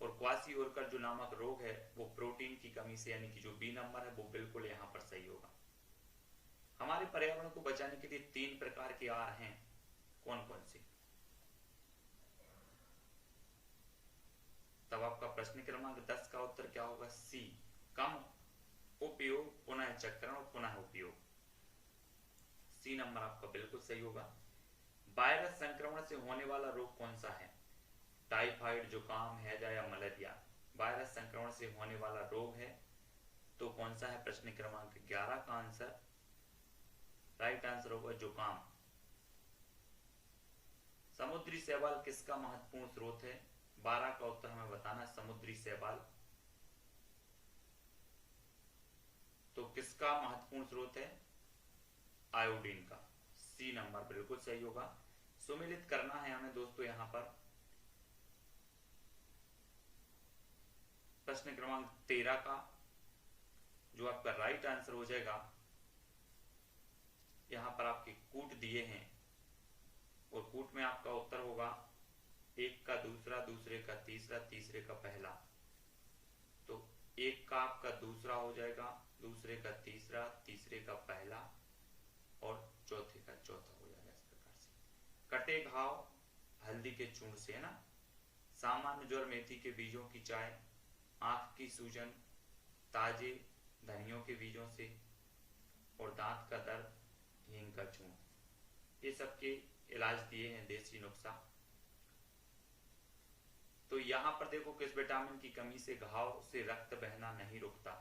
और क्वासियोकर जो नामक रोग है वो प्रोटीन की कमी से, यानी कि जो बी नंबर है वो बिल्कुल यहाँ पर सही होगा। हमारे पर्यावरण को बचाने के लिए 3 प्रकार के आहार हैं, कौन कौन से? तब आपका प्रश्न क्रमांक 10 का उत्तर क्या होगा? सी, कम उपयोग, पुनः चक्रण और पुनः उपयोग। सी नंबर आपका बिल्कुल सही होगा। वायरस संक्रमण से होने वाला रोग कौन सा है? टाइफाइड, जुकाम, हैजा या मलेरिया? वायरस संक्रमण से होने वाला रोग है तो कौन सा है? प्रश्न क्रमांक 11 का आंसर, राइट आंसर होगा जुकाम। समुद्री शैवाल किसका महत्वपूर्ण स्रोत है? 12 का उत्तर हमें बताना है। समुद्री शैवाल तो किसका महत्वपूर्ण स्रोत है? आयोडीन का। सी नंबर बिल्कुल सही होगा। सुमेलित करना है हमें दोस्तों यहां पर प्रश्न क्रमांक 13 का, जो आपका राइट आंसर हो जाएगा। यहां पर आपके कूट दिए हैं और कूट में आपका उत्तर होगा एक का दूसरा, दूसरे का तीसरा, तीसरे का पहला। तो एक का आपका दूसरा हो जाएगा, दूसरे का तीसरा, तीसरे का पहला और चौथे का चौथा हो जाएगा, इस प्रकार से। कटे घाव हल्दी के चूर्ण से, है ना। सामान्य ज्वर मेथी के बीजों की चाय, आंख की सूजन ताजे धनियों के बीजों से, और दांत का दर्द हींग का चूर्ण। ये सबके इलाज दिए हैं, देसी नुस्खा। तो यहां पर देखो किस विटामिन की कमी से घाव से रक्त बहना नहीं रुकता?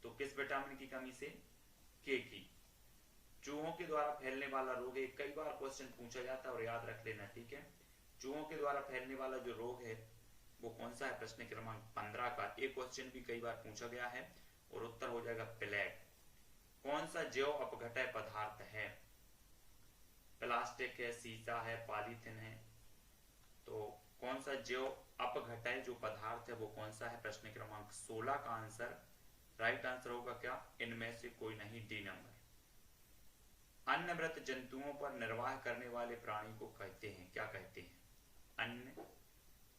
तो किस विटामिन की कमी से? के की। चूहों के द्वारा फैलने वाला रोग है, कई बार क्वेश्चन पूछा जाता है और याद रख लेना, ठीक है। चूहों के द्वारा फैलने वाला जो रोग है वो कौन सा है? प्रश्न क्रमांक 15 का। एक क्वेश्चन भी कई बार पूछा गया है और उत्तर हो जाएगा प्लेग। कौन सा जैव अपघटय पदार्थ है? प्लास्टिक है, शीशा है, पॉलीथिन है? तो कौन सा जैव अपघटय जो पदार्थ है वो कौन सा है? प्रश्न क्रमांक 16 का आंसर, राइट आंसर होगा क्या? इनमें से कोई नहीं, डी नंबर। अन्य मृत जंतुओं पर निर्वाह करने वाले प्राणी को कहते हैं, क्या कहते हैं? अन्य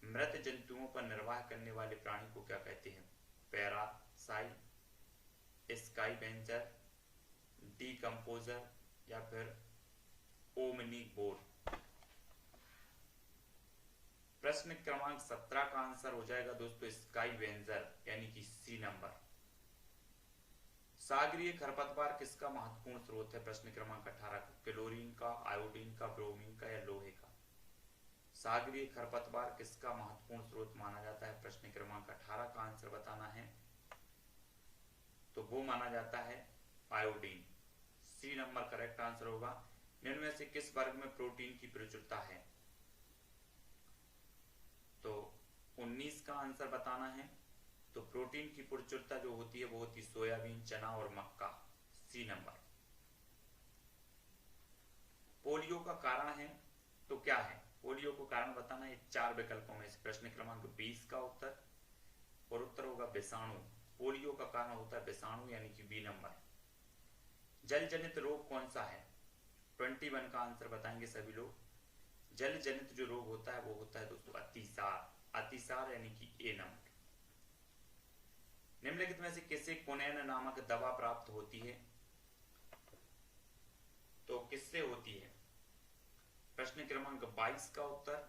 मृत जंतुओं पर निर्वाह करने वाले प्राणी को क्या कहते हैं? पैरासाइट, स्काइवेंजर, डीकंपोजर या फिर ओमनीवोर? प्रश्न क्रमांक 17 का आंसर हो जाएगा दोस्तों स्काइवेंजर, यानी कि सी नंबर। सागरीय खरपतवार किसका महत्वपूर्ण स्रोत है? प्रश्न क्रमांक 18 का। क्लोरीन का, आयोडीन का, ब्रोमीन का या लोहे का? सागरीय खरपतवार किसका महत्वपूर्ण स्रोत माना जाता है? प्रश्न क्रमांक 18 का आंसर बताना है। तो वो माना जाता है iodine. C number correct answer होगा। निम्न में से किस वर्ग में प्रोटीन की प्रचुरता है? तो 19 का आंसर बताना है। तो प्रोटीन की प्रचुरता जो होती है वो होती है सोयाबीन, चना और मक्का। सी नंबर। पोलियो का कारण है तो क्या है? पोलियो को कारण बताना है 4 विकल्पों में से। प्रश्न क्रमांक 20 का उत्तर, और उत्तर होगा विषाणु। पोलियो का कारण होता है विषाणु, यानी कि बी नंबर। जल जनित रोग कौन सा है? 21 का आंसर बताएंगे सभी लोग। जल जनित जो रोग होता है वो होता है दोस्तों अतिसार। अतिसार यानी कि ए नंबर। निम्नलिखित में से किसे कोनेन नामक दवा प्राप्त होती है? तो किससे होती है? प्रश्न क्रमांक 22 का उत्तर,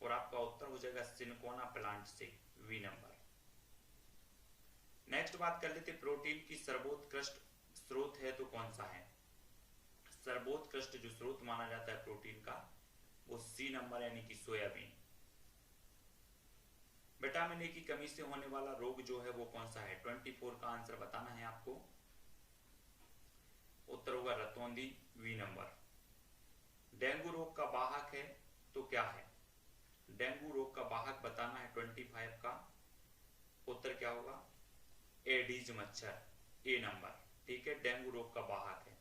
और आपका उत्तर हो जाएगा सिनकोना प्लांट से, वी नंबर। नेक्स्ट बात कर लेते, प्रोटीन की सर्वोत्कृष्ट स्रोत है तो कौन सा है? सर्वोत्कृष्ट जो स्रोत माना जाता है प्रोटीन का वो सी नंबर, यानी कि सोयाबीन। विटामिन ए की कमी से होने वाला रोग जो है वो कौन सा है? 24 का आंसर बताना है आपको। उत्तर होगा रतौंधी, वी नंबर। डेंगू रोग का वाहक है तो क्या है? डेंगू रोग का वाहक बताना है 25 का। उत्तर क्या होगा? एडीज मच्छर, ए नंबर। ठीक है, डेंगू रोग का वाहक है।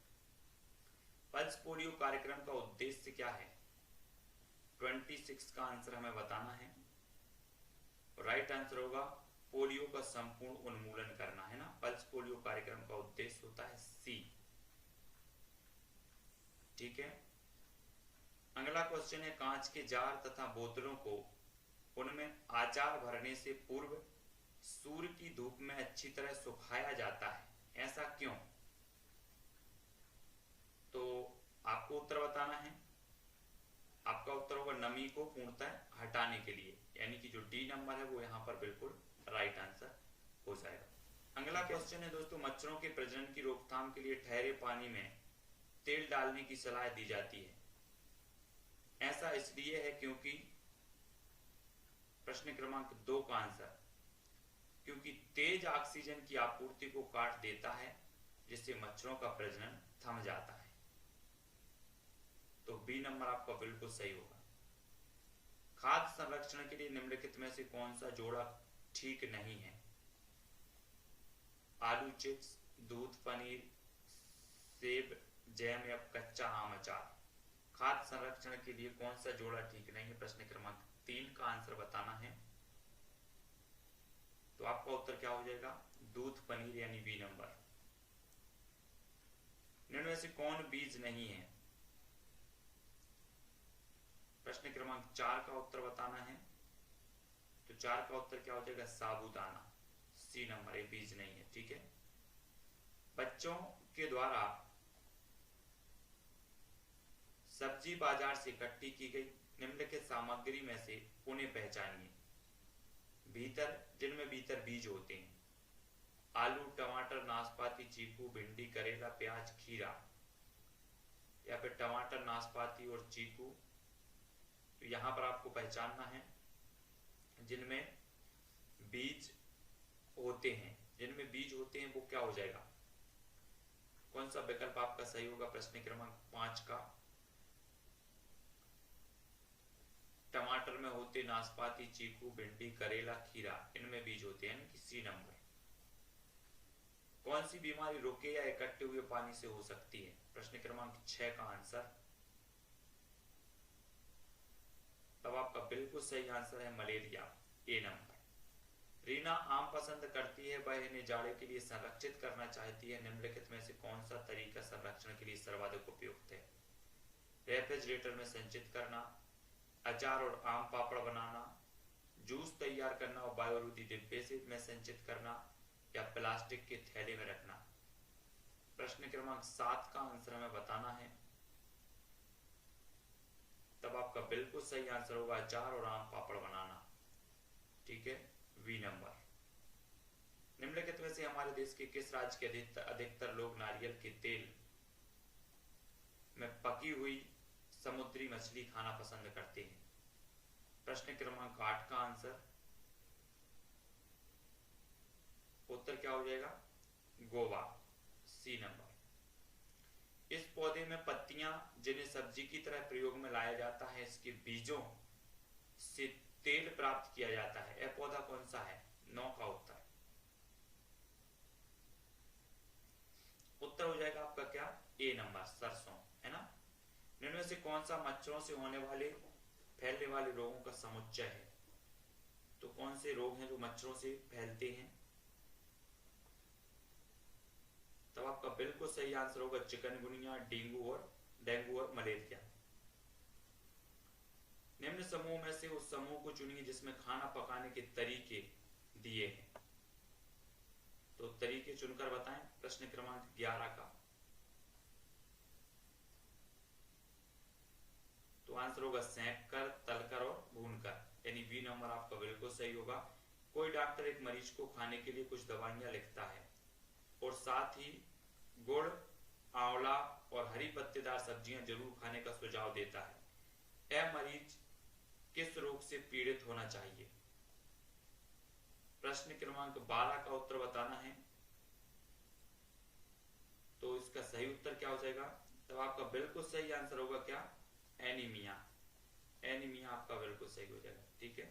पल्स पोलियो कार्यक्रम का उद्देश्य क्या है? 26 का आंसर हमें बताना है। राइट आंसर होगा पोलियो का संपूर्ण उन्मूलन करना, है ना। पल्स पोलियो कार्यक्रम का उद्देश्य होता है सी। ठीक है। अगला क्वेश्चन है, कांच के जार तथा बोतलों को उनमें आचार भरने से पूर्व सूर्य की धूप में अच्छी तरह सुखाया जाता है, ऐसा क्यों? तो आपको उत्तर बताना है। आपका उत्तर होगा नमी को पूर्णतः हटाने के लिए, यानी कि जो डी नंबर है वो यहाँ पर बिल्कुल राइट आंसर हो जाएगा। अगला क्वेश्चन है दोस्तों, मच्छरों के प्रजनन की रोकथाम के लिए ठहरे पानी में तेल डालने की सलाह दी जाती है, ऐसा इसलिए है क्योंकि, प्रश्न क्रमांक 2 का आंसर, क्योंकि तेज ऑक्सीजन की आपूर्ति को काट देता है जिससे मच्छरों का प्रजनन थम जाता है। तो बी नंबर आपका बिल्कुल सही होगा। खाद्य संरक्षण के लिए निम्नलिखित में से कौन सा जोड़ा ठीक नहीं है? आलू चिप्स, दूध, पनीर, सेब, जैम या कच्चा आम अचार। खाद्य संरक्षण के लिए कौन सा जोड़ा ठीक नहीं है? प्रश्न क्रमांक 3 का आंसर बताना है। तो आपका उत्तर क्या हो जाएगा? दूध, पनीर, यानी बी नंबर। निम्न में से कौन बीज नहीं है? प्रश्न क्रमांक 4 का उत्तर बताना है। तो 4 का उत्तर क्या हो जाएगा? साबूदाना, सी नंबर, ये बीज नहीं है। ठीक है। बच्चों के द्वारा सब्जी बाजार से इकट्ठी की गई निम्नलिखित सामग्री में से उन्हें पहचानिए। भीतर, जिनमें भीतर बीज होते हैं। आलू, टमाटर, नाशपाती, चीकू, भिंडी, करेला, प्याज, खीरा, या फिर टमाटर, नाशपाती और चीकू। तो यहां पर आपको पहचानना है जिनमें बीज होते हैं। जिनमें बीज होते हैं वो क्या हो जाएगा? कौन सा विकल्प आपका सही होगा? प्रश्न क्रमांक 5 का। टमाटर में होते नाशपाती, चीकू, भिंडी, करेला, खीरा, इनमें बीज होते हैं, कि सी नंबर। कौन सी बीमारी रुके या इकट्ठे हुए पानी से हो सकती है? प्रश्न क्रमांक 6 का आंसर। तब आपका बिल्कुल सही आंसर है मलेरिया, ए नंबर। रीना आम पसंद करती है, वह इन्हें जाड़े के लिए संरक्षित करना चाहती है। निम्नलिखित में से कौन सा तरीका संरक्षण के लिए सर्वाधिक उपयुक्त है? रेफ्रिजरेटर में संचित करना, अचार और आम पापड़ बनाना, जूस तैयार करना और बायोरोधी डिब्बे से में संचित करना, या प्लास्टिक के थैले में रखना। प्रश्न क्रमांक 7 का आंसर हमें बताना है। तब आपका बिल्कुल सही आंसर होगा अचार और आम पापड़ बनाना। ठीक है, वी नंबर। निम्नलिखित में से हमारे देश के किस राज्य के अधिकतर लोग नारियल के तेल में पकी हुई समुद्री मछली खाना पसंद करते हैं? प्रश्न क्रमांक 8 का आंसर, उत्तर क्या हो जाएगा? Goa, C number. इस पौधे में पत्तियां जिन्हें सब्जी की तरह प्रयोग में लाया जाता है, इसके बीजों से तेल प्राप्त किया जाता है, यह पौधा कौन सा है? 9 का उत्तर। उत्तर हो जाएगा आपका क्या? ए नंबर, सरसों, है ना। इनमें से कौन सा मच्छरों से होने वाले फैलने वाले रोगों का समुच्चय है? तो कौन से रोग हैं जो मच्छरों से फैलते हैं? तब आपका बिल्कुल सही आंसर होगा चिकनगुनिया, डेंगू और मलेरिया। निम्न समूह में से उस समूह को चुनिए जिसमें खाना पकाने के तरीके दिए हैं। तो तरीके चुनकर बताएं। प्रश्न क्रमांक 11 का। तो आंसर होगा सेंक कर, तलकर और भूनकर, यानी बी नंबर आपका बिल्कुल सही होगा। कोई डॉक्टर एक मरीज को खाने के लिए कुछ दवाइयां लिखता है और साथ ही गुड़, आंवला और हरी पत्तेदार सब्जियां जरूर खाने का सुझाव देता है। यह मरीज किस रोग से पीड़ित होना चाहिए? प्रश्न क्रमांक 12 का उत्तर बताना है। तो इसका सही उत्तर क्या हो जाएगा? तब आपका बिल्कुल सही आंसर होगा क्या? एनीमिया। एनीमिया आपका बिल्कुल सही हो जाएगा। ठीक है।